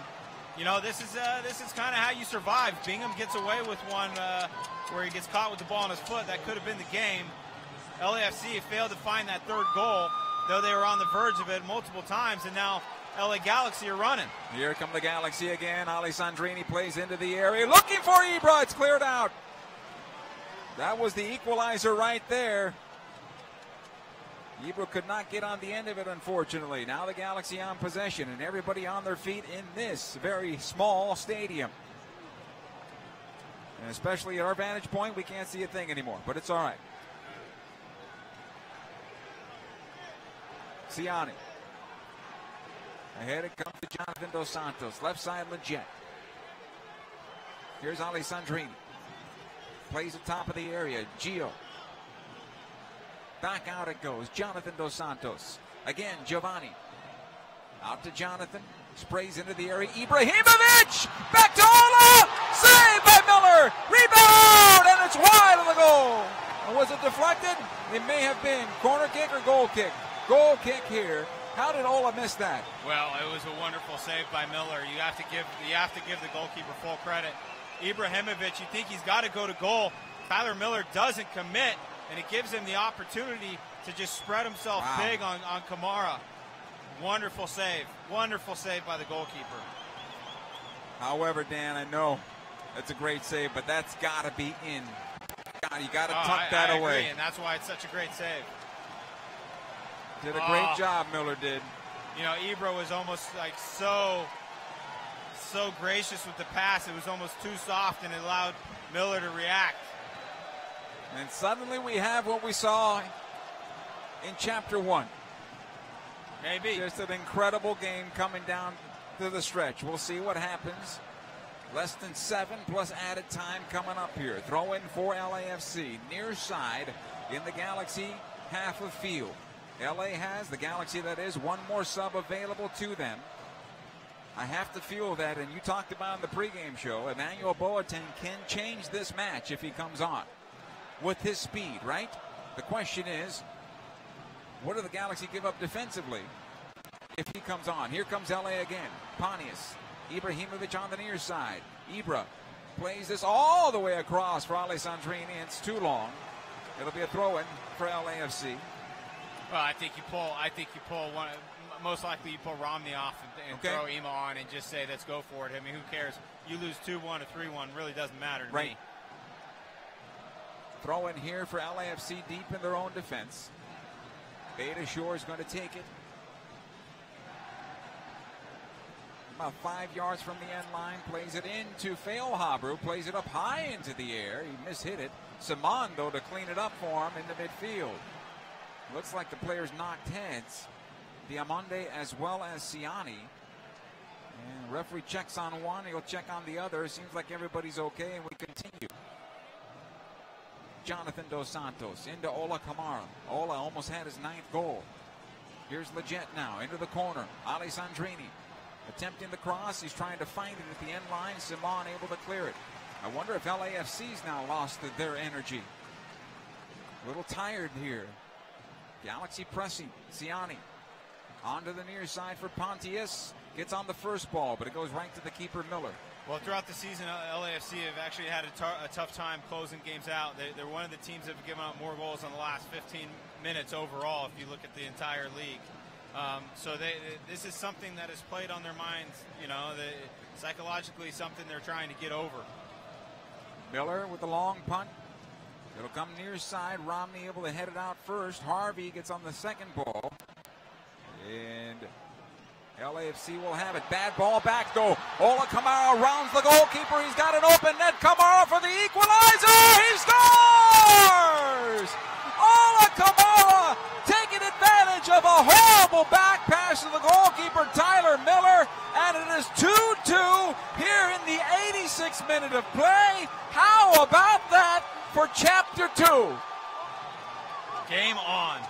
you know, this is kind of how you survive. Bingham gets away with one where he gets caught with the ball on his foot. That could have been the game. LAFC failed to find that third goal, though they were on the verge of it multiple times, and now LA Galaxy are running. Here come the Galaxy again. Alessandrini plays into the area, looking for Ibra. It's cleared out. That was the equalizer right there. Ibra could not get on the end of it, unfortunately. Now the Galaxy on possession, and everybody on their feet in this very small stadium. And especially at our vantage point, we can't see a thing anymore, but it's all right. Siani. Ahead it comes to Jonathan Dos Santos. Left side, Leggett. Here's Alessandrini. Plays at top of the area. Gio. Back out it goes. Jonathan Dos Santos. Again, Giovanni. Out to Jonathan. Sprays into the area. Ibrahimovic! Back to Ola! Saved by Miller! Rebound! And it's wide of the goal! And was it deflected? It may have been. Corner kick or goal kick? Goal kick here. How did Ola miss that? Well, it was a wonderful save by Miller. You have to give the goalkeeper full credit. Ibrahimovic, you think he's got to go to goal. Tyler Miller doesn't commit, and it gives him the opportunity to just spread himself big on Kamara. Wonderful save. Wonderful save by the goalkeeper. However, Dan, I know that's a great save, but that's got to be in. You got to tuck that away. Agree, and that's why it's such a great save. Did a great job, Miller did. You know, Ibra was almost like so gracious with the pass. It was almost too soft, and it allowed Miller to react. And suddenly we have what we saw in Chapter 1. Maybe. Just an incredible game coming down to the stretch. We'll see what happens. Less than 7 plus added time coming up here. Throw in for LAFC. Near side in the Galaxy half of field. LA has, the Galaxy that is, one more sub available to them. I have to feel that, and you talked about in the pregame show, Emmanuel Boateng can change this match if he comes on with his speed, right? The question is, what do the Galaxy give up defensively if he comes on? Here comes LA again. Pontius, Ibrahimovic on the near side. Ibra plays this all the way across for Ollie Sundry. It's too long. It'll be a throw-in for LAFC. Well, I think you pull one. Most likely you pull Romney off and okay. Throw Ema on and just say, let's go for it. I mean, who cares? You lose 2-1 or 3-1, really doesn't matter to me. Throw in here for LAFC deep in their own defense. Beta Shore is going to take it. About 5 yards from the end line, plays it into Feilhaber, who plays it up high into the air. He mishit it. Siamon, though, to clean it up for him in the midfield. Looks like the players knocked heads. Dimande as well as Siani. And referee checks on one, he'll check on the other. Seems like everybody's okay, and we continue. Jonathan Dos Santos into Ola Kamara. Ola almost had his 9th goal. Here's Leggett now into the corner. Ali Sandrini attempting the cross. He's trying to find it at the end line. Siamon able to clear it. I wonder if LAFC's now lost their energy. A little tired here. Galaxy pressing. Siani onto the near side for Pontius. Gets on the first ball, but it goes right to the keeper, Miller. Well, throughout the season, LAFC have actually had a tough time closing games out. They're one of the teams that have given up more goals in the last 15 minutes overall, if you look at the entire league. So this is something that is played on their minds, you know, psychologically something they're trying to get over. Miller with the long punt. It'll come near side. Romney able to head it out first. Harvey gets on the second ball. And LAFC will have it. Bad ball back though. Ola Kamara rounds the goalkeeper. He's got an open net. Kamara for the equalizer. He scores! Ola Kamara taking advantage of a horrible back pass to the goalkeeper, Tyler Miller. And it is 2-2 here in the 86th minute of play. How about that for Chapter 2? Game on.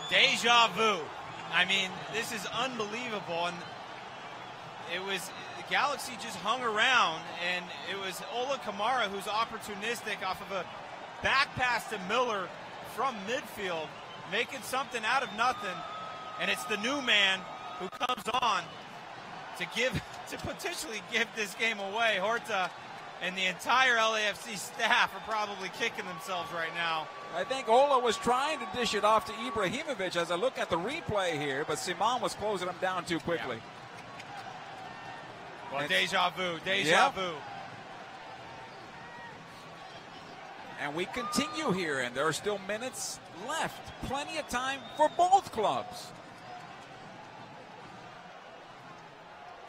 Deja vu. I mean, this is unbelievable. And it was, the Galaxy just hung around, and it was Ola Kamara who's opportunistic off of a back pass to Miller from midfield, making something out of nothing. And it's the new man who comes on to potentially give this game away. Horta and the entire LAFC staff are probably kicking themselves right now. I think Ola was trying to dish it off to Ibrahimovic as I look at the replay here, but Seamon was closing him down too quickly. Yeah. Well, deja vu. And we continue here, and there are still minutes left. Plenty of time for both clubs.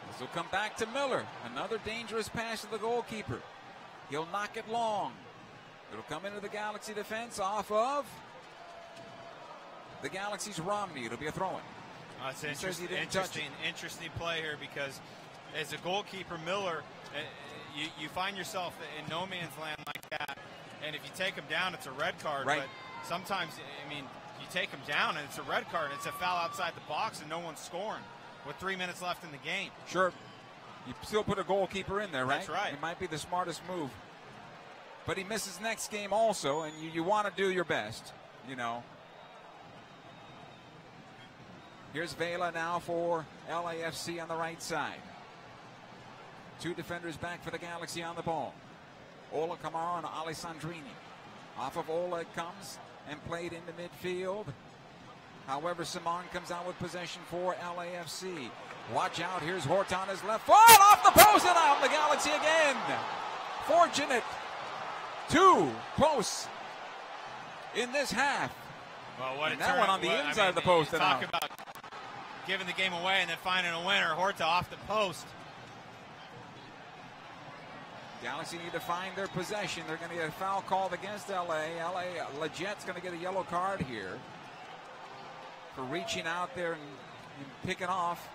This will come back to Miller. Another dangerous pass to the goalkeeper. He'll knock it long. It'll come into the Galaxy defense off of the Galaxy's Romney. It'll be a throw-in. It's interesting play here, because as a goalkeeper, Miller, you find yourself in no man's land like that. And if you take him down, it's a red card. Right. But sometimes, I mean, you take him down and it's a red card. It's a foul outside the box and no one's scoring with 3 minutes left in the game. Sure. You still put a goalkeeper in there, right? That's right. It might be the smartest move. But he misses next game also, and you want to do your best, you know. Here's Availa now for LAFC on the right side. 2 defenders back for the Galaxy on the ball. Ola Kamara and Ali Sandrini. Off of Ola it comes and played into midfield. However, Siamon comes out with possession for LAFC. Watch out, here's Horta on his left foot, off the post and out, the Galaxy again. Fortunate. 2 posts in this half. Well, what and that one on the inside of the post. Talk about giving the game away and then finding a winner. Horta off the post. Galaxy need to find their possession. They're going to get a foul called against LA. Leggett's going to get a yellow card here for reaching out there and picking off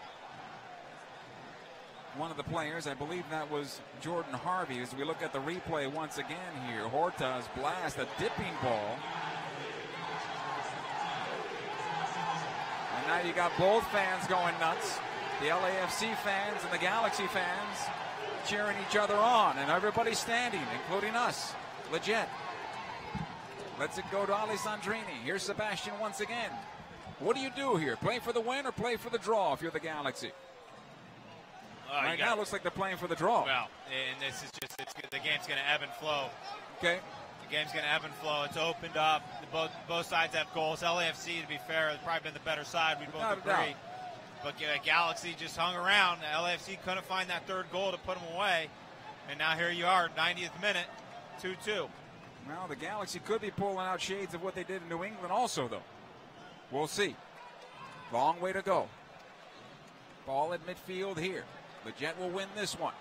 one of the players. I believe that was Jordan Harvey. As we look at the replay once again here, Horta's blast, a dipping ball. And now you got both fans going nuts. The LAFC fans and the Galaxy fans cheering each other on, and everybody's standing, including us. Legit. Lets it go to Ollie Sundry. Here's Sebastian once again. What do you do here? Play for the win or play for the draw if you're the Galaxy? Right now, it looks like they're playing for the draw. Well, and this is just, the game's going to ebb and flow. Okay. The game's going to ebb and flow. It's opened up. Both sides have goals. LAFC, to be fair, has probably been the better side. We both agree. But Galaxy just hung around. The LAFC couldn't find that third goal to put them away. And now here you are, 90th minute, 2-2. Well, the Galaxy could be pulling out shades of what they did in New England also, though. We'll see. Long way to go. Ball at midfield here. The Jet will win this one.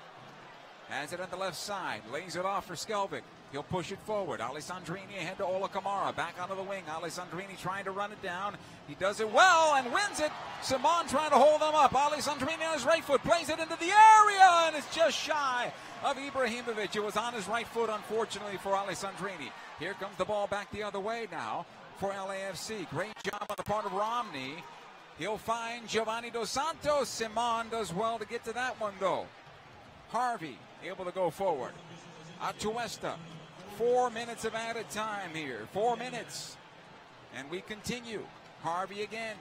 Has it on the left side. Lays it off for Skaldak. He'll push it forward. Ollie Sundry ahead to Ollie Kamara. Back onto the wing. Ollie Sundry trying to run it down. He does it well and wins it. Seamon trying to hold them up. Ollie Sundry on his right foot. Plays it into the area. And it's just shy of Ibrahimovic. It was on his right foot, unfortunately, for Ollie Sundry. Here comes the ball back the other way now for LAFC. Great job on the part of Romney. He'll find Giovanni Dos Santos. Seamon does well to get to that one, though. Harvey able to go forward. Atuesta. 4 minutes of added time here. 4 minutes. And we continue. Harvey again.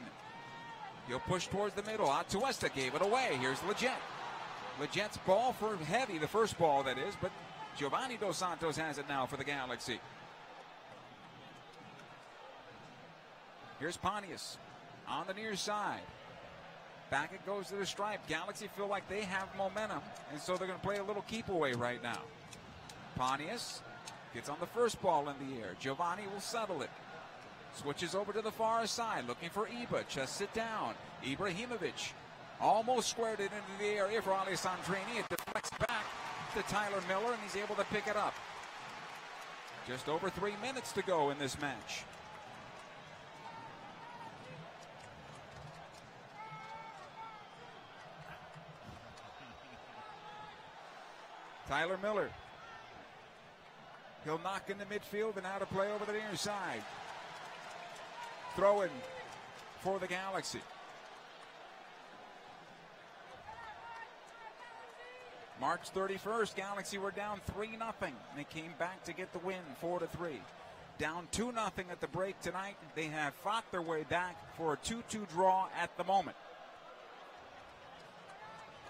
He'll push towards the middle. Atuesta gave it away. Here's Leggett. Leggett's ball for heavy, the first ball that is, but Giovanni Dos Santos has it now for the Galaxy. Here's Pontius on the near side. Back it goes to the stripe. Galaxy feel like they have momentum, and so they're going to play a little keep away right now. Pontius gets on the first ball in the air. Giovanni will settle it. Switches over to the far side, looking for Iba. Just sit down. Ibrahimovic almost squared it into the area for Ollie Sundry. It deflects back to Tyler Miller, and he's able to pick it up. Just over 3 minutes to go in this match. Tyler Miller. He'll knock into midfield and out of play over the near side. Throw in for the Galaxy. March 31st, Galaxy were down 3-0. They came back to get the win, 4-3. Down 2-0 at the break tonight. They have fought their way back for a 2-2 draw at the moment.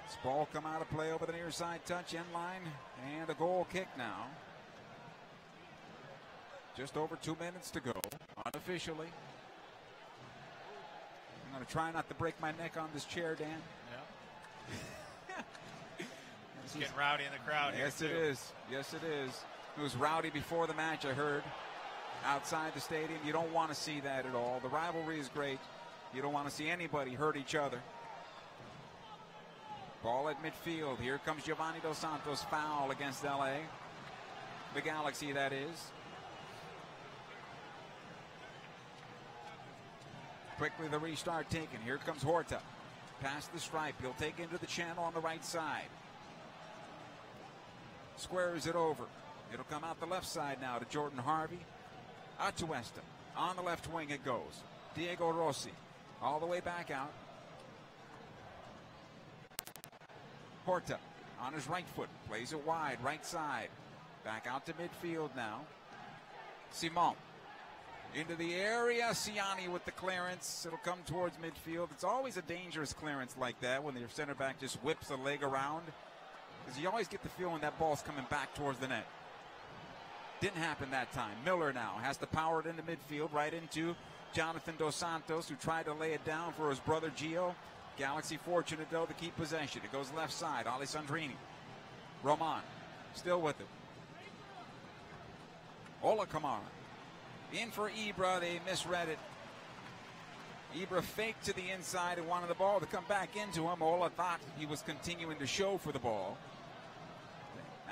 This ball come out of play over the near side touch, end line, and a goal kick now. Just over 2 minutes to go, unofficially. I'm going to try not to break my neck on this chair, Dan. Yeah. It's getting rowdy in the crowd here. Yes, it is. Yes, it is. It was rowdy before the match, I heard, outside the stadium. You don't want to see that at all. The rivalry is great. You don't want to see anybody hurt each other. Ball at midfield. Here comes Giovanni Dos Santos. Foul against LA. The Galaxy, that is. Quickly the restart taken. Here comes Horta. Past the stripe. He'll take into the channel on the right side. Squares it over. It'll come out the left side now to Jordan Harvey. Atuesta. On the left wing it goes. Diego Rossi. All the way back out. Horta on his right foot. Plays it wide. Right side. Back out to midfield now. Seamon. Into the area. Siani with the clearance. It'll come towards midfield. It's always a dangerous clearance like that when your center back just whips a leg around. Because you always get the feeling that ball's coming back towards the net. Didn't happen that time. Miller now has to power it into midfield, right into Jonathan Dos Santos, who tried to lay it down for his brother Gio. Galaxy fortunate, though, to keep possession. It goes left side. Ollie Sundry. Roman still with it. Ollie Kamara. In for Ibra. They misread it. Ibra faked to the inside and wanted the ball to come back into him. Ola thought he was continuing to show for the ball.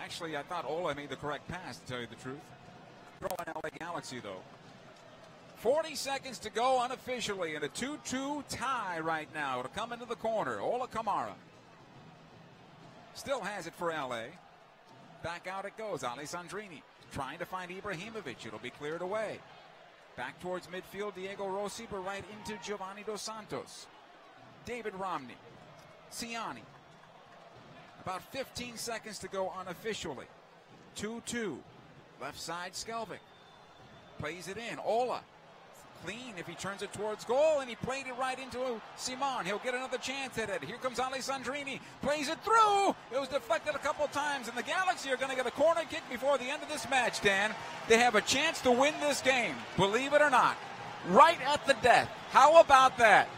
Actually, I thought Ola made the correct pass, to tell you the truth. Throwing LA Galaxy, though. 40 seconds to go unofficially in a 2-2 tie right now. It'll come into the corner. Ola Kamara. Still has it for LA. Back out it goes. Ollie Sundry trying to find Ibrahimovic. It'll be cleared away. Back towards midfield, Diego Rossi, but right into Giovanni Dos Santos. David Romney. Siani. About 15 seconds to go unofficially. 2-2. Left side, Skaldak. Plays it in. Ola. Clean if he turns it towards goal, and he played it right into Seamon. He'll get another chance at it. Here comes Ollie Sundry. Plays it through. It was deflected a couple of times, and the Galaxy are going to get a corner kick before the end of this match, Dan. They have a chance to win this game, believe it or not. Right at the death. How about that?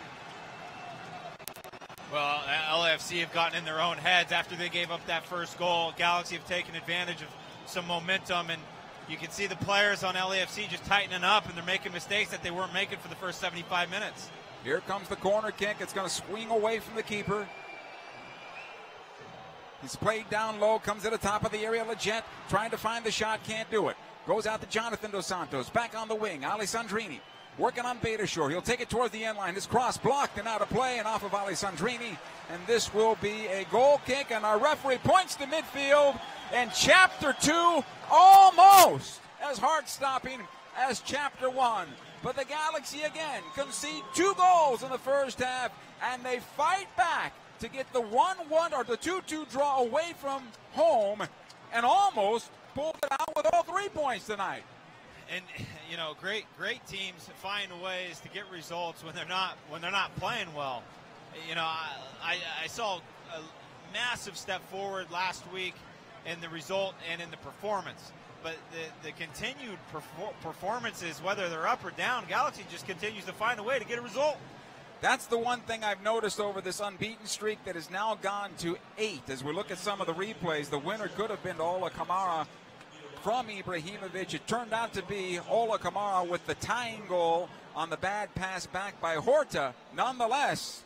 Well, LAFC have gotten in their own heads after they gave up that first goal. Galaxy have taken advantage of some momentum, and you can see the players on LAFC just tightening up, and they're making mistakes that they weren't making for the first 75 minutes. Here comes the corner kick. It's going to swing away from the keeper. He's played down low, comes to the top of the area. Leggett trying to find the shot, can't do it. Goes out to Jonathan Dos Santos. Back on the wing, Ollie Sundry. Working on Baylor. He'll take it towards the end line. His cross blocked and out of play and off of Ollie Sundry. And this will be a goal kick, and our referee points to midfield. And Chapter 2 almost as heart-stopping as Chapter 1. But the Galaxy again concede 2 goals in the first half, and they fight back to get the 1-1 or the 2-2 draw away from home and almost pulled it out with all 3 points tonight. And you know, great teams find ways to get results when they're not playing well. You know, I saw a massive step forward last week in the result and in the performance, but the continued performances, whether they're up or down, Galaxy just continues to find a way to get a result. That's the one thing I've noticed over this unbeaten streak that has now gone to 8. As we look at some of the replays, the winner could have been Ollie Kamara from Ibrahimovic. It turned out to be Ollie Kamara with the tying goal on the bad pass back by Horta. Nonetheless,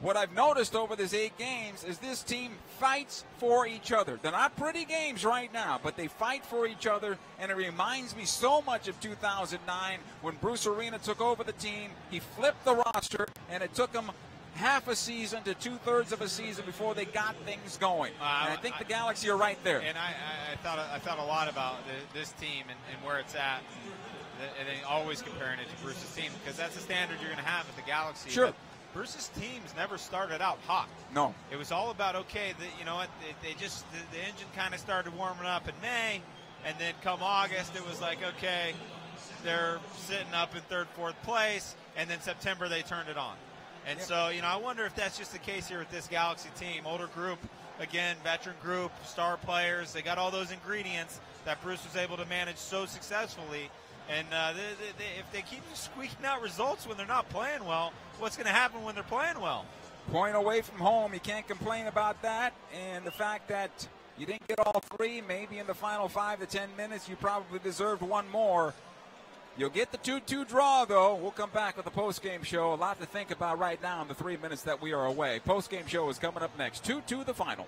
what I've noticed over these 8 games is this team fights for each other. They're not pretty games right now, but they fight for each other, and it reminds me so much of 2009 when Bruce Arena took over the team. He flipped the roster, and it took him half a season to 2/3 of a season before they got things going. And I think the Galaxy are right there. And I thought a lot about this team and where it's at, and then always comparing it to Bruce's team, because that's the standard you're going to have at the Galaxy. Sure. But Bruce's teams never started out hot. No. It was all about, okay, you know what, they just, the engine kind of started warming up in May, and then come August, it was like, okay, they're sitting up in 3rd, 4th place, and then September they turned it on. And so, you know, I wonder if that's just the case here with this Galaxy team. Older group, again, veteran group, star players. They got all those ingredients that Bruce was able to manage so successfully. And if they keep squeaking out results when they're not playing well, what's going to happen when they're playing well? Point away from home, you can't complain about that. And the fact that you didn't get all 3, maybe in the final 5 to 10 minutes, you probably deserved one more. You'll get the 2-2 draw, though. We'll come back with the postgame show. A lot to think about right now in the 3 minutes that we are away. Postgame show is coming up next. 2-2 the final.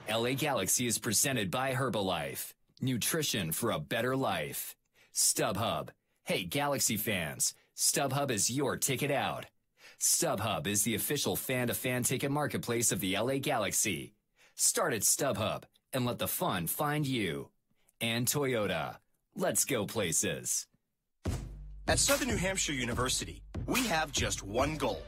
LA Galaxy is presented by Herbalife. Nutrition for a better life. StubHub. Hey, Galaxy fans. StubHub is your ticket out. StubHub is the official fan-to-fan ticket marketplace of the LA Galaxy. Start at StubHub and let the fun find you. And Toyota. Let's go places. At Southern New Hampshire University, we have just one goal: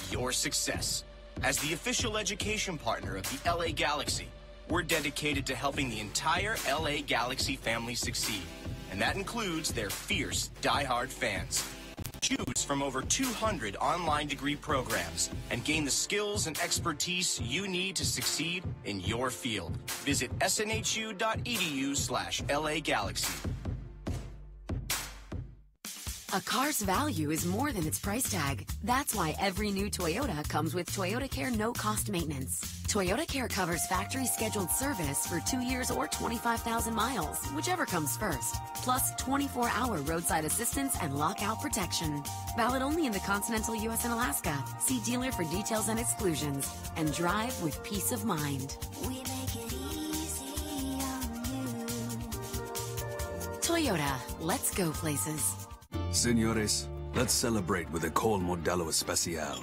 your success. As the official education partner of the LA Galaxy, we're dedicated to helping the entire LA Galaxy family succeed. And that includes their fierce, diehard fans. Choose from over 200 online degree programs and gain the skills and expertise you need to succeed in your field. Visit snhu.edu/LA Galaxy. A car's value is more than its price tag. That's why every new Toyota comes with Toyotacare no-cost maintenance. Toyotacare covers factory-scheduled service for 2 years or 25,000 miles, whichever comes first. Plus 24-hour roadside assistance and lockout protection. Valid only in the continental U.S. and Alaska. See dealer for details and exclusions. And drive with peace of mind. We make it easy on you. Toyota, let's go places. Señores, let's celebrate with a cold Modelo Especial.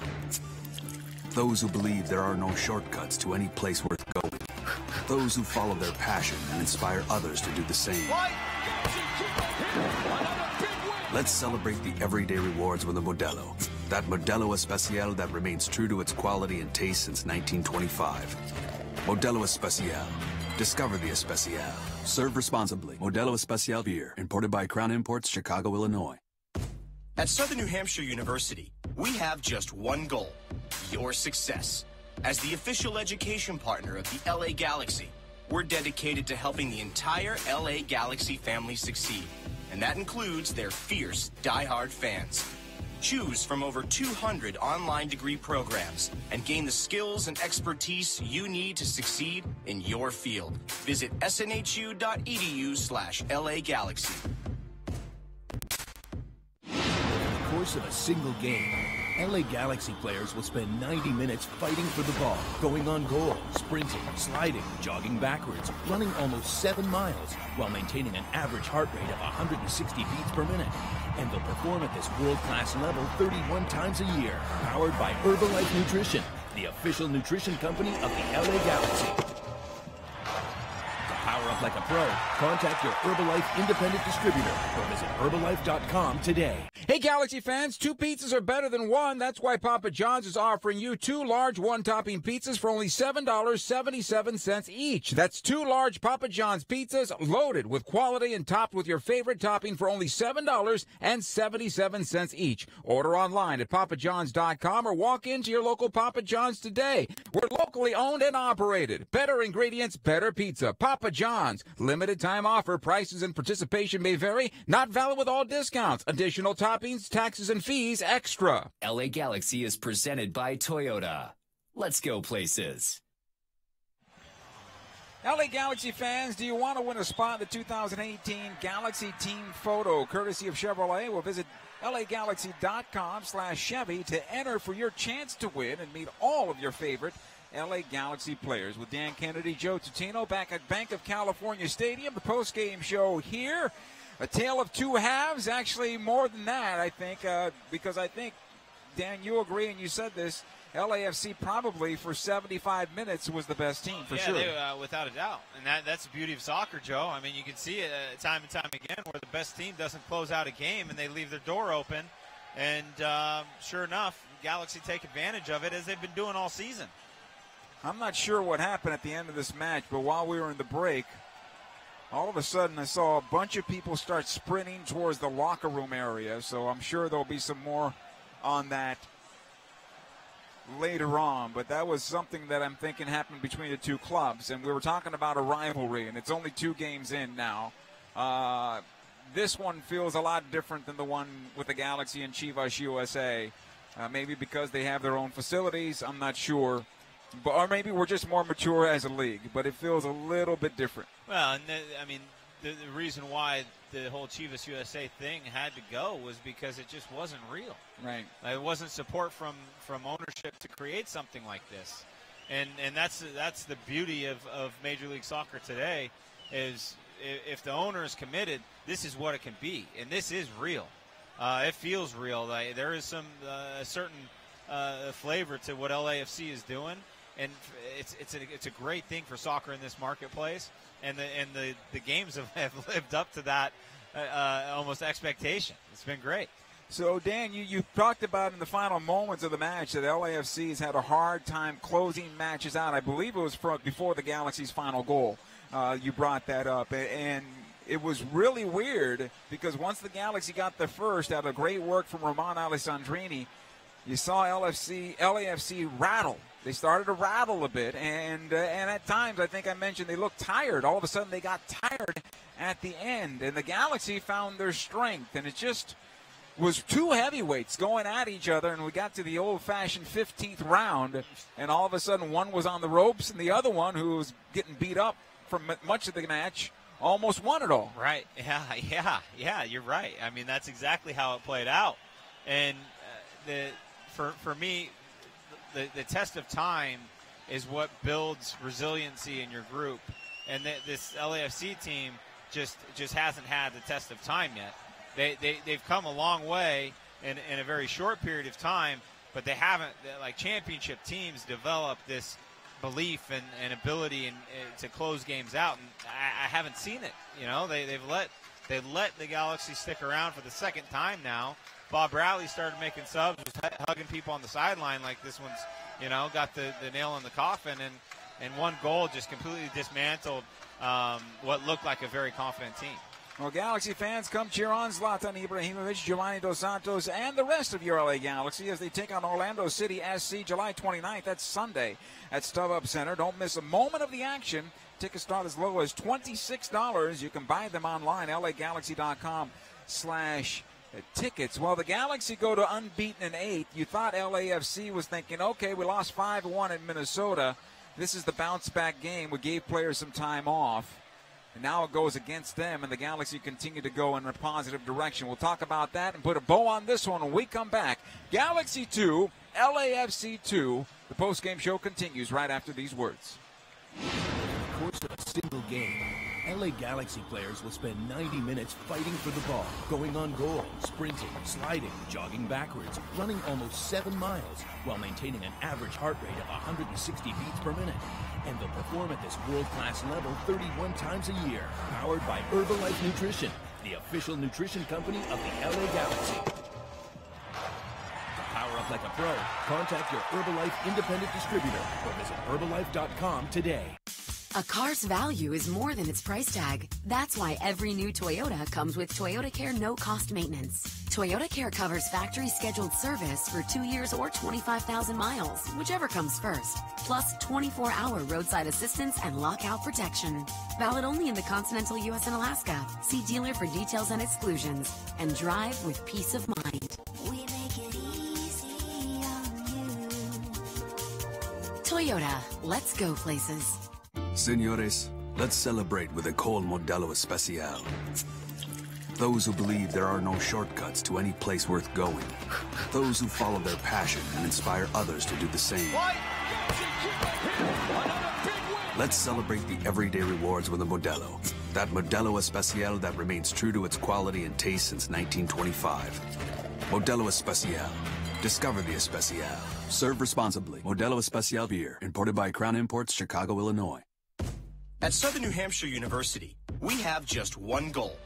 Those who believe there are no shortcuts to any place worth going those who follow their passion and inspire others to do the same. Let's celebrate the everyday rewards with a Modelo. That Modelo Especial that remains true to its quality and taste since 1925. Modelo Especial. Discover the Especial. Serve responsibly. Modelo Especial beer, imported by Crown Imports, Chicago, Illinois. At Southern New Hampshire University, we have just one goal: your success. As the official education partner of the LA Galaxy, we're dedicated to helping the entire LA Galaxy family succeed, and that includes their fierce, diehard fans. Choose from over 200 online degree programs and gain the skills and expertise you need to succeed in your field. Visit snhu.edu/LA Galaxy. Over the course of a single game, LA Galaxy players will spend 90 minutes fighting for the ball, going on goal, sprinting, sliding, jogging backwards, running almost 7 miles, while maintaining an average heart rate of 160 beats per minute. And they'll perform at this world-class level 31 times a year, powered by Herbalife Nutrition, the official nutrition company of the LA Galaxy. To power up like a pro, contact your Herbalife independent distributor or visit Herbalife.com today. Hey, Galaxy fans, 2 pizzas are better than 1. That's why Papa John's is offering you 2 large one-topping pizzas for only $7.77 each. That's 2 large Papa John's pizzas loaded with quality and topped with your favorite topping for only $7.77 each. Order online at papajohns.com or walk into your local Papa John's today. We're locally owned and operated. Better ingredients, better pizza. Papa John's. Limited time offer. Prices and participation may vary. Not valid with all discounts. Additional toppings, taxes, and fees extra. LA Galaxy is presented by Toyota. Let's go places. LA Galaxy fans, do you want to win a spot in the 2018 Galaxy Team Photo, courtesy of Chevrolet? Well, visit LAGalaxy.com/Chevy to enter for your chance to win and meet all of your favorite LA Galaxy players. With Dan Kennedy, Joe Tutino back at Bank of California Stadium, the post-game show here. A tale of 2 halves, actually more than that, I think, because I think, Dan, you agree, and you said this, LAFC probably for 75 minutes was the best team, for sure. Yeah, without a doubt. And that's the beauty of soccer, Joe. I mean, you can see it time and time again where the best team doesn't close out a game and they leave their door open. And sure enough, Galaxy take advantage of it as they've been doing all season. I'm not sure what happened at the end of this match, but while we were in the break, all of a sudden I saw a bunch of people start sprinting towards the locker room area, so I'm sure there'll be some more on that later on. But that was something that I'm thinking happened between the 2 clubs, and we were talking about a rivalry, and it's only 2 games in now. This one feels a lot different than the one with the Galaxy and Chivas USA, maybe because they have their own facilities, I'm not sure. But, or maybe we're just more mature as a league, but it feels a little bit different. Well, and I mean, the reason why the whole Chivas USA thing had to go was because it just wasn't real. Right. It wasn't support from ownership to create something like this. And that's the beauty of Major League Soccer today is if the owner is committed, this is what it can be. And this is real. It feels real. There is some a certain flavor to what LAFC is doing. And it's a great thing for soccer in this marketplace, and the games have lived up to that almost expectation. It's been great. So, Dan, you talked about in the final moments of the match that LAFC has had a hard time closing matches out. I believe it was before the Galaxy's final goal. You brought that up, and it was really weird because once the Galaxy got the first out of great work from Roman Alessandrini, you saw LAFC rattle. They started to rattle a bit, and at times, I think I mentioned, they looked tired. All of a sudden, they got tired at the end, and the Galaxy found their strength, and it just was 2 heavyweights going at each other, and we got to the old-fashioned 15th round, and all of a sudden, one was on the ropes, and the other one, who was getting beat up for much of the match, almost won it all. Right, yeah, you're right. I mean, that's exactly how it played out, and for me, the test of time is what builds resiliency in your group. And this LAFC team just hasn't had the test of time yet. They've come a long way in a very short period of time, but they haven't, like championship teams, develop this belief and ability and to close games out, and I haven't seen it. You know, they've let the Galaxy stick around for the second time now. Bob Bradley started making subs, was hugging people on the sideline like this one's, you know, got the nail in the coffin, and one goal just completely dismantled what looked like a very confident team. Well, Galaxy fans, come cheer on Zlatan Ibrahimovic, Giovanni Dos Santos, and the rest of your LA Galaxy as they take on Orlando City SC July 29th. That's Sunday at StubHub Center. Don't miss a moment of the action. Tickets start as low as $26. You can buy them online, lagalaxy.com/tickets. Well, the Galaxy go to unbeaten in 8. You thought LAFC was thinking, okay, we lost 5-1 at Minnesota. This is the bounce-back game. We gave players some time off. And now it goes against them, and the Galaxy continue to go in a positive direction. We'll talk about that and put a bow on this one when we come back. Galaxy 2, LAFC 2. The post-game show continues right after these words. Over the course of a single game, LA Galaxy players will spend 90 minutes fighting for the ball, going on goal, sprinting, sliding, jogging backwards, running almost 7 miles, while maintaining an average heart rate of 160 beats per minute. And they'll perform at this world-class level 31 times a year, powered by Herbalife Nutrition, the official nutrition company of the LA Galaxy. To power up like a pro, contact your Herbalife independent distributor or visit Herbalife.com today. A car's value is more than its price tag. That's why every new Toyota comes with Toyotacare no-cost maintenance. Toyotacare covers factory-scheduled service for 2 years or 25,000 miles, whichever comes first, plus 24-hour roadside assistance and lockout protection. Valid only in the continental U.S. and Alaska. See dealer for details and exclusions. And drive with peace of mind. We make it easy on you. Toyota, let's go places. Señores, let's celebrate with a cold Modelo Especial. Those who believe there are no shortcuts to any place worth going. Those who follow their passion and inspire others to do the same. Let's celebrate the everyday rewards with a Modelo. That Modelo Especial that remains true to its quality and taste since 1925. Modelo Especial. Discover the Especial. Serve responsibly. Modelo Especial beer. Imported by Crown Imports, Chicago, Illinois. At Southern New Hampshire University, we have just one goal,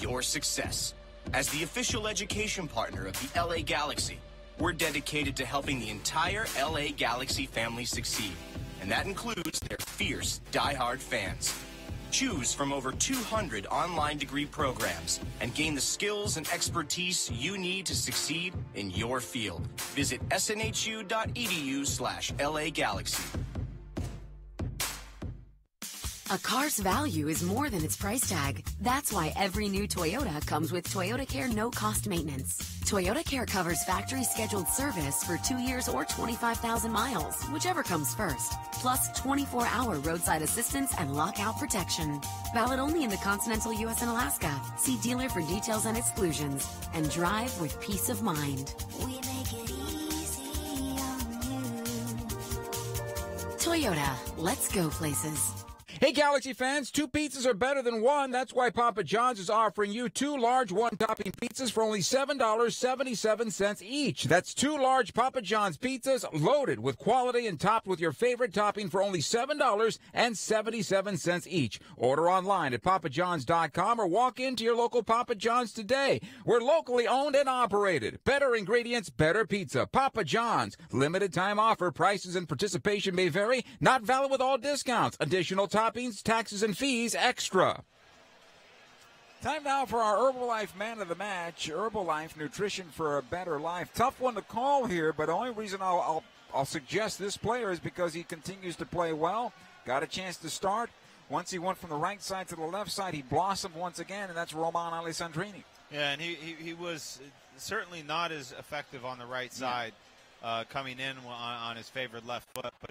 your success. As the official education partner of the LA Galaxy, we're dedicated to helping the entire LA Galaxy family succeed. And that includes their fierce, diehard fans. Choose from over 200 online degree programs and gain the skills and expertise you need to succeed in your field. Visit snhu.edu/LA Galaxy. A car's value is more than its price tag. That's why every new Toyota comes with Toyotacare no-cost maintenance. Toyotacare covers factory-scheduled service for 2 years or 25,000 miles, whichever comes first, plus 24-hour roadside assistance and lockout protection. Valid only in the continental U.S. and Alaska. See dealer for details and exclusions. And drive with peace of mind. We make it easy on you. Toyota, let's go places. Hey, Galaxy fans, 2 pizzas are better than 1. That's why Papa John's is offering you 2 large one-topping pizzas for only $7.77 each. That's 2 large Papa John's pizzas loaded with quality and topped with your favorite topping for only $7.77 each. Order online at papajohns.com or walk into your local Papa John's today. We're locally owned and operated. Better ingredients, better pizza. Papa John's. Limited time offer. Prices and participation may vary. Not valid with all discounts. Additional toppings, taxes, and fees extra. Time now for our Herbalife Man of the Match. Herbalife, nutrition for a better life. Tough one to call here, but the only reason I'll suggest this player is because he continues to play well. Got a chance to start. Once he went from the right side to the left side, he blossomed once again, and that's Roman Alessandrini. Yeah, and he was certainly not as effective on the right side coming in on his favored left foot, but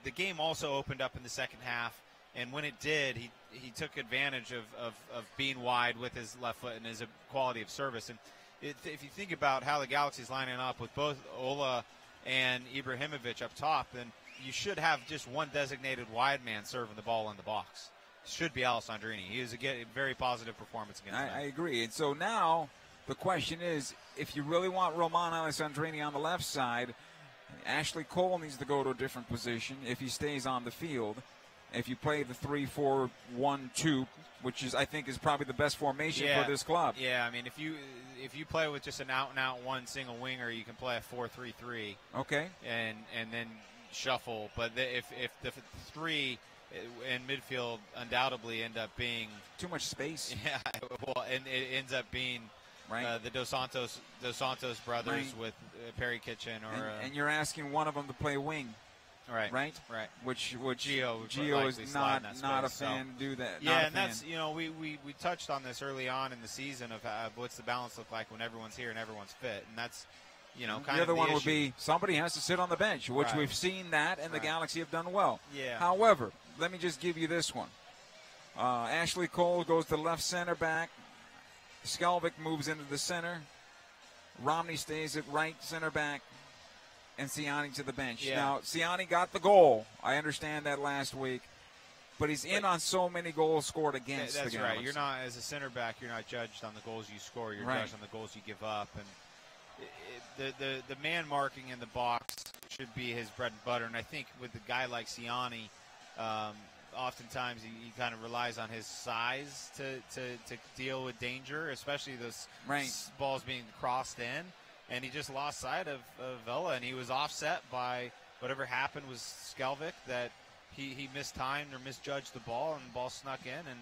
the game also opened up in the second half. And when it did, he took advantage of being wide with his left foot and his quality of service. And if you think about how the Galaxy's lining up with both Ola and Ibrahimovic up top, then you should have just one designated wide man serving the ball in the box. Should be Alessandrini. He was a very positive performance against them. I agree. And so now the question is, if you really want Roman Alessandrini on the left side, Ashley Cole needs to go to a different position if he stays on the field. If you play the 3-4-1-2, which I think is probably the best formation for this club. Yeah, I mean, if you play with just an out-and-out one single winger, you can play a 4-3-3. Okay. And then shuffle. But if the three in midfield undoubtedly end up being too much space. Yeah, well, and it ends up being the Dos Santos brothers with Perry Kitchen, and you're asking one of them to play wing. Right. Which Gio is not a fan to do that. Yeah, and that's we touched on this early on in the season of what's the balance look like when everyone's here and everyone's fit, and that's kind of the other one issue. would be somebody has to sit on the bench, which we've seen that, and the Galaxy have done well. Yeah. However, let me just give you this one. Ashley Cole goes to left center back. Skaldak moves into the center. Romney stays at right center back. And Siani to the bench. Yeah. Now, Siani got the goal. I understand that last week. But he's in on so many goals scored against the Galaxy. That's right. You're not, as a center back, you're not judged on the goals you score. You're judged on the goals you give up. And the man marking in the box should be his bread and butter. And I think with a guy like Siani, oftentimes he kind of relies on his size to deal with danger, especially those balls being crossed in. And he just lost sight of Vela, and he was offset by whatever happened with Skaldak, that he mistimed or misjudged the ball, and the ball snuck in, and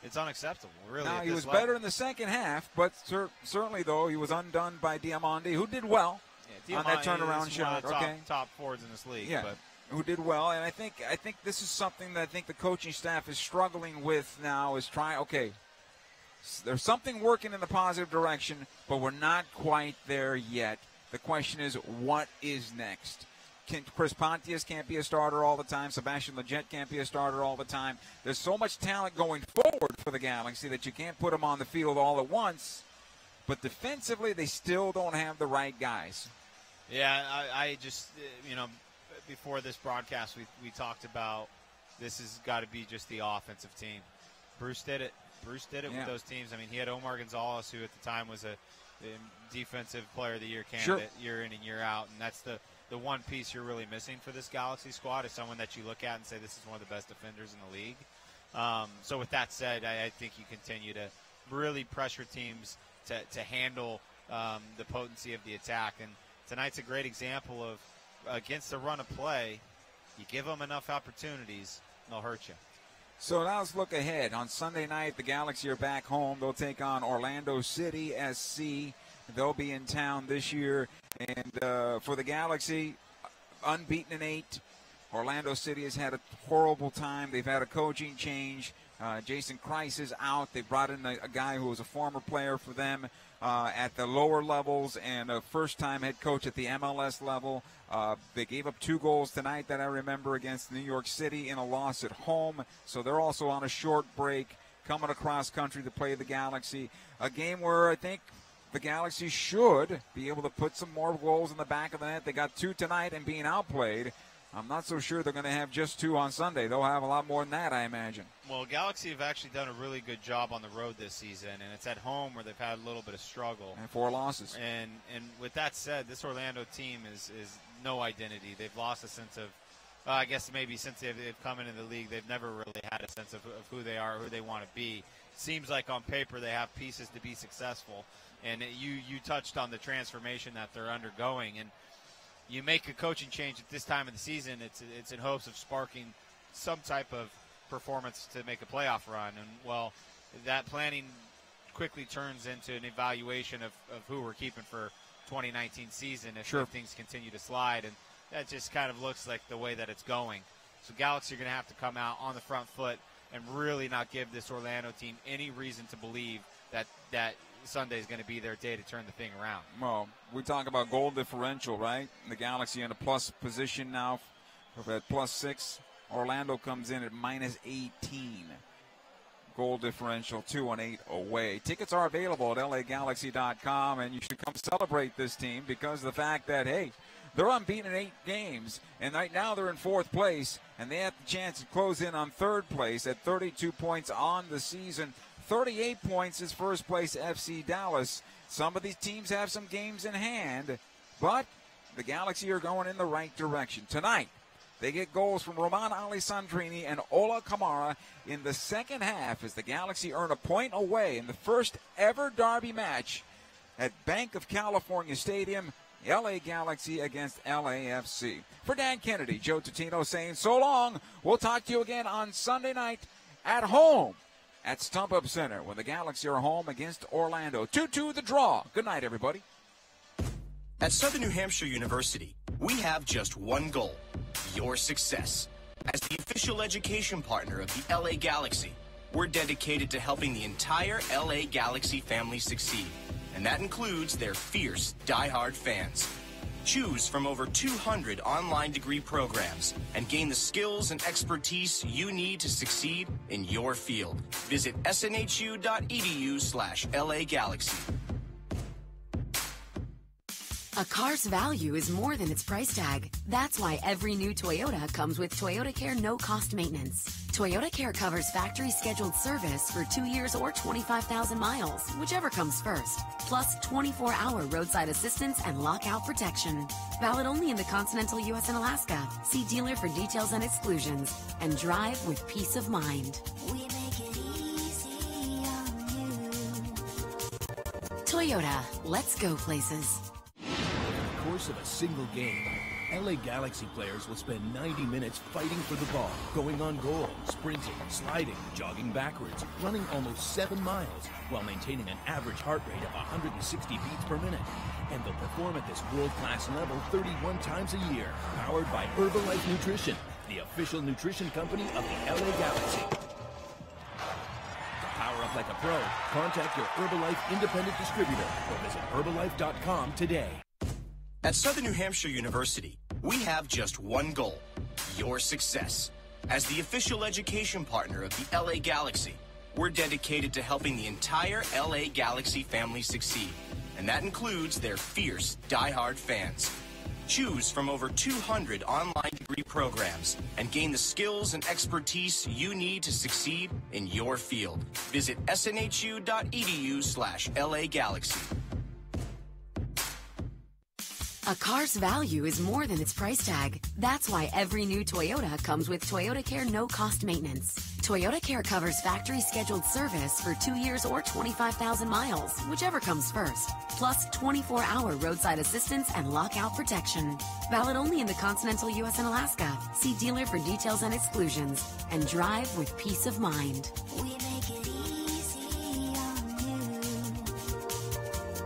it's unacceptable, really. Now, he was better in the second half, but certainly, though, he was undone by Dimande, who did well on that turnaround shot. Top forwards in this league. Yeah, but who did well, and I think this is something that I think the coaching staff is struggling with now, is there's something working in the positive direction, but we're not quite there yet. The question is, what is next? Chris Pontius can't be a starter all the time. Sebastian Lletget can't be a starter all the time. There's so much talent going forward for the Galaxy that you can't put them on the field all at once. But defensively, they still don't have the right guys. Yeah, I just, before this broadcast, we talked about this has got to be just the offensive team. Bruce did it with those teams. I mean, he had Omar Gonzalez, who at the time was a defensive player of the year candidate year in and year out, and that's the one piece you're really missing for this Galaxy squad is someone that you look at and say this is one of the best defenders in the league. So with that said, I think you continue to really pressure teams to handle the potency of the attack, and tonight's a great example of against the run of play, you give them enough opportunities, they'll hurt you. So now let's look ahead. On Sunday night, the Galaxy are back home. They'll take on Orlando City SC. They'll be in town this year. And for the Galaxy, unbeaten in 8. Orlando City has had a horrible time. They've had a coaching change. Jason Kreis is out. They brought in a guy who was a former player for them at the lower levels and a first-time head coach at the MLS level. They gave up 2 goals tonight that I remember against New York City in a loss at home. So they're also on a short break coming across country to play the Galaxy. A game where I think the Galaxy should be able to put some more goals in the back of the net. They got 2 tonight and being outplayed. I'm not so sure they're going to have just 2 on Sunday. They'll have a lot more than that, I imagine. Well, Galaxy have actually done a really good job on the road this season, and it's at home where they've had a little bit of struggle. And 4 losses. And with that said, this Orlando team is no identity. They've lost a sense of, I guess maybe since they've come into the league, they've never really had a sense of who they are, who they want to be. Seems like on paper they have pieces to be successful. And you touched on the transformation that they're undergoing, and you make a coaching change at this time of the season, it's in hopes of sparking some type of performance to make a playoff run. And, well, that planning quickly turns into an evaluation of who we're keeping for 2019 season if things continue to slide. And that just kind of looks like the way that it's going. So Galaxy are going to have to come out on the front foot and really not give this Orlando team any reason to believe that Sunday is going to be their day to turn the thing around. Well, we talk about goal differential, right? The Galaxy in a plus position now at +6. Orlando comes in at -18. Goal differential, 2-8 away. Tickets are available at LAGalaxy.com, and you should come celebrate this team because of the fact that, hey, they're unbeaten in 8 games, and right now they're in 4th place, and they have the chance to close in on 3rd place at 32 points on the season. 38 points is first place FC Dallas. Some of these teams have some games in hand, but the Galaxy are going in the right direction. Tonight, they get goals from Roman Ali Sundry and Ollie Kamara in the second half as the Galaxy earn a point away in the first ever derby match at Bank of California Stadium, LA Galaxy against LAFC. For Dan Kennedy, Joe Tutino saying so long. We'll talk to you again on Sunday night at home at StubHub Center when the Galaxy are home against Orlando. 2-2 the draw. Good night, everybody. At Southern New Hampshire University, we have just one goal: your success. As the official education partner of the LA Galaxy, we're dedicated to helping the entire LA Galaxy family succeed, and that includes their fierce, die-hard fans. Choose from over 200 online degree programs and gain the skills and expertise you need to succeed in your field. Visit snhu.edu/LA Galaxy. A car's value is more than its price tag. That's why every new Toyota comes with Toyotacare no-cost maintenance. Toyotacare covers factory scheduled service for 2 years or 25,000 miles, whichever comes first. Plus 24-hour roadside assistance and lockout protection. Valid only in the continental U.S. and Alaska. See dealer for details and exclusions. And drive with peace of mind. We make it easy on you. Toyota, let's go places. Over the course of a single game, LA Galaxy players will spend 90 minutes fighting for the ball, going on goal, sprinting, sliding, jogging backwards, running almost 7 miles, while maintaining an average heart rate of 160 beats per minute. And they'll perform at this world-class level 31 times a year, powered by Herbalife Nutrition, the official nutrition company of the LA Galaxy. To power up like a pro, contact your Herbalife independent distributor or visit Herbalife.com today. At Southern New Hampshire University, we have just one goal: your success. As the official education partner of the LA Galaxy, we're dedicated to helping the entire LA Galaxy family succeed, and that includes their fierce, die-hard fans. Choose from over 200 online degree programs and gain the skills and expertise you need to succeed in your field. Visit snhu.edu/LA Galaxy. A car's value is more than its price tag. That's why every new Toyota comes with Toyotacare no-cost maintenance. Toyotacare covers factory scheduled service for 2 years or 25,000 miles, whichever comes first. Plus 24-hour roadside assistance and lockout protection. Valid only in the continental U.S. and Alaska. See dealer for details and exclusions. And drive with peace of mind. We make it easy on you.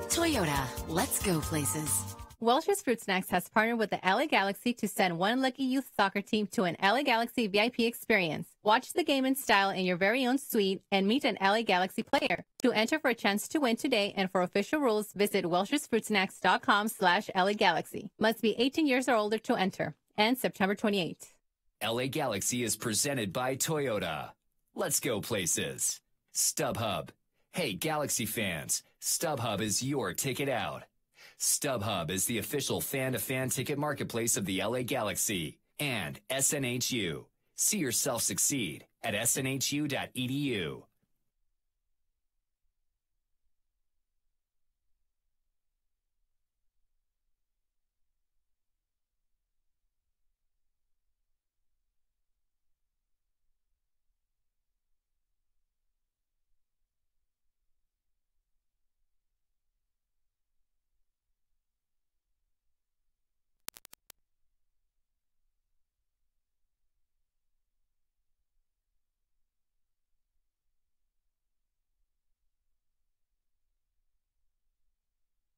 Toyota, let's go places. Welch's Fruit Snacks has partnered with the LA Galaxy to send one lucky youth soccer team to an LA Galaxy VIP experience. Watch the game in style in your very own suite and meet an LA Galaxy player. To enter for a chance to win today and for official rules, visit welchersfruitsnacks.com/LA Galaxy. Must be 18 years or older to enter. And September 28th. LA Galaxy is presented by Toyota. Let's go places. StubHub. Hey, Galaxy fans, StubHub is your ticket out. StubHub is the official fan-to-fan ticket marketplace of the LA Galaxy. And SNHU. See yourself succeed at snhu.edu.